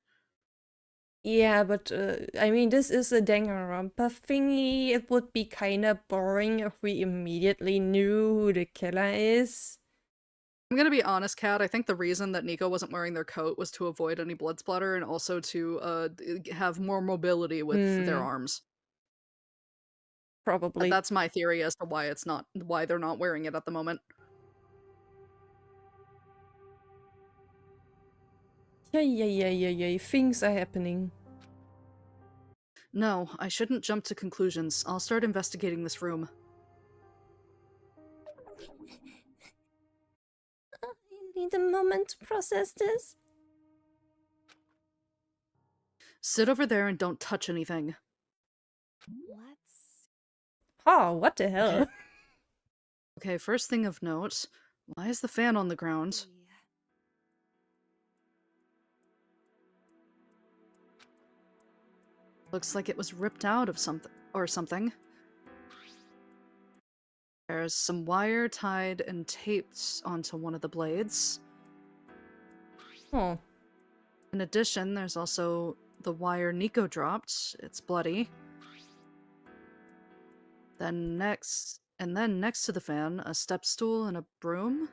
yeah, but I mean, this is a Danganronpa thingy. It would be kinda boring if we immediately knew who the killer is. I'm gonna be honest, Kat. I think the reason that Nico wasn't wearing their coat was to avoid any blood splatter and also to have more mobility with their arms. Probably. That's my theory as to why they're not wearing it at the moment. Yeah. Things are happening. No, I shouldn't jump to conclusions. I'll start investigating this room. I need a moment to process this. Sit over there and don't touch anything. Let's. Oh, what the hell? Okay, first thing of note. Why is the fan on the ground? see. Looks like it was ripped out of something. There's some wire tied and taped onto one of the blades. Oh. In addition, there's also the wire Nico dropped. It's bloody. Then next to the fan, a step stool and a broom.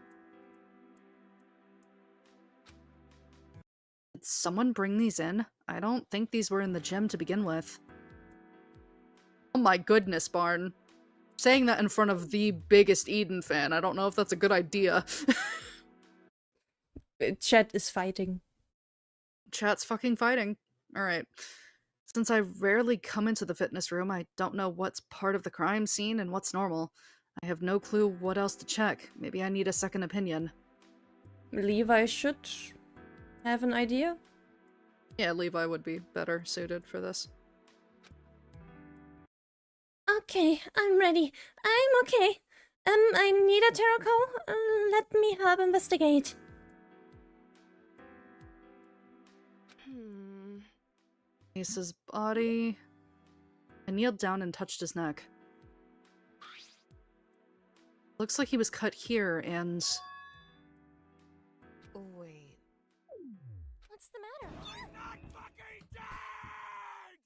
Did someone bring these in? I don't think these were in the gym to begin with. Oh my goodness, Barn. Saying that in front of the biggest Eden fan, I don't know if that's a good idea. Chat is fighting. Chat's fucking fighting. Alright. Since I rarely come into the fitness room, I don't know what's part of the crime scene and what's normal. I have no clue what else to check. Maybe I need a second opinion. Levi should have an idea. Yeah, Levi would be better suited for this. Okay, I'm ready. I'm okay. I need a Terako. Let me help investigate. Ace's body. I kneeled down and touched his neck. Looks like he was cut here and... Wait. What's the matter? You're not fucking dead!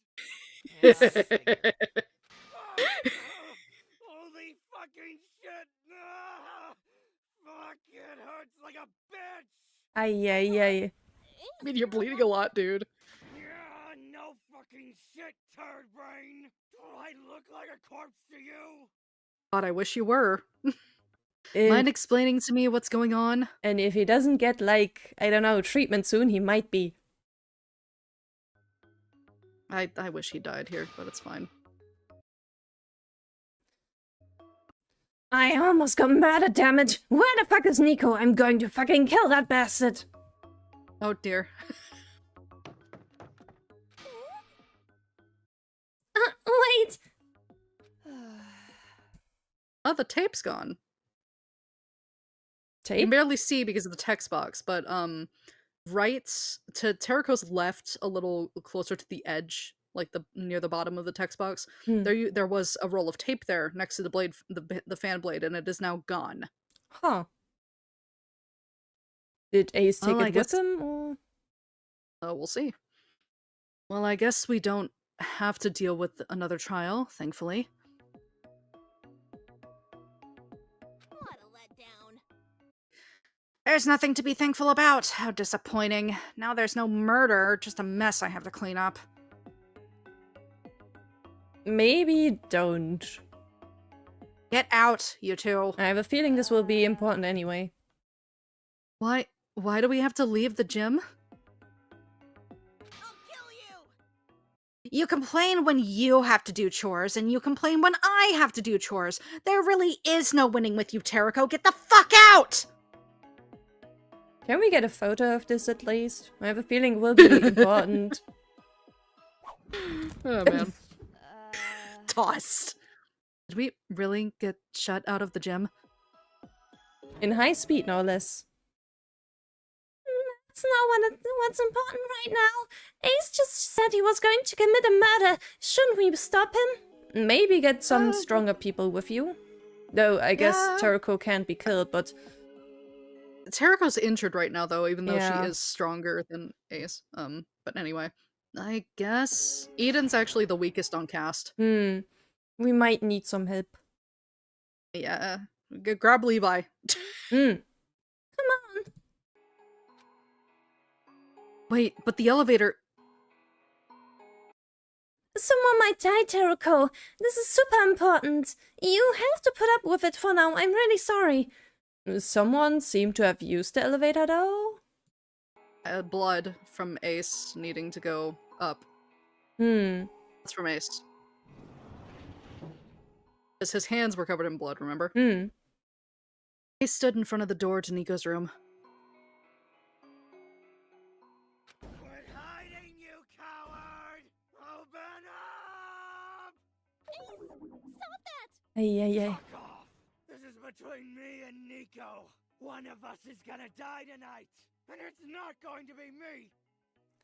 Holy fucking shit! Fuck, it hurts like a bitch! Ay. I mean, you're bleeding a lot, dude. Yeah, no fucking shit, turd brain! Do I look like a corpse to you? God, I wish you were. Mind explaining to me what's going on? And if he doesn't get, like, I don't know, treatment soon, he might be. I wish he died here, but it's fine. I almost got murder damage. Where the fuck is Nico? I'm going to fucking kill that bastard. Oh dear. Wait. Oh, the tape's gone. You Tape? can barely see because of the text box, but right to Terraco's left, a little closer to the edge, like near the bottom of the text box, there was a roll of tape there next to the blade, the fan blade, and it is now gone. Huh. Did Ace take Well, it with him, or? Oh, we'll see. Well, I guess we don't have to deal with another trial, thankfully. What a letdown. There's nothing to be thankful about. How disappointing. Now there's no murder, just a mess I have to clean up. Maybe don't. Get out, you two. I have a feeling this will be important anyway. Why do we have to leave the gym? You complain when you have to do chores, and you complain when I have to do chores. There really is no winning with you, Terraco. Get the fuck out! Can we get a photo of this at least? I have a feeling it will be important. Oh man. Tossed. Did we really get shut out of the gym? In high speed, no less. That's not what's important right now. Ace just said he was going to commit a murder. Shouldn't we stop him? Maybe get some stronger people with you. Though, I guess Yeah. Terako can't be killed, but... Terraco's injured right now, though, even though Yeah. she is stronger than Ace. But anyway. I guess Eden's actually the weakest on cast. We might need some help. Yeah. Grab Levi. Come Wait, but the elevator... Someone might die, Teruko. This is super important. You have to put up with it for now. I'm really sorry. Someone seemed to have used the elevator, though? Blood from Ace needing to go up. That's from Ace. Because his hands were covered in blood, remember? Ace stood in front of the door to Nico's room. Quit hiding, you coward! Open up! Ace, stop that! Ay. Fuck off! This is between me and Nico. One of us is gonna die tonight, and it's not going to be me.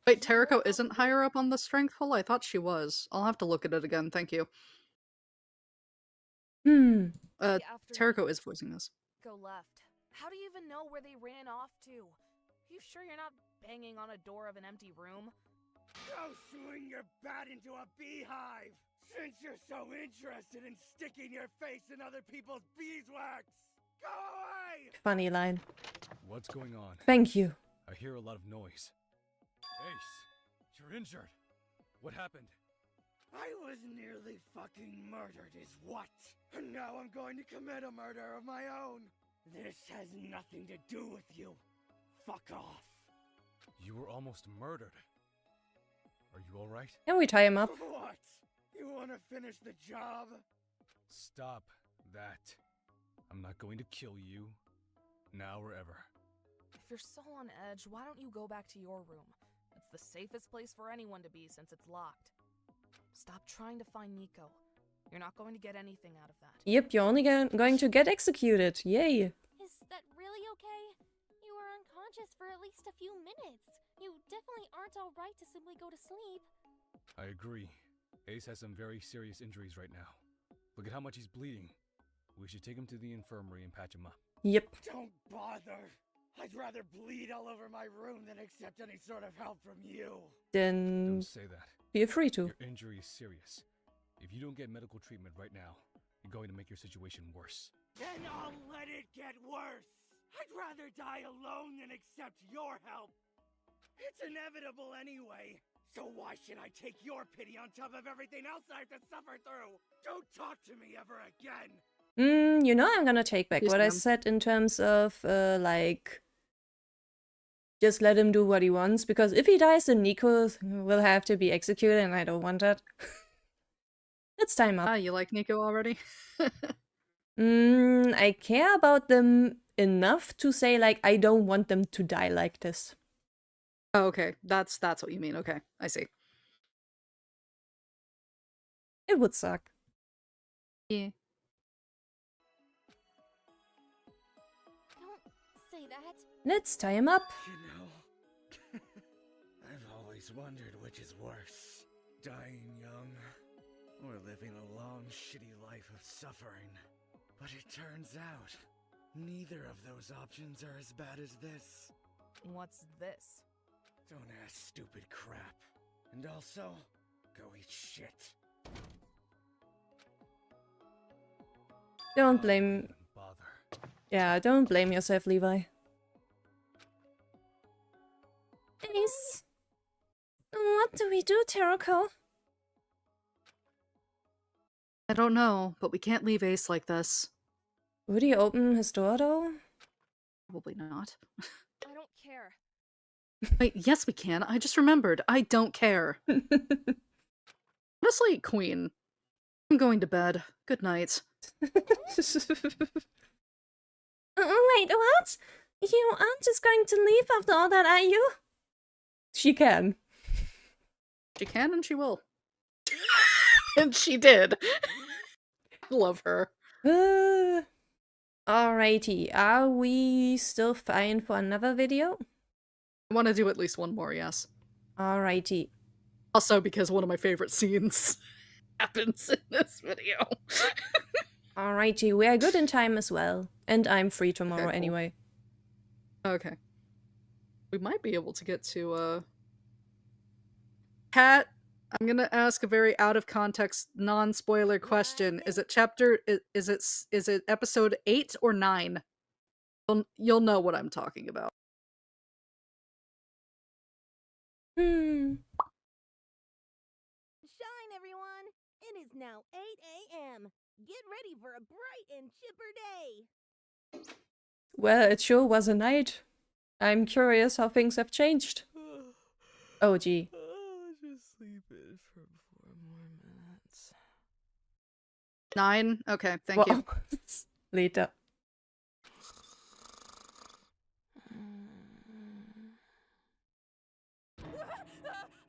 Wait, Teriko isn't higher up on the strength pool? I thought she was. I'll have to look at it again, thank you. Teriko is voicing this. Go left. How do you even know where they ran off to? You sure you're not banging on a door of an empty room? Go swing your bat into a beehive! Since you're so interested in sticking your face in other people's beeswax! Go away! Funny line. What's going on? Thank you. I hear a lot of noise. Ace, you're injured. What happened? I was nearly fucking murdered is what? And now I'm going to commit a murder of my own. This has nothing to do with you. Fuck off. You were almost murdered. Are you alright? Can we tie him up? What? You want to finish the job? Stop that. I'm not going to kill you, now or ever. If you're so on edge, why don't you go back to your room? It's the safest place for anyone to be since it's locked. Stop trying to find Nico. You're not going to get anything out of that. Yep, you're only going to get executed. Yay. Is that really okay? You were unconscious for at least a few minutes. You definitely aren't alright to simply go to sleep. I agree. Ace has some very serious injuries right now. Look at how much he's bleeding. We should take him to the infirmary and patch him up. Yep. Don't bother. I'd rather bleed all over my room than accept any sort of help from you. Then Don't say that. feel free to. Your injury is serious. If you don't get medical treatment right now, you're going to make your situation worse. Then I'll let it get worse. I'd rather die alone than accept your help. It's inevitable anyway. So why should I take your pity on top of everything else I have to suffer through? Don't talk to me ever again. You know, I'm gonna take back Yes, what I ma'am. said in terms of, like, just let him do what he wants, because if he dies, then Nico will have to be executed, and I don't want that. Let's time up. Ah, you like Nico already? I care about them enough to say, like, I don't want them to die like this. Oh, okay. That's what you mean. Okay, I see. It would suck. Yeah. Don't say that. Let's tie him up. You know, I've always wondered which is worse. Dying young, or living a long, shitty life of suffering. But it turns out, neither of those options are as bad as this. What's this? Don't ask stupid crap. And also, go eat shit. Don't blame... Bother. Yeah, don't blame yourself, Levi. Ace. What do we do, Terako? I don't know, but we can't leave Ace like this. Would he open his door, though? Probably not. I don't care. Wait, yes we can. I just remembered. I don't care. Honestly, Queen. I'm going to bed. Good night. Wait, what? You aren't just going to leave after all that, are you? She can. She can and she will. And she did. Love her. Alrighty, are we still fine for another video? I want to do at least one more, yes. Alrighty. Also because one of my favorite scenes happens in this video. Alrighty, we are good in time as well. And I'm free tomorrow Okay, cool. anyway. Okay. We might be able to get to, Kat, I'm gonna ask a very out of context, non-spoiler question. Is it chapter, is it episode 8 or 9? You'll know what I'm talking about. Hmm. Shine, everyone! It is now 8 a.m. Get ready for a bright and chipper day! Well, it sure was a night. I'm curious how things have changed. Oh, gee. I'll just sleep it for 4 more minutes. 9? Okay, thank you. Later.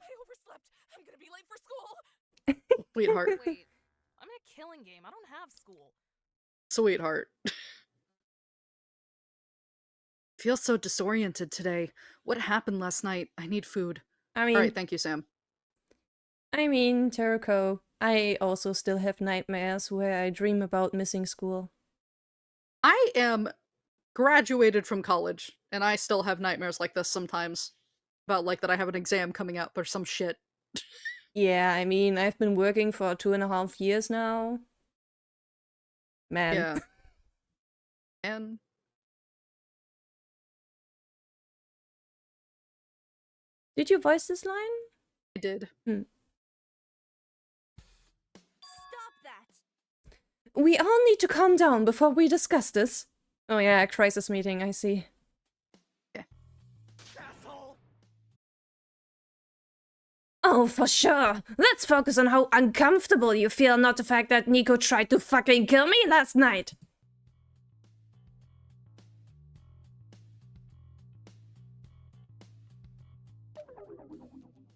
I overslept. I'm gonna be late for school. Sweetheart. Wait, I'm in a killing game. I don't have school. Sweetheart. Feel so disoriented today. What happened last night? I need food. I mean, Alright, thank you, Sam. Terako, I also still have nightmares where I dream about missing school. I am graduated from college, and I still have nightmares like this sometimes. About, like, that I have an exam coming up or some shit. Yeah, I mean, I've been working for 2.5 years now. Man. Yeah. And Did you voice this line? I did. Hmm. Stop that! We all need to calm down before we discuss this. Oh yeah, crisis meeting, I see. Oh, for sure. Let's focus on how uncomfortable you feel, not the fact that Nico tried to fucking kill me last night.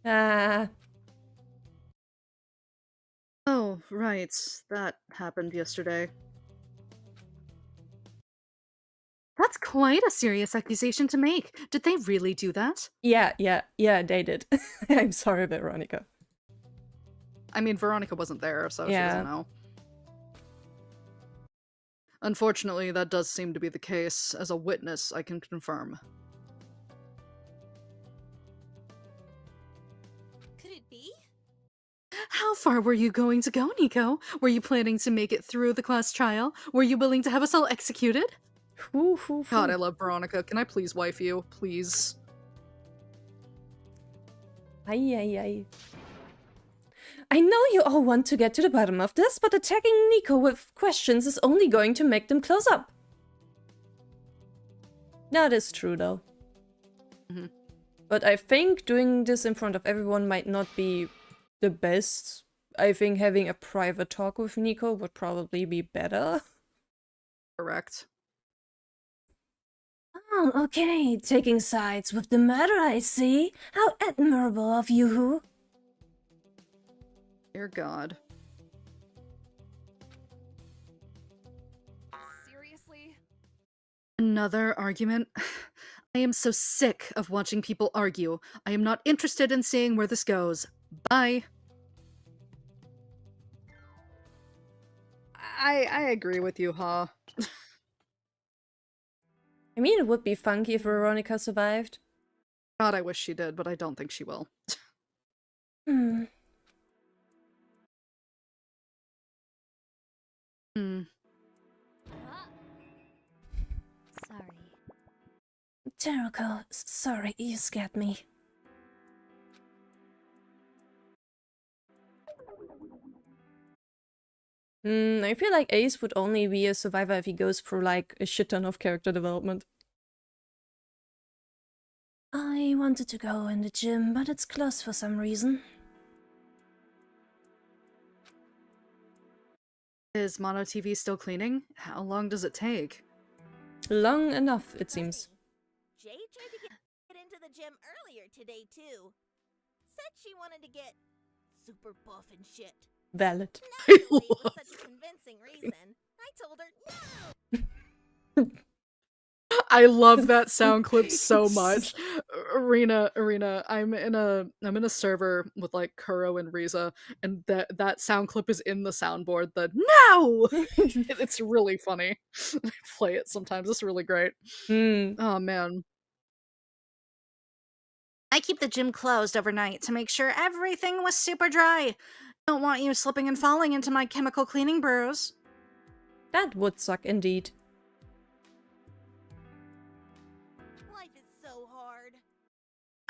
Oh, right. That happened yesterday. That's quite a serious accusation to make. Did they really do that? Yeah, they did. I'm sorry, Veronica. I mean, Veronica wasn't there, so she Yeah. doesn't know. Unfortunately, that does seem to be the case. As a witness, I can confirm. Could it be? How far were you going to go, Nico? Were you planning to make it through the class trial? Were you willing to have us all executed? God, I love Veronica. Can I please wife you? Please. Ay. I know you all want to get to the bottom of this, but attacking Nico with questions is only going to make them close up. That is true, though. Mm-hmm. But I think doing this in front of everyone might not be the best. I think having a private talk with Nico would probably be better. Correct. Oh, okay. Taking sides with the murderer, I see. How admirable of you. Dear God. Seriously? Another argument? I am so sick of watching people argue. I am not interested in seeing where this goes. Bye. I agree with you, huh? I mean, it would be funky if Veronica survived. God, I wish she did, but I don't think she will. Hmm. Sorry. Terako, sorry, you scared me. I feel like Ace would only be a survivor if he goes through like a shit ton of character development. I wanted to go in the gym, but it's closed for some reason. Is Mono TV still cleaning? How long does it take? Long enough, it seems. Jay tried to get into the gym earlier today, too. Said she wanted to get super buff and shit. Valid. Naturally, with such a convincing reason, I told her no. I love that sound clip so much. Rina, I'm in a server with like Kuro and Riza, and that sound clip is in the soundboard. The no, it's really funny. I play it sometimes. It's really great. Oh man. I keep the gym closed overnight to make sure everything was super dry. Don't want you slipping and falling into my chemical cleaning brews. That would suck indeed. Life is so hard.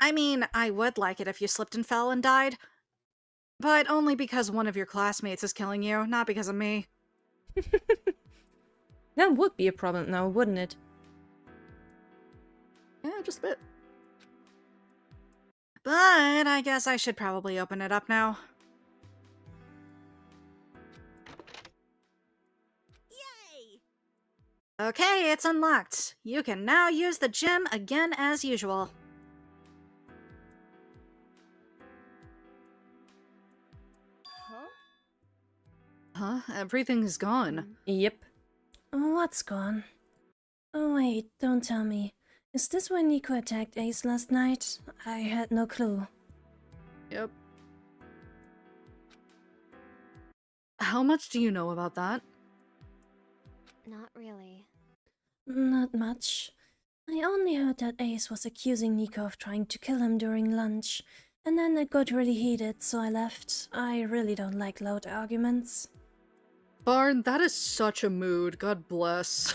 I mean, I would like it if you slipped and fell and died. But only because one of your classmates is killing you, not because of me. That would be a problem now, wouldn't it? Yeah, just a bit. But I guess I should probably open it up now. Yay! Okay, it's unlocked. You can now use the gym again as usual. Huh? Everything's gone. Yep. What's gone? Oh wait, don't tell me. Is this why Nico attacked Ace last night? I had no clue. Yep. How much do you know about that? Not really. Not much. I only heard that Ace was accusing Nico of trying to kill him during lunch, and then it got really heated, so I left. I really don't like loud arguments. Barn, that is such a mood. God bless.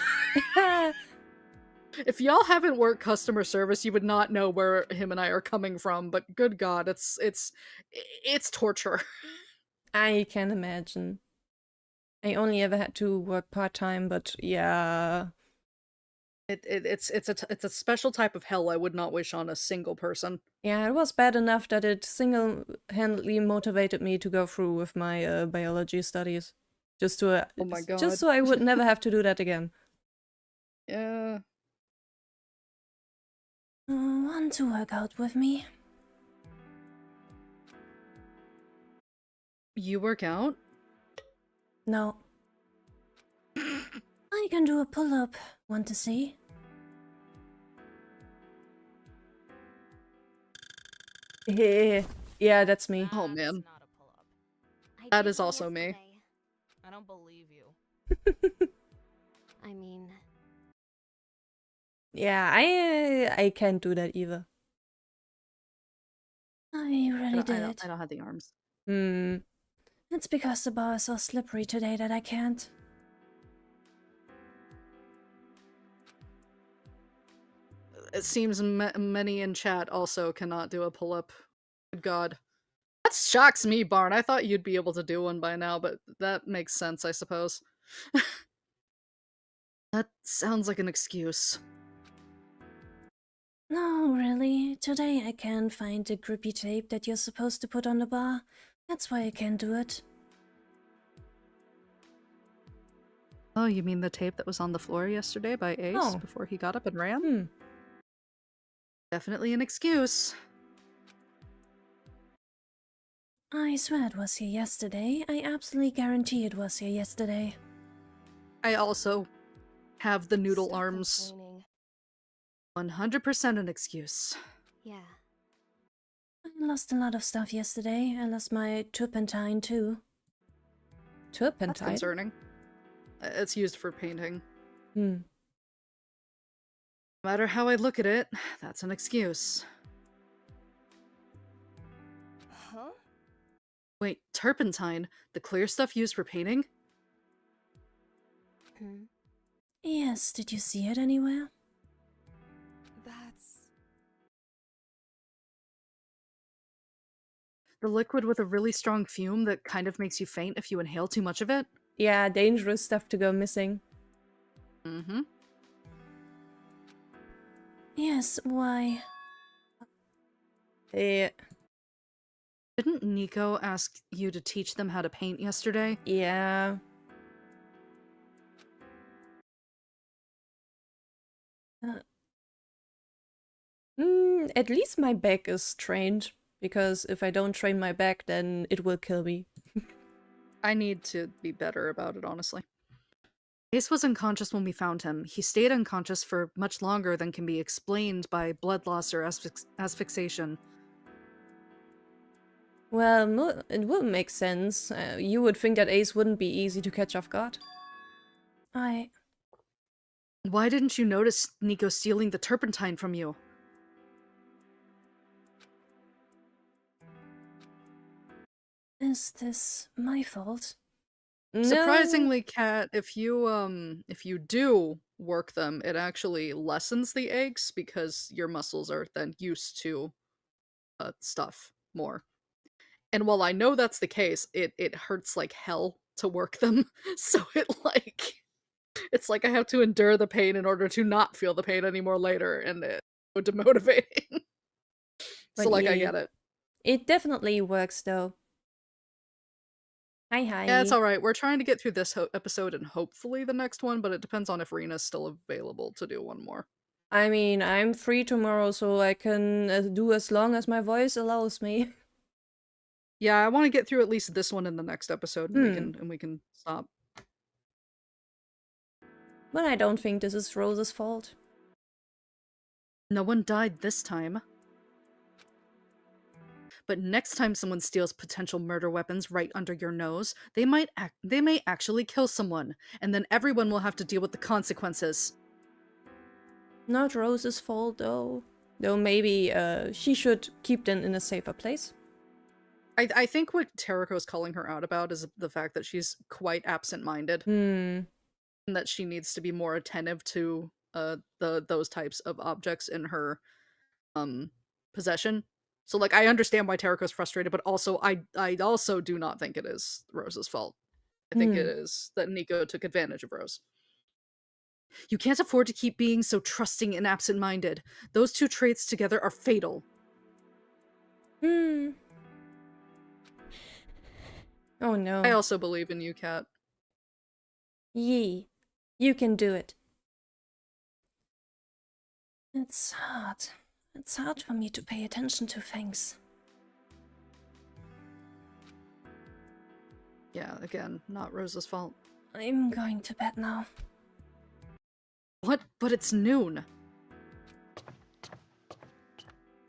If y'all haven't worked customer service, you would not know where him and I are coming from, but good God, it's torture. I can imagine. I only ever had to work part-time, but yeah. It's a special type of hell I would not wish on a single person. Yeah, it was bad enough that it single-handedly motivated me to go through with my biology studies. Just to Oh my God. just so I would never have to do that again. Yeah. Want to work out with me? You work out? No. I can do a pull-up. Want to see? Yeah, that's me. Oh man. Not a pull-up. That is also me. I don't believe you. I mean, Yeah, I can't do that either. I really did. I don't have the arms. It's because the bar is so slippery today that I can't. It seems many in chat also cannot do a pull-up. Good God. That shocks me, Barn. I thought you'd be able to do one by now, but that makes sense, I suppose. That sounds like an excuse. No, really. Today I can't find the grippy tape that you're supposed to put on the bar. That's why I can't do it. Oh, you mean the tape that was on the floor yesterday by Ace Oh. before he got up and ran? Definitely an excuse. I swear it was here yesterday. I absolutely guarantee it was here yesterday. I also have the noodle arms. 100% an excuse. yeah. I lost a lot of stuff yesterday. I lost my turpentine too. That's Turpentine? concerning. It's used for painting. No matter how I look at it, that's an excuse. Huh? Wait, turpentine? The clear stuff used for painting? Yes, did you see it anywhere? That's... The liquid with a really strong fume that kind of makes you faint if you inhale too much of it? Yeah, dangerous stuff to go missing. Mm-hmm. Yes, why? Yeah. Didn't Nico ask you to teach them how to paint yesterday? Yeah. At least my back is trained, because if I don't train my back, then it will kill me. I need to be better about it, honestly. Ace was unconscious when we found him. He stayed unconscious for much longer than can be explained by blood loss or asphyxiation. Well, it would make sense. You would think that Ace wouldn't be easy to catch off guard. I... Why didn't you notice Nico stealing the turpentine from you? Is this my fault? No. Surprisingly, Kat, if you do work them, it actually lessens the aches because your muscles are then used to stuff more. And while I know that's the case, it hurts like hell to work them. So it's like I have to endure the pain in order to not feel the pain anymore later, and it's so demotivating. But So I yeah, get it. It definitely works though. Hi. Yeah, it's alright. We're trying to get through this episode and hopefully the next one, but it depends on if Rina's still available to do one more. I mean, I'm free tomorrow, so I can do as long as my voice allows me. Yeah, I want to get through at least this one in the next episode, and we can stop. But I don't think this is Rose's fault. No one died this time. But next time someone steals potential murder weapons right under your nose, they may actually kill someone, and then everyone will have to deal with the consequences. Not Rose's fault though. Though maybe she should keep them in a safer place. I think what Terraco's calling her out about is the fact that she's quite absent-minded. And that she needs to be more attentive to those types of objects in her possession. So like I understand why Terraco's frustrated, but also I also do not think it is Rose's fault. I think it is that Nico took advantage of Rose. You can't afford to keep being so trusting and absent-minded. Those two traits together are fatal. Oh no. I also believe in you, Kat. Yee. You can do it. It's hard. It's hard for me to pay attention to things. Yeah, again, not Rose's fault. I'm going to bed now. What? But it's noon.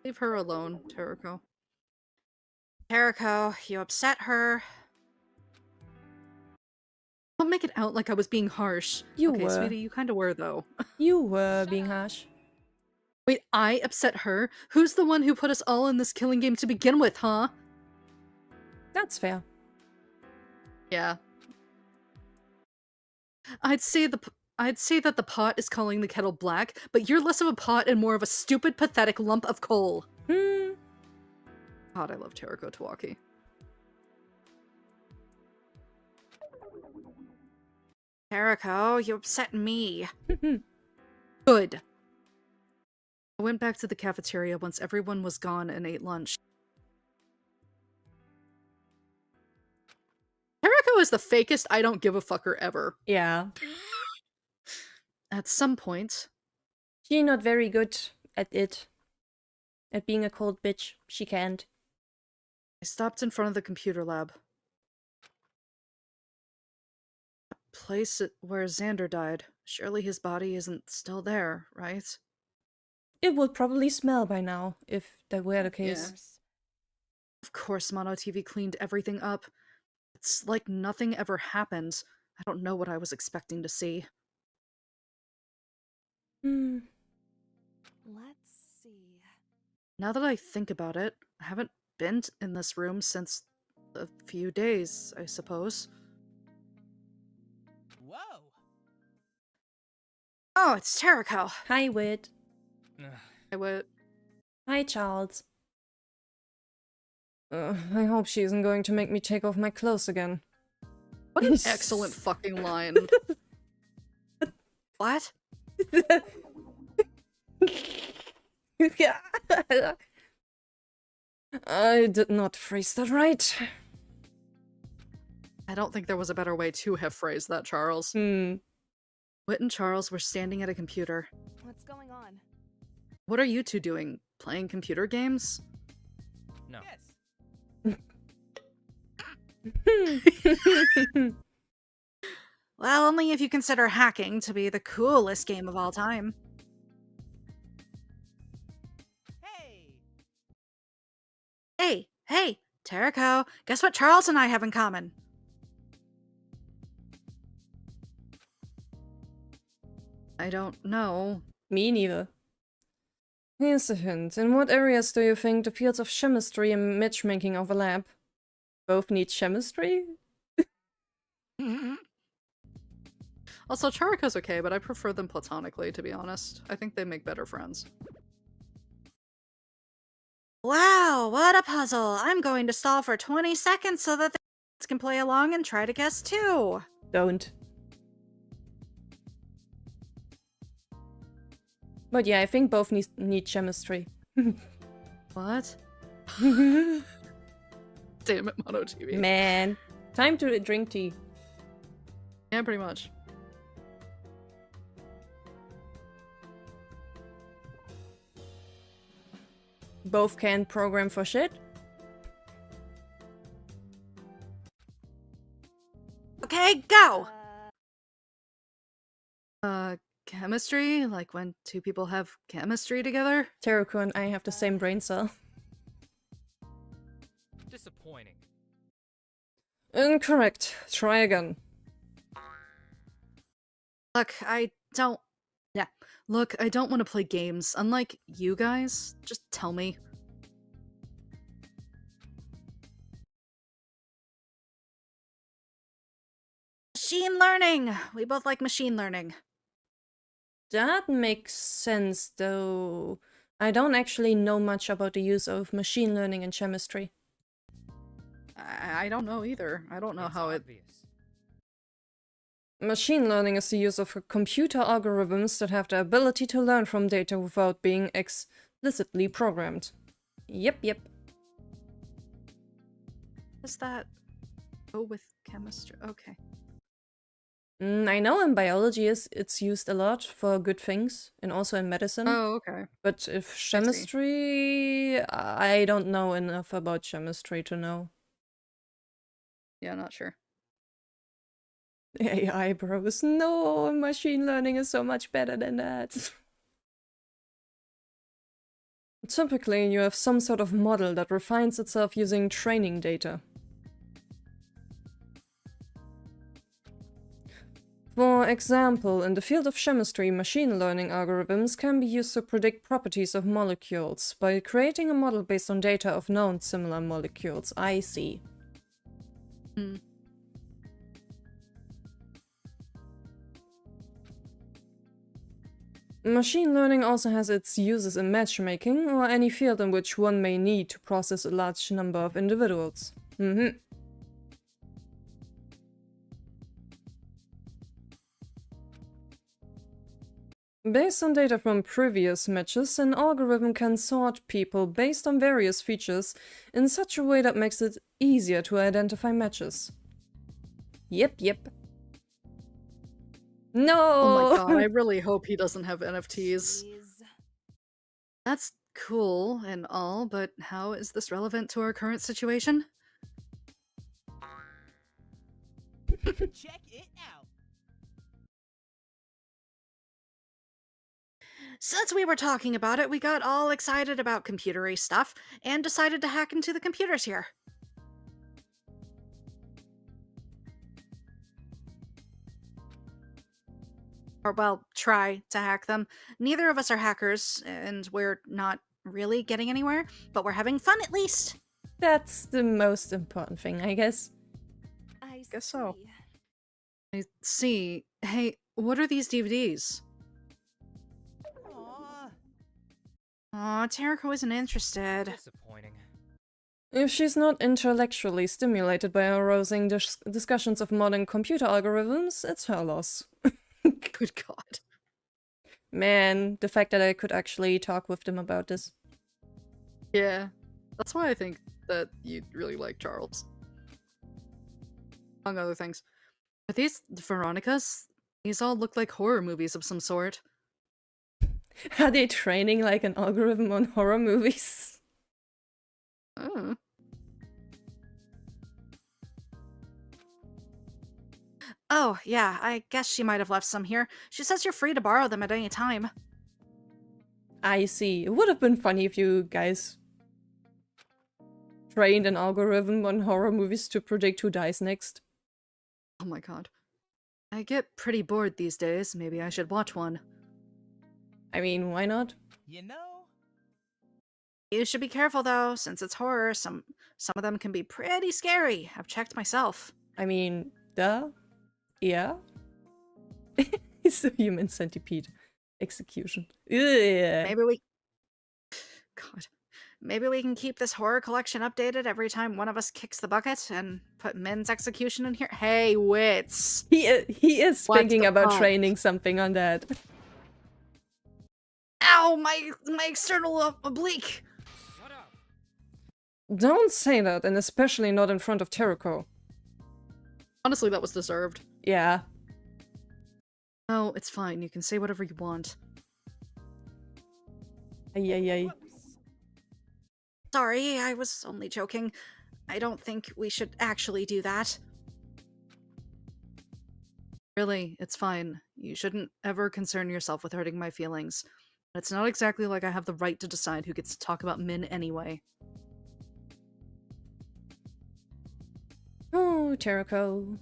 Leave her alone, Terraco. Terraco, you upset her. Don't make it out like I was being harsh. You okay, were. Sweetie, you kind of were, though. You were being harsh. Wait, I upset her? Who's the one who put us all in this killing game to begin with, huh? That's fair. Yeah. I'd say that the pot is calling the kettle black, but you're less of a pot and more of a stupid, pathetic lump of coal. God, I love Terraco Tawaki. Terraco, you upset me. Good. I went back to the cafeteria once everyone was gone and ate lunch. Terraco is the fakest I don't give a fucker ever. Yeah. At some point. She's not very good at it. At being a cold bitch. She can't. I stopped in front of the computer lab. A place where Xander died. Surely his body isn't still there, right? It would probably smell by now, if that were the case. Yeah. Of course Mono TV cleaned everything up. It's like nothing ever happened. I don't know what I was expecting to see. Let's see. Now that I think about it, I haven't been in this room since a few days, I suppose. Whoa! Oh, it's Terraco. Hi, Wit. Hi, Wit. Hi, Charles. I hope she isn't going to make me take off my clothes again. What an excellent fucking line. What? I did not phrase that right. I don't think there was a better way to have phrased that, Charles. Whit and Charles were standing at a computer. What's going on? What are you two doing? Playing computer games? No. Well, only if you consider hacking to be the coolest game of all time. Hey, Terraco, guess what Charles and I have in common? I don't know. Me neither. Here's a hint. In what areas do you think the fields of chemistry and matchmaking overlap? Both need chemistry? Also, Charika's okay, but I prefer them platonically, to be honest. I think they make better friends. Wow, what a puzzle. I'm going to stall for 20 seconds so that the kids can play along and try to guess too. Don't. But yeah, I think both need chemistry. What? Damn it, Mono TV. Man. Time to drink tea. Yeah, pretty much. Both can't program for shit. Okay, go! Chemistry? Like when two people have chemistry together? Teruko and I have the same brain cell. Disappointing. Incorrect. Try again. Look, I don't want to play games. Unlike you guys, just tell me. Machine learning! We both like machine learning. That makes sense, though. I don't actually know much about the use of machine learning in chemistry. I don't know either. I don't know how it... Machine learning is the use of computer algorithms that have the ability to learn from data without being explicitly programmed. Yep. Does that go with chemistry? Okay. I know in biology it's used a lot for good things, and also in medicine. Oh, okay. But if chemistry, I don't know enough about chemistry to know. Yeah, not sure. AI bros, no, machine learning is so much better than that. Typically, you have some sort of model that refines itself using training data. For example, in the field of chemistry, machine learning algorithms can be used to predict properties of molecules by creating a model based on data of known similar molecules. I see. Machine learning also has its uses in matchmaking, or any field in which one may need to process a large number of individuals. Based on data from previous matches, an algorithm can sort people based on various features in such a way that makes it easier to identify matches. Yep. No! Oh my god, I really hope he doesn't have NFTs. That's cool and all, but how is this relevant to our current situation? Check it out. Since we were talking about it, we got all excited about computery stuff and decided to hack into the computers here. Or, well, try to hack them. Neither of us are hackers, and we're not really getting anywhere, but we're having fun at least. That's the most important thing, I guess. I guess so. I see. Hey, what are these DVDs? Aw, Teruko isn't interested. Disappointing. If she's not intellectually stimulated by arousing discussions of modern computer algorithms, it's her loss. Good god. Man, the fact that I could actually talk with them about this. Yeah, that's why I think that you'd really like Charles. Among other things. Are these Veronicas? These all look like horror movies of some sort. Are they training like an algorithm on horror movies? Oh. Oh, yeah, I guess she might have left some here. She says you're free to borrow them at any time. I see. It would have been funny if you guys trained an algorithm on horror movies to predict who dies next. Oh my god. I get pretty bored these days. Maybe I should watch one. I mean, why not? You know? You should be careful though, since it's horror. Some of them can be pretty scary. I've checked myself. I mean, duh. Yeah. It's a human centipede execution. Ugh. Maybe we... God. maybe we can keep this horror collection updated every time one of us kicks the bucket and put Min's execution in here. Hey, wits! He is What thinking the about fuck? training something on that. Ow, my external oblique! Don't say that, and especially not in front of Terako. Honestly, that was deserved. Yeah. Oh, it's fine. You can say whatever you want. Ay, ay, ay. Sorry, I was only joking. I don't think we should actually do that. Really, it's fine. You shouldn't ever concern yourself with hurting my feelings. It's not exactly like I have the right to decide who gets to talk about Min anyway. Oh, Terako.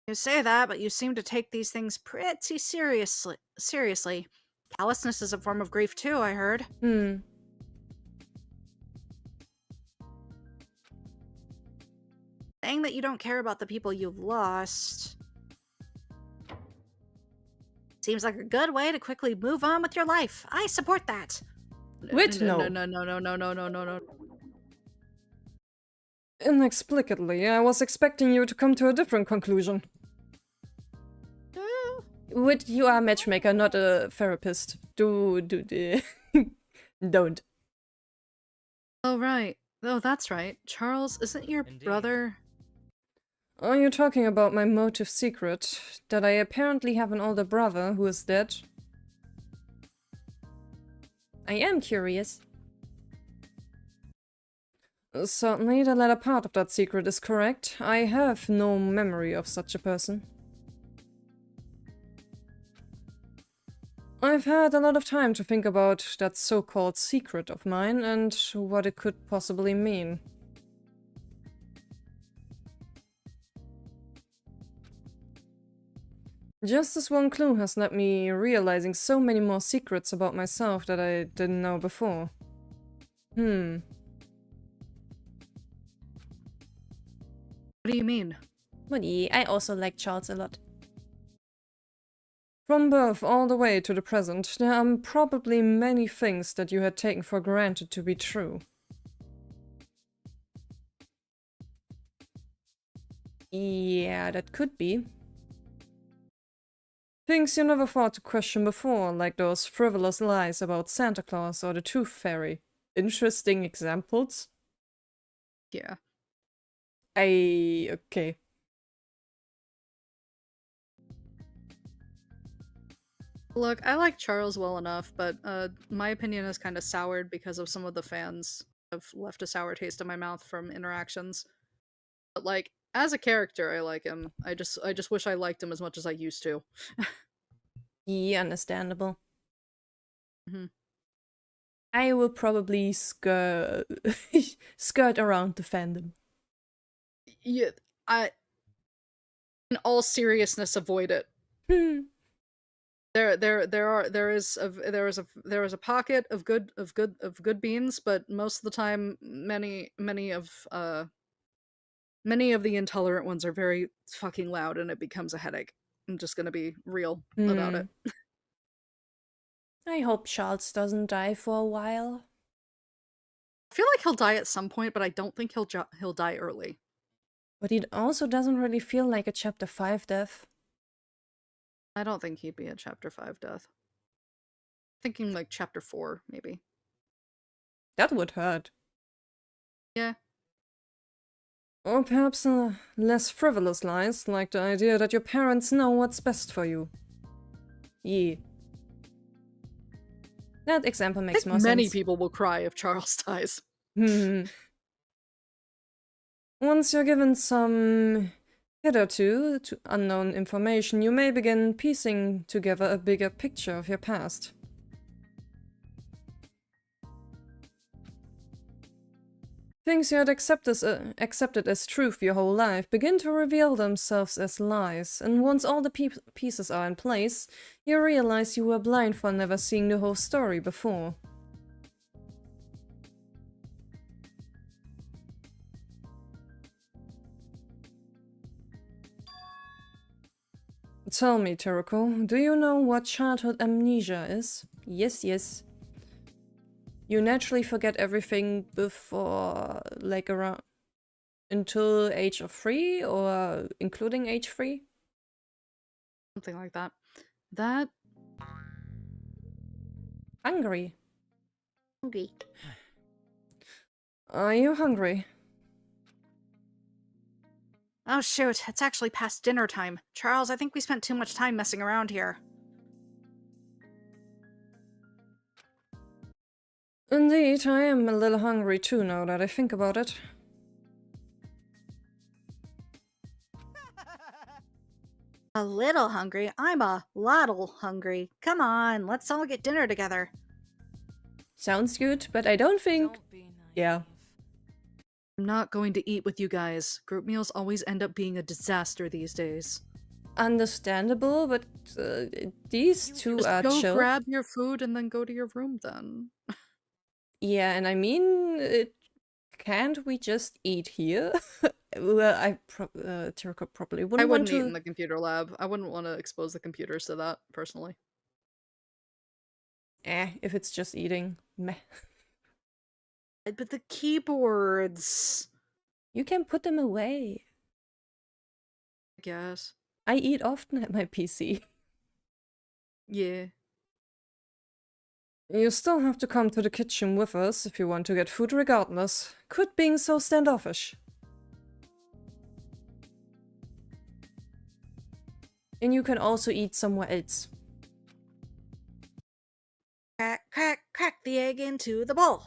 You say that, but you seem to take these things pretty seriously. Callousness is a form of grief too, I heard. Saying that you don't care about the people you've lost seems like a good way to quickly move on with your life. I support that. Wait, no. No. Inexplicably, I was expecting you to come to a different conclusion. Wait, you are a matchmaker, not a therapist. Don't. Oh, right. Oh, that's right. Charles, isn't your brother... Are you talking about my motive secret? That I apparently have an older brother who is dead? I am curious. Certainly, the latter part of that secret is correct. I have no memory of such a person. I've had a lot of time to think about that so-called secret of mine and what it could possibly mean. Just this one clue has led me realizing so many more secrets about myself that I didn't know before. What do you mean? Money, I also like Charles a lot. From birth all the way to the present, there are probably many things that you had taken for granted to be true. Yeah, that could be. Things you never thought to question before, like those frivolous lies about Santa Claus or the Tooth Fairy. Interesting examples? Yeah. Okay. Look, I like Charles well enough, but my opinion is kind of soured because of some of the fans have left a sour taste in my mouth from interactions. But like, as a character, I like him. I just wish I liked him as much as I used to. Yeah, understandable. Mhm. I will probably skirt around the fandom. Yeah, in all seriousness, avoid it. There is a pocket of good beans, but most of the time, many of the intolerant ones are very fucking loud, and it becomes a headache. I'm just gonna be real about it. I hope Charles doesn't die for a while. I feel like he'll die at some point, but I don't think he'll die early. But it also doesn't really feel like a chapter 5 death. I don't think he'd be a chapter 5 death. Thinking like chapter 4, maybe. That would hurt. Yeah. Or perhaps less frivolous lies, like the idea that your parents know what's best for you. Yeah. That example makes more sense. Many people will cry if Charles dies. Once you're given some hitherto unknown information, you may begin piecing together a bigger picture of your past. Things you had accepted as truth your whole life begin to reveal themselves as lies, and once all the pieces are in place, you realize you were blind for never seeing the whole story before. Tell me, Terako, do you know what childhood amnesia is? Yes, yes. You naturally forget everything before, like, around until age of 3 or including age 3? Something like that. That Hungry. Hungry. Are you hungry? Oh shoot, it's actually past dinner time. Charles, I think we spent too much time messing around here. Indeed, I am a little hungry too now that I think about it. A little hungry? I'm a lottle hungry. Come on, let's all get dinner together. Sounds good, but I don't think... Don't be naive. Yeah. I'm not going to eat with you guys. Group meals always end up being a disaster these days. Understandable, but these two Just are go chill. grab your food and then go to your room then. Yeah, and I mean, can't we just eat here? Well, Tirka probably I wouldn't want wouldn't eat to... in the computer lab. I wouldn't want to expose the computers to that, personally. if it's just eating, meh. But the keyboards... You can put them away. I guess. I eat often at my PC. Yeah. You still have to come to the kitchen with us if you want to get food regardless. Quit being so standoffish. And you can also eat somewhere else. Crack, crack, crack the egg into the bowl.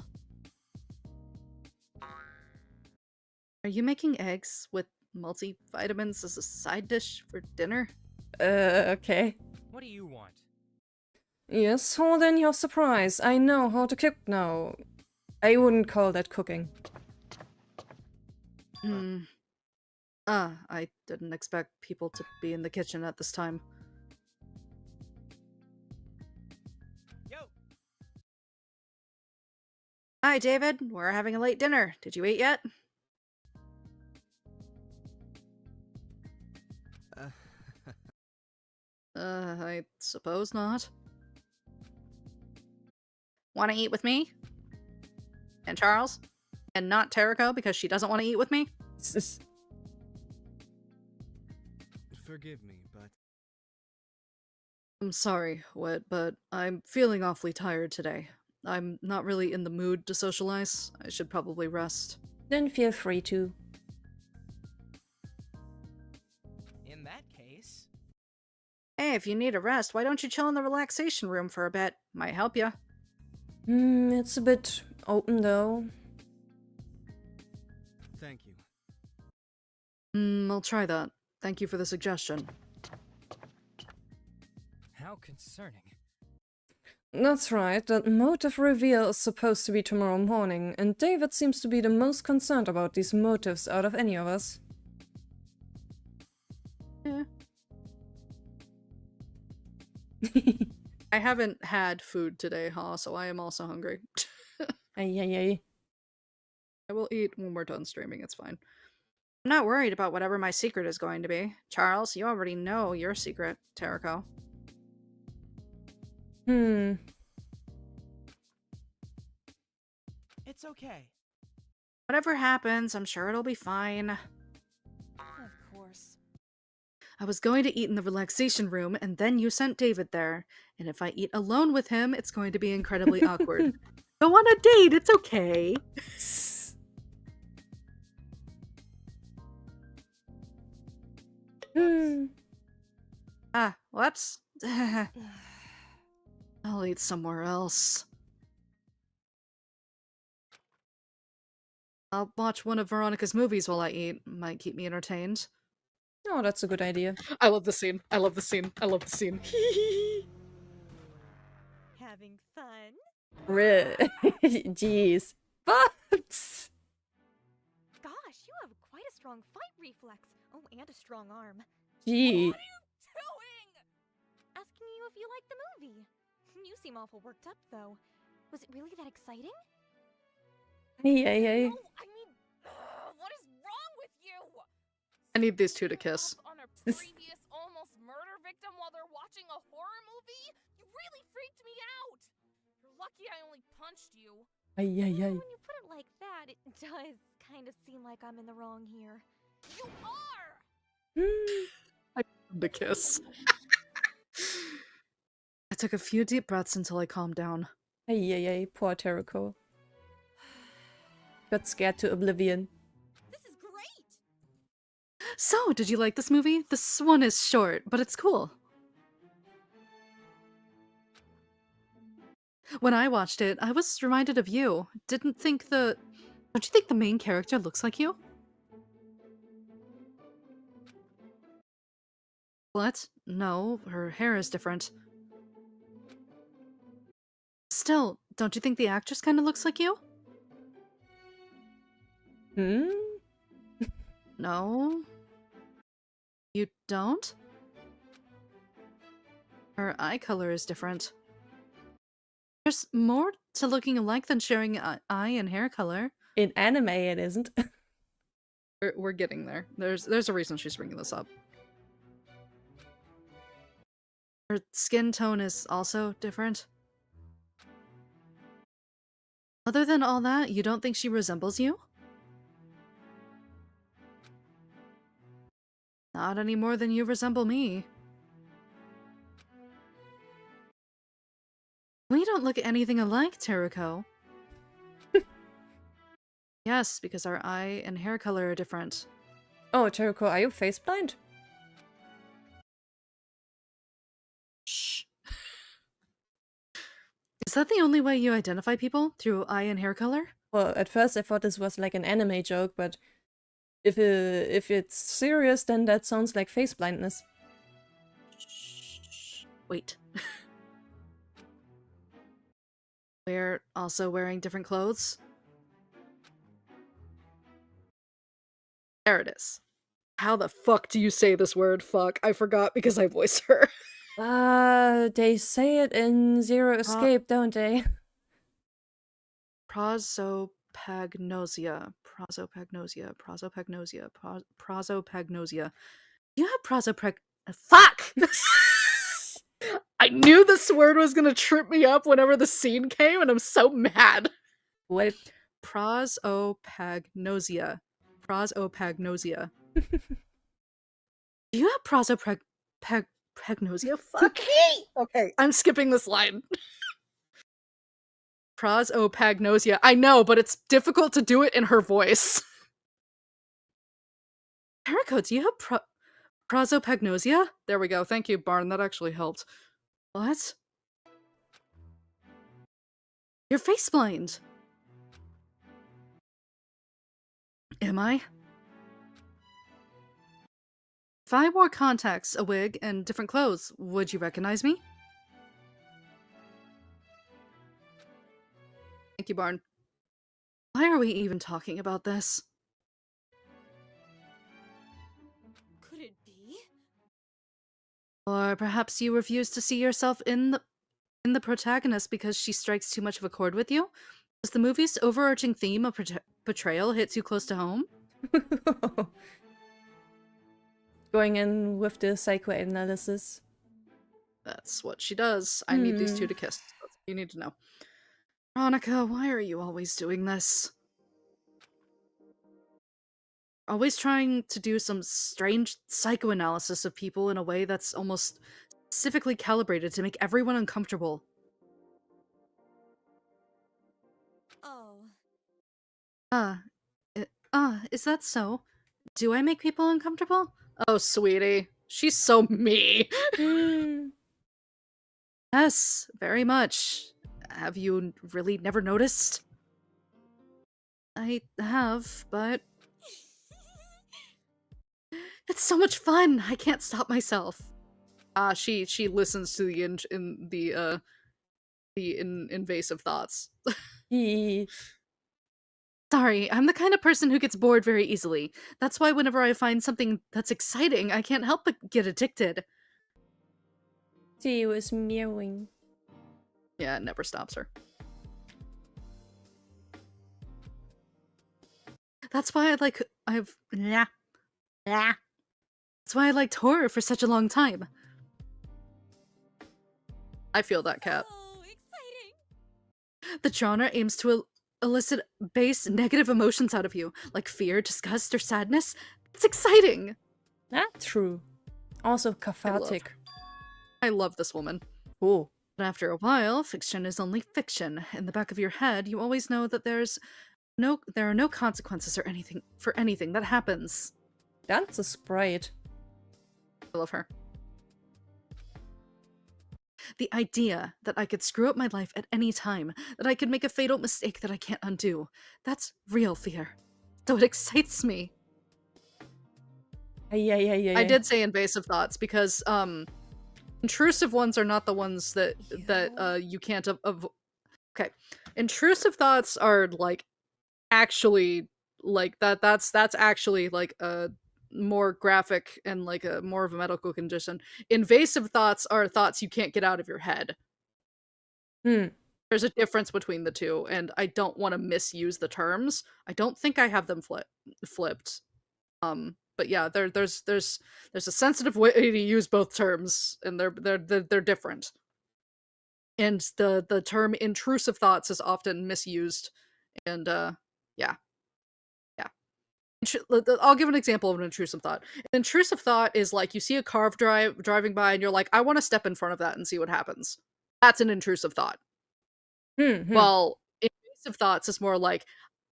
Are you making eggs with multivitamins as a side dish for dinner? Okay. What do you want? Yes, hold in your surprise. I know how to cook now. I wouldn't call that cooking. I didn't expect people to be in the kitchen at this time. Yo! Hi, David. We're having a late dinner. Did you eat yet? I suppose not. Want to eat with me? And Charles? And not Teriko because she doesn't want to eat with me? Forgive me, but I'm sorry, Wet, but I'm feeling awfully tired today. I'm not really in the mood to socialize. I should probably rest. Then feel free to. In that case... Hey, if you need a rest, why don't you chill in the relaxation room for a bit? Might help you. It's a bit open though. thank you. I'll try that. Thank you for the suggestion. How concerning. That's right, that motive reveal is supposed to be tomorrow morning, and David seems to be the most concerned about these motives out of any of us. Yeah. I haven't had food today, so I am also hungry. Ay. I will eat when we're done streaming, it's fine. I'm not worried about whatever my secret is going to be. Charles, you already know your secret, Teriko. It's okay. Whatever happens, I'm sure it'll be fine. Of course. I was going to eat in the relaxation room, and then you sent David there. And if I eat alone with him, it's going to be incredibly awkward. Go on a date, it's okay. Whoops. I'll eat somewhere else. I'll watch one of Veronica's movies while I eat. Might keep me entertained. Oh, that's a good idea. I love the scene. I love the scene. I love the scene. Having fun? Jeez. But... Gosh, you have quite a strong fight reflex. Oh, and a strong arm. Gee. What are you doing? Asking you if you like the movie. You seem awful worked up, though. Was it really that exciting? Hey. No, I mean, what is wrong with you? I need these two to kiss. On a previous almost murder victim while they're watching a horror movie? You really freaked me out. punched you. Ay, ay, ay. When you put it like that, it does kind of seem like I'm in the wrong here. You are! I wanted to kiss. I took a few deep breaths until I calmed down. Ay, ay, ay. Poor Terako. Got scared to oblivion. This is great! So, did you like this movie? This one is short, but it's cool. When I watched it, I was reminded of you. Don't you think the main character looks like you? What? No, her hair is different. Still, don't you think the actress kind of looks like you? No? You don't? Her eye color is different. There's more to looking alike than sharing eye and hair color. In anime, it isn't. We're getting there. There's a reason she's bringing this up. Her skin tone is also different. Other than all that, you don't think she resembles you? Not any more than you resemble me. We don't look anything alike, Teruko. Yes, because our eye and hair color are different. Oh, Terako, are you face blind? Shh. Is that the only way you identify people? Through eye and hair color? Well, at first I thought this was like an anime joke, but if it's serious, then that sounds like face blindness. Wait. We're also wearing different clothes? There it is. How the fuck do you say this word? Fuck, I forgot because I voice her. They say it in Zero Escape, don't they? Prosopagnosia. Prosopagnosia. Prosopagnosia. Prosopagnosia. You have fuck! I knew this word was gonna trip me up whenever the scene came, and I'm so mad. What? Prosopagnosia. Prosopagnosia. Do you have prosopagnosia? Fuck me! Okay, I'm skipping this line. Prosopagnosia. I know, but it's difficult to do it in her voice. Terako, do you have prosopagnosia? There we go. Thank you, Barn. That actually helped. What? You're face blind. Am I? If I wore contacts, a wig, and different clothes, would you recognize me? Thank you, Barn. Why are we even talking about this? Could it be? Or perhaps you refuse to see yourself in the protagonist because she strikes too much of a chord with you? Does the movie's overarching theme of betrayal hit too close to home? Going in with the psychoanalysis. That's what she does. I need these two to kiss. That's what you need to know. Veronica, why are you always doing this? Always trying to do some strange psychoanalysis of people in a way that's almost specifically calibrated to make everyone uncomfortable. Oh. Is that so? Do I make people uncomfortable? Oh, sweetie. She's so me. Yes, very much. Have you really never noticed? I have, but it's so much fun. I can't stop myself. She listens to the invasive thoughts. Sorry, I'm the kind of person who gets bored very easily. That's why whenever I find something that's exciting, I can't help but get addicted. She was meowing. Yeah, it never stops her. That's why That's why I liked horror for such a long time. I feel that, Cat. Oh, exciting! The genre aims to elicit base negative emotions out of you, like fear, disgust, or sadness. It's exciting. That's true. Also cathartic. I love this woman. Cool. But after a while, fiction is only fiction. In the back of your head, you always know that there are no consequences or anything for anything that happens. That's a sprite. I love her. The idea that I could screw up my life at any time, that I could make a fatal mistake that I can't undo, that's real fear. So it excites me. Yeah. I did say invasive thoughts because intrusive ones are not the ones that you can't avoid. Okay, intrusive thoughts are like actually like that's actually like a more graphic and like a more of a medical condition. Invasive thoughts are thoughts you can't get out of your head. There's a difference between the two, and I don't want to misuse the terms. I don't think I have them flipped. But yeah, there's a sensitive way to use both terms, and they're different. And the term intrusive thoughts is often misused, and yeah. I'll give an example of an intrusive thought. An intrusive thought is like you see a car driving by, and you're like, I want to step in front of that and see what happens. That's an intrusive thought. Well, invasive thoughts is more like,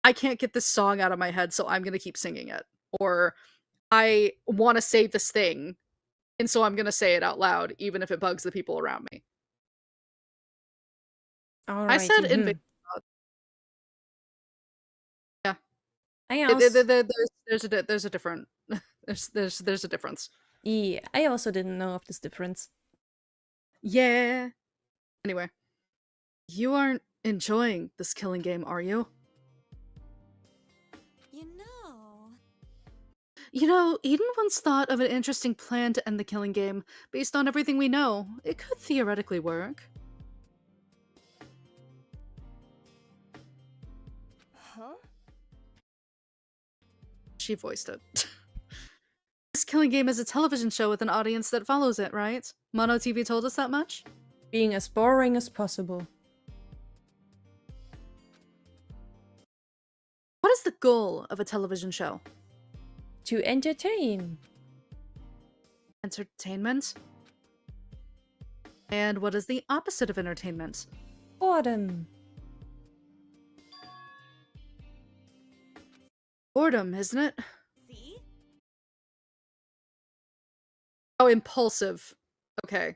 I can't get this song out of my head, so I'm gonna keep singing it. Or I want to say this thing, and so I'm gonna say it out loud, even if it bugs the people around me. I said invasive thoughts. Yeah. There's a different there's a difference. Yeah, I also didn't know of this difference. Yeah. Anyway, you aren't enjoying this killing game, are you? You know, Eden once thought of an interesting plan to end the killing game. Based on everything we know, it could theoretically work. Huh? She voiced it. This killing game is a television show with an audience that follows it, right? Mono TV told us that much? Being as boring as possible. What is the goal of a television show? To entertain. Entertainment? And what is the opposite of entertainment? Boredom. Boredom, isn't it? See? Oh, impulsive. Okay.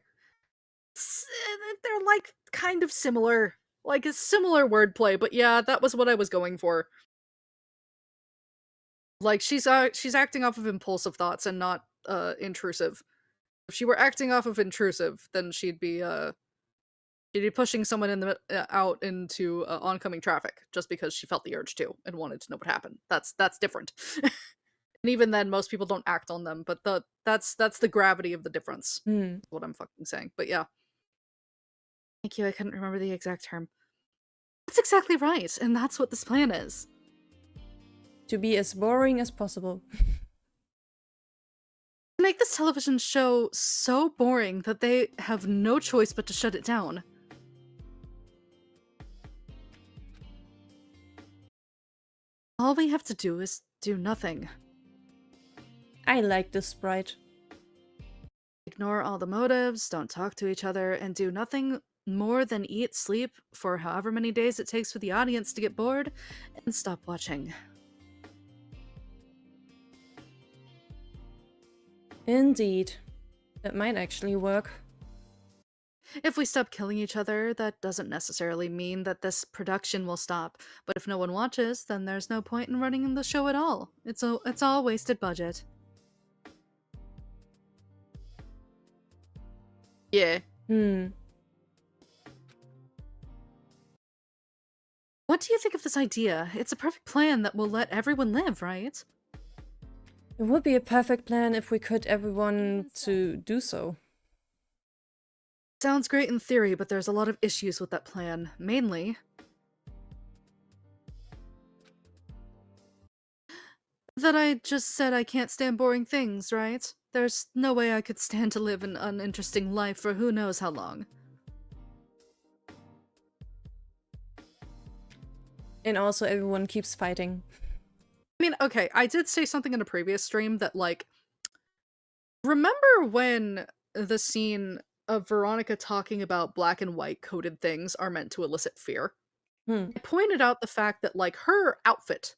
They're like kind of similar. Like a similar wordplay, but yeah, that was what I was going for. Like she's acting off of impulsive thoughts and not intrusive. If she were acting off of intrusive, then she'd be pushing someone in the out into oncoming traffic just because she felt the urge to and wanted to know what happened. That's different. And even then, most people don't act on them. But that's the gravity of the difference. Is what I'm fucking saying. But yeah. Thank you. I couldn't remember the exact term. That's exactly right, and that's what this plan is. To be as boring as possible. Make this television show so boring that they have no choice but to shut it down. All we have to do is do nothing. I like this sprite. Ignore all the motives, don't talk to each other, and do nothing more than eat, sleep for however many days it takes for the audience to get bored and stop watching. Indeed. That might actually work. If we stop killing each other, that doesn't necessarily mean that this production will stop. But if no one watches, then there's no point in running the show at all. It's all wasted budget. Yeah. What do you think of this idea? It's a perfect plan that will let everyone live, right? It would be a perfect plan if we could everyone to do so. Sounds great in theory, but there's a lot of issues with that plan. Mainly, that I just said I can't stand boring things, right? There's no way I could stand to live an uninteresting life for who knows how long. And also everyone keeps fighting. I mean, okay, I did say something in a previous stream that, like, remember when the scene of Veronica talking about black and white coded things are meant to elicit fear? I pointed out the fact that, like, her outfit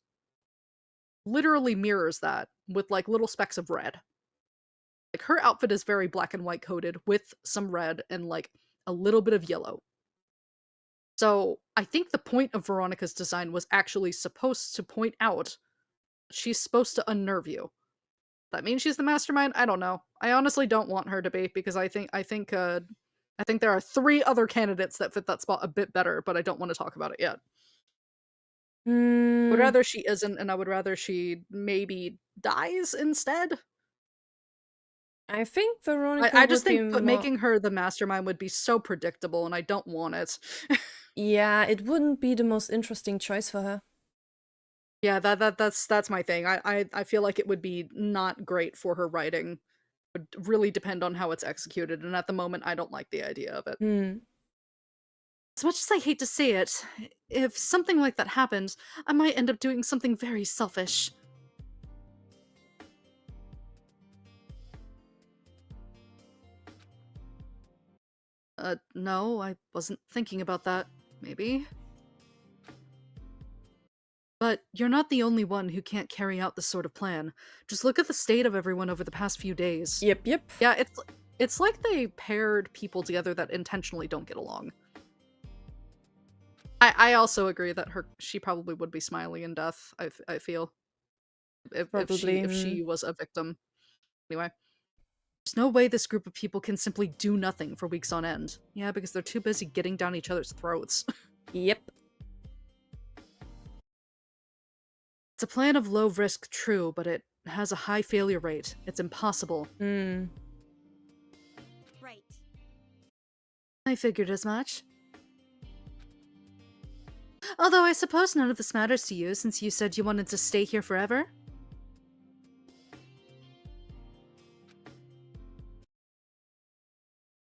literally mirrors that with, like, little specks of red. Like, her outfit is very black and white coded with some red and, like, a little bit of yellow. So, I think the point of Veronica's design was actually supposed to point out she's supposed to unnerve you. That means she's the mastermind? I don't know. I honestly don't want her to be, because I think there are 3 other candidates that fit that spot a bit better, but I don't want to talk about it yet. I would rather she isn't, and I would rather she maybe dies instead. I think Veronica I just would think be making her the mastermind would be so predictable, and I don't want it. Yeah, it wouldn't be the most interesting choice for her. Yeah, that's my thing. I feel like it would be not great for her writing. It would really depend on how it's executed, and at the moment I don't like the idea of it. As much as I hate to say it, if something like that happens, I might end up doing something very selfish. No, I wasn't thinking about that. Maybe. But you're not the only one who can't carry out this sort of plan. Just look at the state of everyone over the past few days. Yep. Yeah, it's like they paired people together that intentionally don't get along. I also agree that she probably would be smiling in death, I feel. If she was a victim. Anyway. There's no way this group of people can simply do nothing for weeks on end. Yeah, because they're too busy getting down each other's throats. Yep. It's a plan of low risk, true, but it has a high failure rate. It's impossible. Right. I figured as much. Although I suppose none of this matters to you since you said you wanted to stay here forever.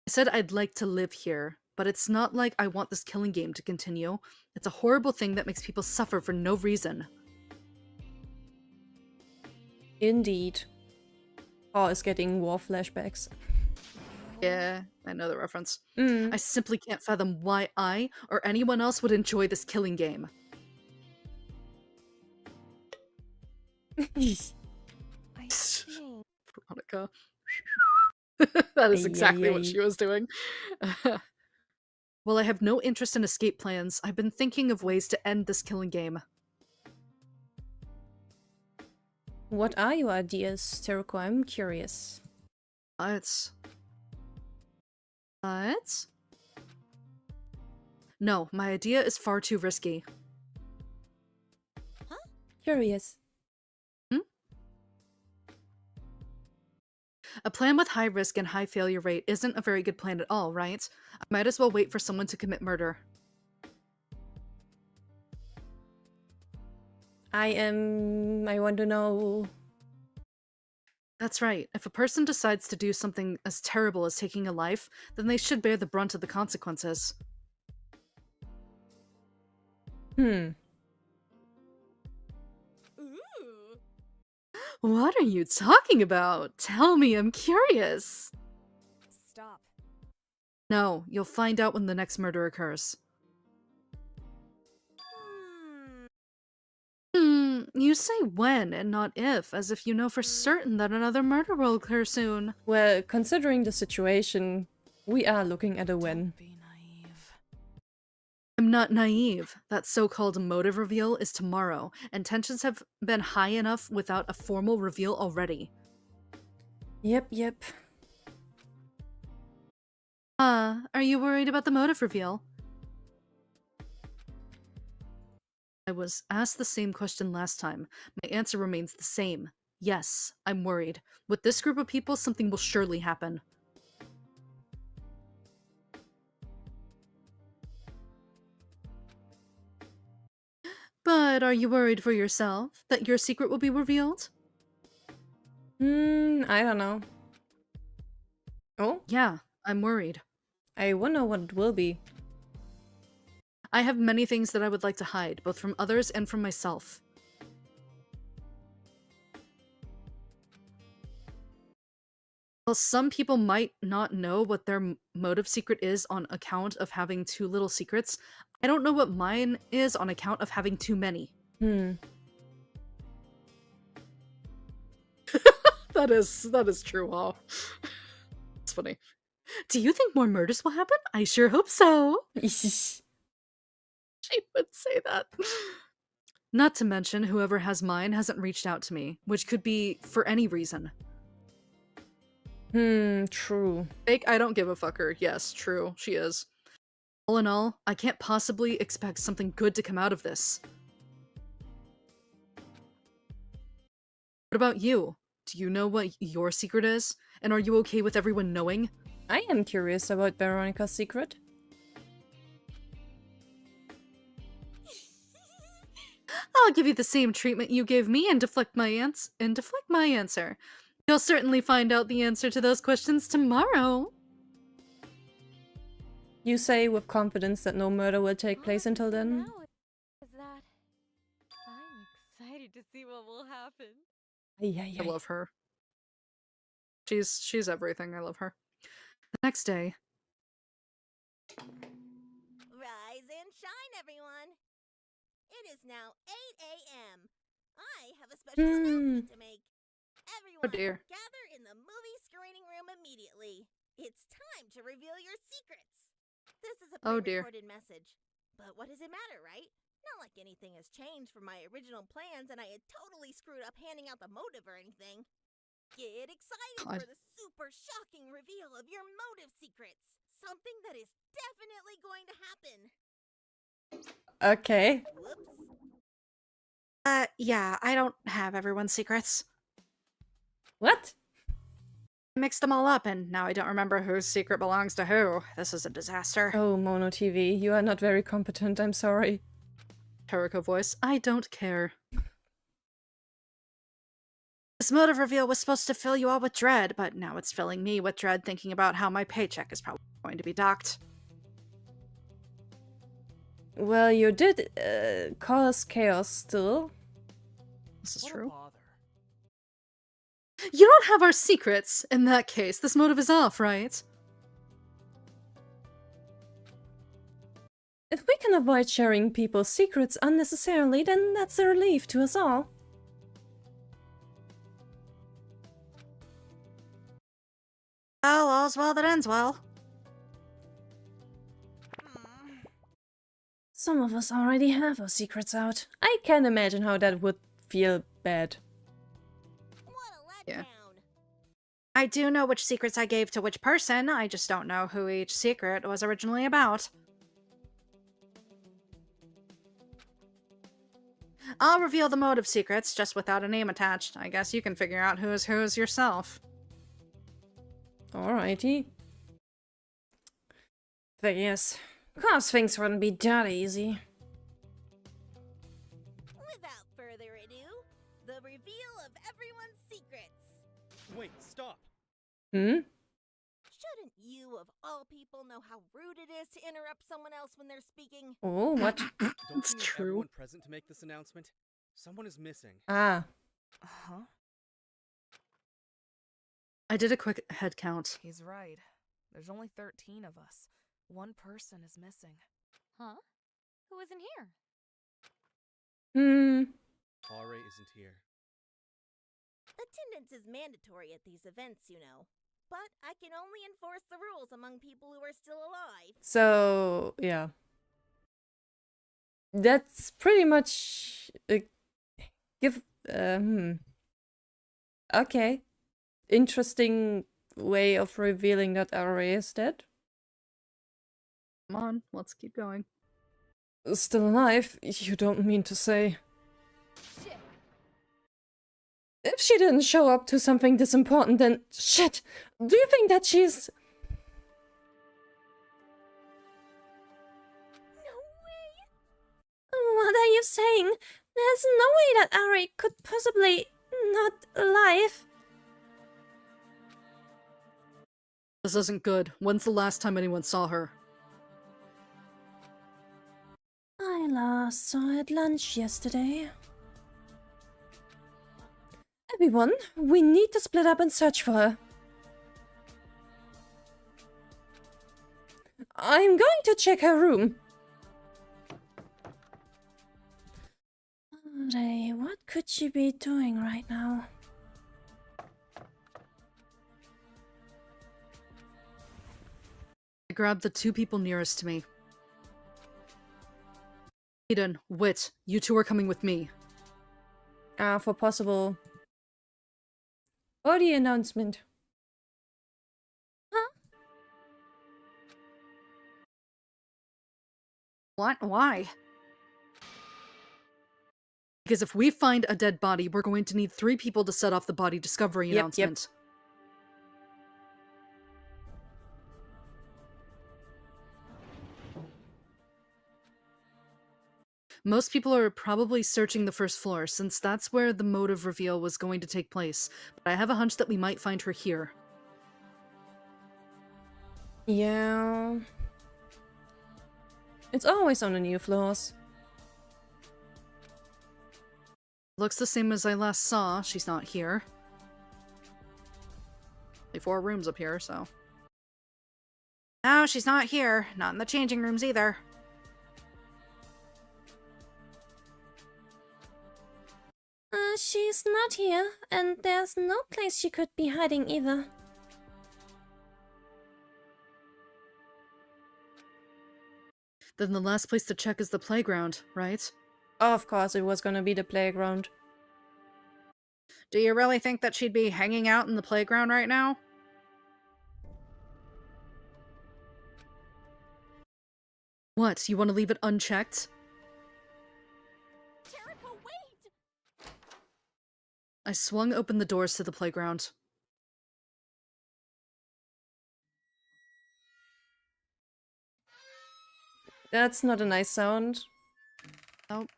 I said I'd like to live here, but it's not like I want this killing game to continue. It's a horrible thing that makes people suffer for no reason. Indeed. Paul is getting war flashbacks. Yeah, I know the reference. I simply can't fathom why I or anyone else would enjoy this killing game. I think. Veronica. That is exactly what she was doing. Well, I have no interest in escape plans. I've been thinking of ways to end this killing game. What are your ideas, Teruko? I'm curious. No, my idea is far too risky. Huh? Curious. A plan with high risk and high failure rate isn't a very good plan at all, right? I might as well wait for someone to commit murder. I want to know. That's right. If a person decides to do something as terrible as taking a life, then they should bear the brunt of the consequences. What are you talking about? Tell me, I'm curious. Stop. No, you'll find out when the next murder occurs. You say when and not if, as if you know for certain that another murder will occur soon. Well, considering the situation, we are looking at a when. I'm not naive. That so-called motive reveal is tomorrow, and tensions have been high enough without a formal reveal already. Yep. Are you worried about the motive reveal? I was asked the same question last time. My answer remains the same. Yes, I'm worried. With this group of people, something will surely happen. But are you worried for yourself? That your secret will be revealed? I don't know. Oh? Yeah, I'm worried. I wonder what it will be. I have many things that I would like to hide, both from others and from myself. While some people might not know what their motive secret is on account of having too little secrets, I don't know what mine is on account of having too many. That is true, huh? It's funny. Do you think more murders will happen? I sure hope so. She would say that. Not to mention, whoever has mine hasn't reached out to me, which could be for any reason. True. Fake, I don't give a fucker. Yes, true, she is. All in all, I can't possibly expect something good to come out of this. What about you? Do you know what your secret is? And are you okay with everyone knowing? I am curious about Veronica's secret. I'll give you the same treatment you gave me and deflect my answer. You'll certainly find out the answer to those questions tomorrow. You say with confidence that no murder will take place until then? Is that I'm excited to see what will happen. I love her. She's everything. I love her. The next day. Rise and shine, everyone! It is now 8 a.m. I have a special announcement to make. Everyone, dear. gather in the movie screening room immediately. It's time to reveal your secrets. This is a pre-recorded message. But what does it matter, right? Not like anything has changed from my original plans and I had totally screwed up handing out the motive or anything. Get excited for the super shocking reveal of your motive secrets. Something that is definitely going to happen. Okay. Whoops. Yeah, I don't have everyone's secrets. What? I mixed them all up, and now I don't remember whose secret belongs to who. This is a disaster. Oh, Mono TV, you are not very competent, I'm sorry. Tariko voice, I don't care. This motive reveal was supposed to fill you all with dread, but now it's filling me with dread thinking about how my paycheck is probably going to be docked. Well, you did cause chaos still. This is true. You don't have our secrets! In that case, this motive is off, right? If we can avoid sharing people's secrets unnecessarily, then that's a relief to us all. Well, all's well that ends well. Some of us already have our secrets out. I can't imagine how that would feel bad. Yeah. I do know which secrets I gave to which person, I just don't know who each secret was originally about. I'll reveal the motive secrets, just without a name attached. I guess you can figure out who is whose yourself. Alrighty. But yes, of course things wouldn't be that easy. Without further ado, the reveal of everyone's secrets. Wait, stop! Shouldn't you, of all people, know how rude it is to interrupt someone else when they're speaking? Oh, what? Don't you need everyone present to make this announcement? Someone is missing. Ah. Huh? I did a quick head count. He's right. There's only 13 of us. One person is missing. Huh? Who isn't here? Are isn't here. Attendance is mandatory at these events, you know. But I can only enforce the rules among people who are still alive. So, yeah. That's pretty much Okay. Interesting way of revealing that Array is dead. Come on, let's keep going. Still alive? You don't mean to say. Shit. If she didn't show up to something this important, then shit! Do you think that she's... No way! What are you saying? There's no way that Ari could possibly not alive. This isn't good. When's the last time anyone saw her? last saw her at lunch yesterday. Everyone, we need to split up and search for her. I'm going to check her room. Ray, what could she be doing right now? I grabbed the 2 people nearest to me. Eden, Wit, you 2 are coming with me. For possible body announcement. Huh? What? Why? Because if we find a dead body, we're going to need 3 people to set off the body discovery announcement. Most people are probably searching the first floor, since that's where the motive reveal was going to take place. But I have a hunch that we might find her here. Yeah. It's always on the new floors. Looks the same as I last saw. She's not here. Only 4 rooms up here, so... No, she's not here. Not in the changing rooms either. She's not here, and there's no place she could be hiding either. Then the last place to check is the playground, right? Of course it was gonna be the playground. Do you really think that she'd be hanging out in the playground right now? What, you want to leave it unchecked? Jericho, wait! I swung open the doors to the playground. That's not a nice sound. Nope.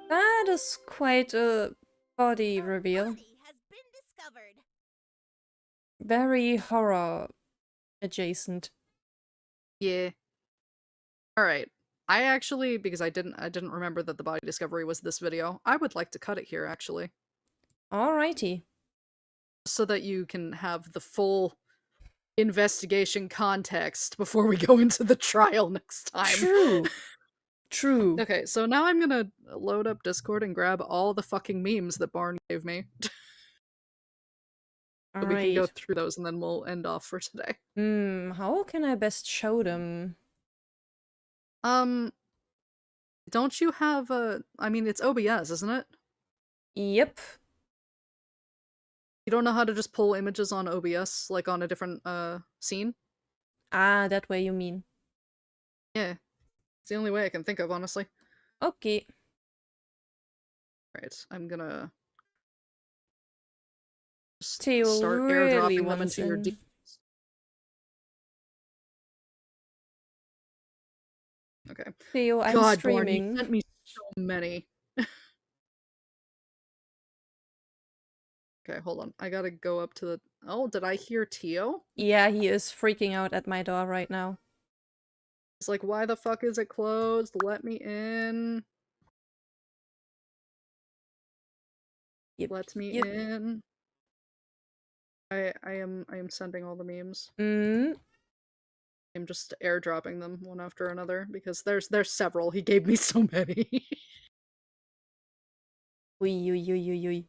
That is quite a body reveal. Body has been discovered. Very horror adjacent. Yeah. Alright. I actually, because I didn't remember that the body discovery was this video, I would like to cut it here, actually. Alrighty. So that you can have the full investigation context before we go into the trial next time. True. True. Okay, so now I'm gonna load up Discord and grab all the fucking memes that Barn gave me. So we can go through those and then we'll end off for today. How can I best show them? Don't you have a... I mean, it's OBS, isn't it? Yep. You don't know how to just pull images on OBS, like on a different, scene? Ah, that way you mean. Yeah. It's the only way I can think of, honestly. Okay. Alright, I'm gonna... just Theo start really airdropping them wants into your in. DMs. Okay. Theo, I'm God, streaming. Barney, you sent me so many. Okay, hold on. I gotta go up to the... Oh, did I hear Tio? Yeah, he is freaking out at my door right now. He's like, why the fuck is it closed? Let me in. Yep. Let me Yep. in. I am sending all the memes. Mm. I'm just airdropping them one after another because there's several. He gave me so many. Ui, ui, ui, ui, ui.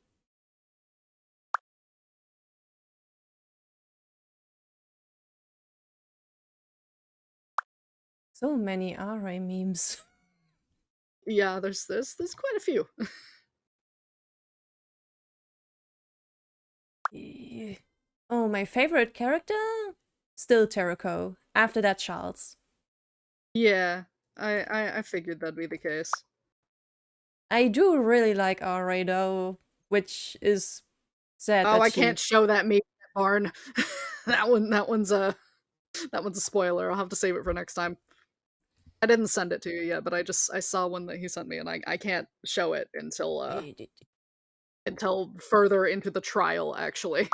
So many RA memes. Yeah, there's quite a few. Oh, my favorite character? Still Terraco. After that, Charles. Yeah, I figured that'd be the case. I do really like RA though, which is sad. Oh, that I she... can't show that meme, Barn. that one's a spoiler. I'll have to save it for next time. I didn't send it to you yet, but I saw one that he sent me, and I can't show it until until further into the trial, actually.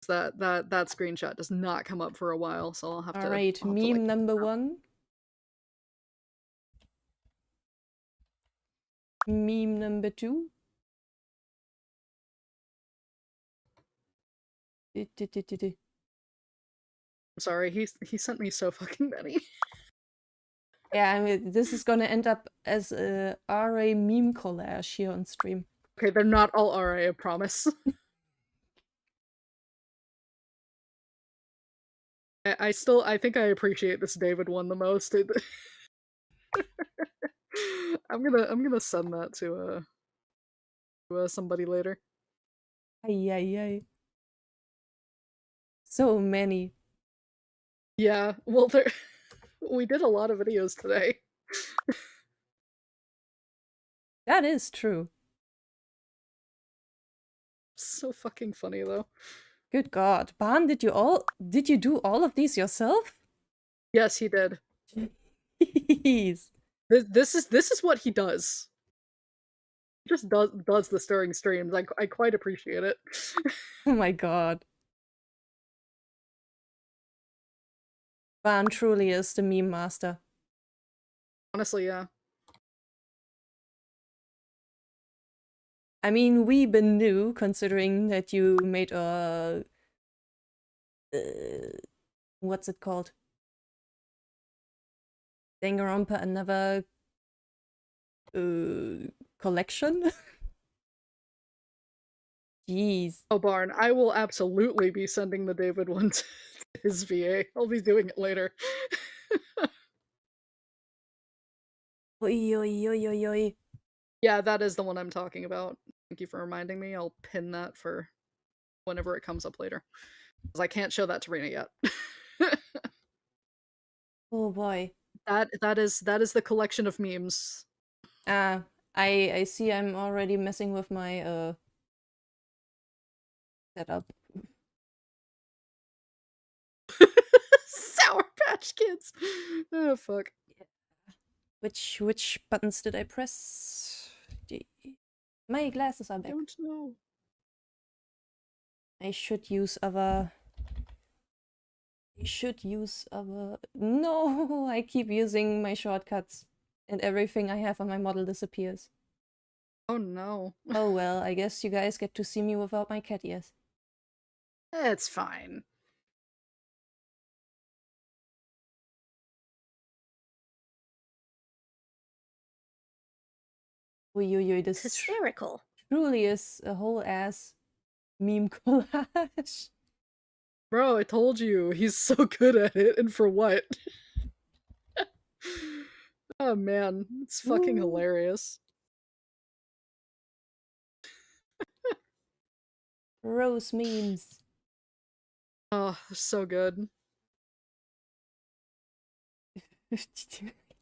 That screenshot does not come up for a while, so I'll have to. Alright, I'll have to, meme like, number 1. Meme number 2. I'm sorry, he sent me so fucking many. Yeah, I mean, this is gonna end up as a RA meme collage here on stream. Okay, they're not all RA, I promise. I think I appreciate this David one the most. I'm gonna send that to somebody later. Ay, ay, ay. So many. Yeah, well, we did a lot of videos today. That is true. So fucking funny though. Good God, Ban, did you do all of these yourself? Yes, he did. Jeez. This is what he does. He just does this during streams. I quite appreciate it. Oh my God. Ban truly is the meme master. Honestly, yeah. I mean, we been new considering that you made a what's it called? Danganronpa another collection? Jeez. Oh, Barn, I will absolutely be sending the David one to his VA. I'll be doing it later. Oi, oi, oi, oi, oi. Yeah, that is the one I'm talking about. Thank you for reminding me. I'll pin that for whenever it comes up later. Because I can't show that to Rina yet. Oh boy. That is the collection of memes. I see I'm already messing with my setup. Sour Patch Kids. Oh fuck. Which buttons did I press? My glasses are back. I don't know. I should use other. No, I keep using my shortcuts, and everything I have on my model disappears. Oh no. Oh well, I guess you guys get to see me without my cat ears. It's fine. Oi, this hysterical. Truly is a whole ass meme collage. Bro, I told you, he's so good at it, and for what? Oh man, it's fucking hilarious. Rose memes. Oh, so good.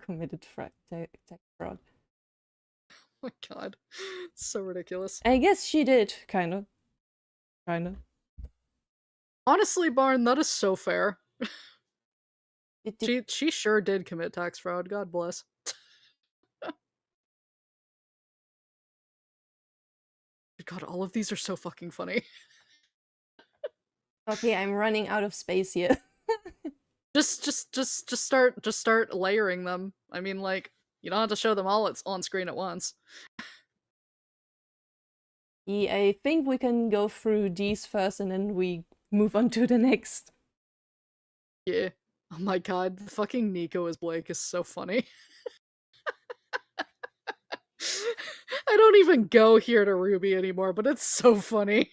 Committed tech fraud. Oh my god. It's so ridiculous. I guess she did, kinda. Honestly, Barn, that is so fair. She sure did commit tax fraud, God bless. God, all of these are so fucking funny. Okay, I'm running out of space here. Just start layering them. I mean, like, you don't have to show them all on screen at once. Yeah, I think we can go through these first and then we move on to the next. Yeah. Oh my god, fucking Nico as Blake is so funny. I don't even go here to Ruby anymore, but it's so funny.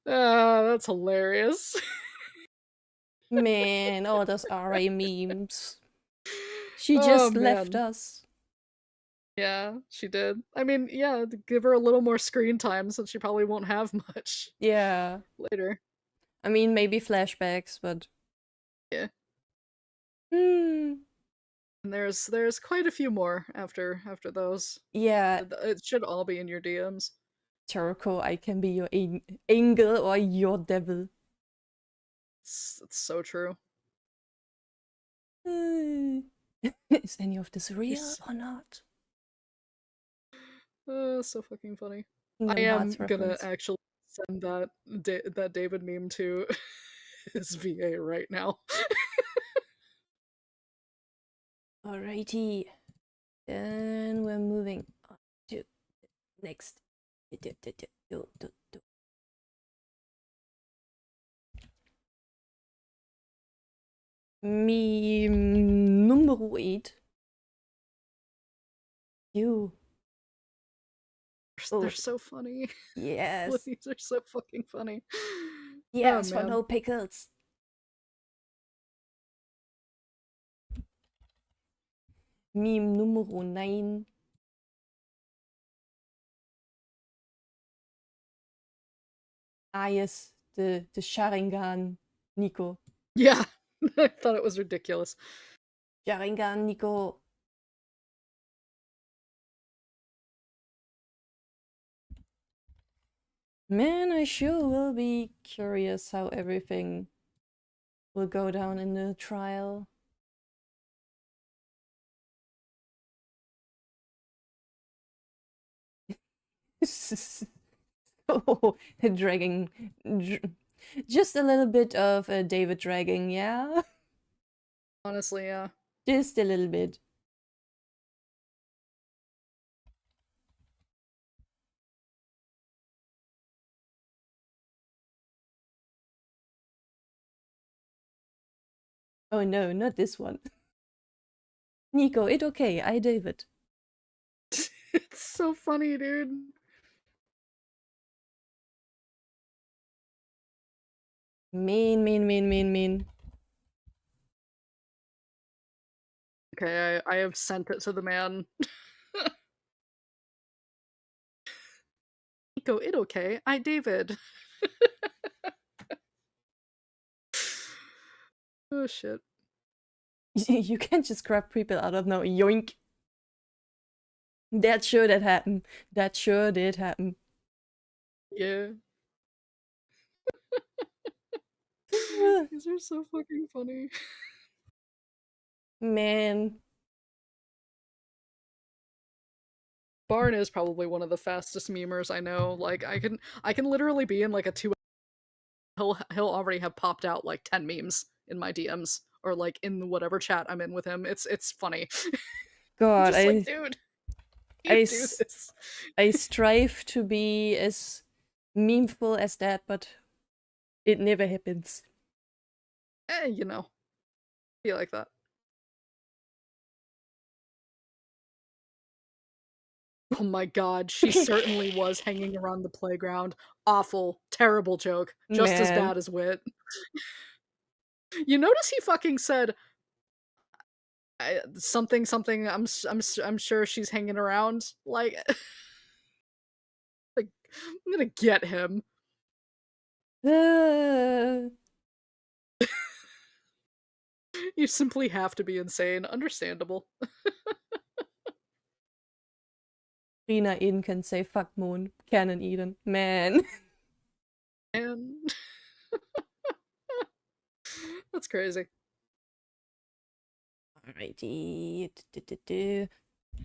That's hilarious. Man, all those RA memes. She just left us. Yeah, she did. I mean, yeah, give her a little more screen time since she probably won't have much. Yeah. Later. I mean, maybe flashbacks, but... Yeah. Hmm. And there's quite a few more after those. Yeah. It should all be in your DMs. Toroko, I can be your angel or your devil. It's so true. Is any of this real or not? So fucking funny. Kingdom I am Hearts gonna reference. actually send that David meme to his VA right now. Alrighty. Then we're moving on to next. Meme number 8. You. They're so funny. Yes. These are so fucking funny. Yes, Oh, for man. no pickles. Meme numero 9. Ah, yes, the Sharingan Nico. Yeah, I thought it was ridiculous. Sharingan Nico. Man, I sure will be curious how everything will go down in the trial. Oh, dragging. Just a little bit of David dragging, yeah? Honestly, yeah. Just a little bit. Oh no, not this one. Nico, it okay, I David. It's so funny, dude. Mean. Okay, I have sent it to the man. Nico, it okay? I David. Oh shit. You can't just grab people out of nowhere. Yoink. That sure did happen. That sure did happen. Yeah. These are so fucking funny. Man. Barn is probably one of the fastest memers I know. Like I can literally be in like a 2 he'll already have popped out like 10 memes in my DMs or like in whatever chat I'm in with him. It's funny. God, just like, dude, I do this. I strive to be as memeful as that, but it never happens. You know, be like that. Oh my god, she certainly was hanging around the playground. Awful, terrible joke. Just as Man. bad as Wit. You notice he fucking said something. I'm sure she's hanging around. Like, like I'm gonna get him. You simply have to be insane. Understandable. Rina Eden can say fuck Moon. Canon Eden. Man. And that's crazy. Alrighty.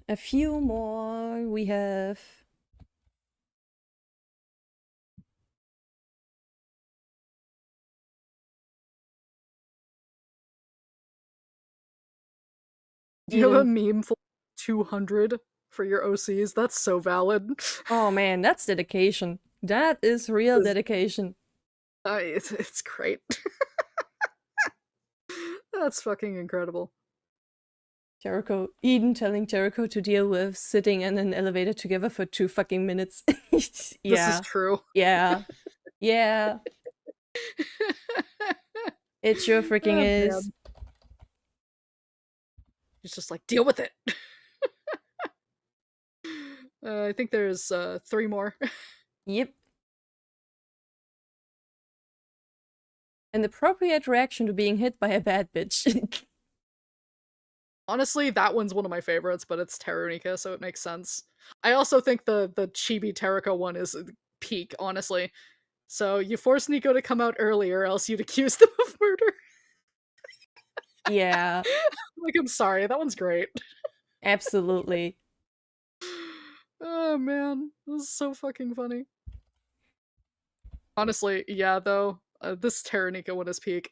A few more. We have. Do you have a meme for 200 for your OCs? That's so valid. Oh man, that's dedication. That is real dedication. It's great. That's fucking incredible. Jericho, Eden telling Jericho to deal with sitting in an elevator together for 2 fucking minutes. Yeah. This is true. Yeah. Yeah. It sure freaking is. Man. He's just like, deal with it. I think there's 3 more. Yep. An appropriate reaction to being hit by a bad bitch. Honestly, that one's one of my favorites, but it's Terunika, so it makes sense. I also think the Chibi Teriko one is peak, honestly. So you force Nico to come out earlier, else you'd accuse them of murder. Yeah. Like, I'm sorry, that one's great. Absolutely. Oh man, this is so fucking funny. Honestly, yeah, though, this Terranica one is peak.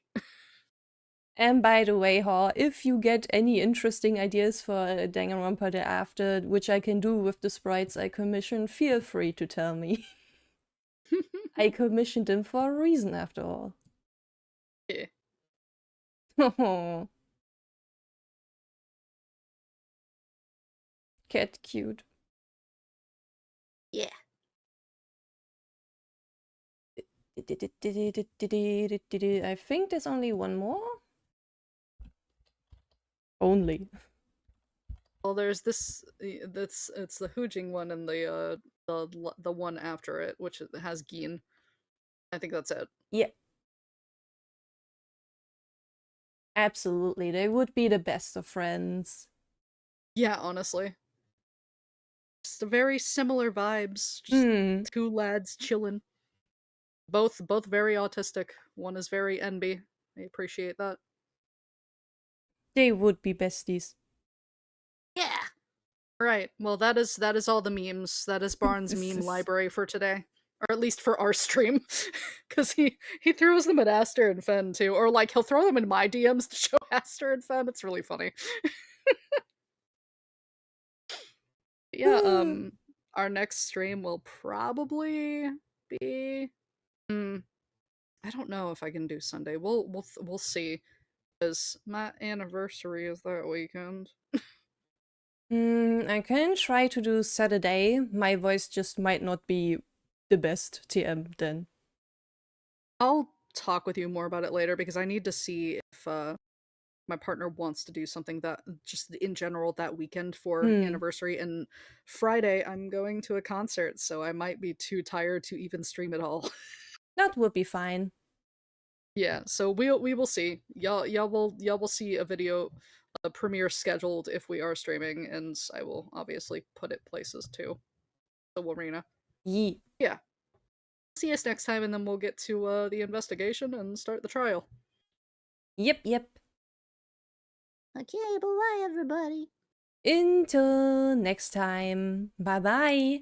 And by the way, Haw, if you get any interesting ideas for Danganronpa After, which I can do with the sprites I commissioned, feel free to tell me. I commissioned them for a reason, after all. Yeah. Cat cute. Yeah. I think there's only one more. Only. Well, there's this. It's the Hoojing one and the one after it, which has Geen. I think that's it. Yeah. Absolutely, they would be the best of friends. Yeah, honestly. Just very similar vibes. Just two lads chilling. Both very autistic. One is very NB. I appreciate that. They would be besties. Yeah. Right. Well, that is all the memes. That is Barnes' meme library for today, or at least for our stream, because he throws them at Aster and Fen too, or like he'll throw them in my DMs to show Aster and Fen. It's really funny. Yeah. Our next stream will probably be. I don't know if I can do Sunday. We'll see, because my anniversary is that weekend. I can try to do Saturday. My voice just might not be the best TM then. I'll talk with you more about it later because I need to see if my partner wants to do something that just in general that weekend for anniversary. And Friday I'm going to a concert, so I might be too tired to even stream at all. That would be fine. Yeah, so we will see. Y'all will see a video premiere scheduled if we are streaming, and I will obviously put it places too. So will Rina. Yeah. See us next time, and then we'll get to the investigation and start the trial. Yep. Okay, bye everybody. Until next time. Bye-bye.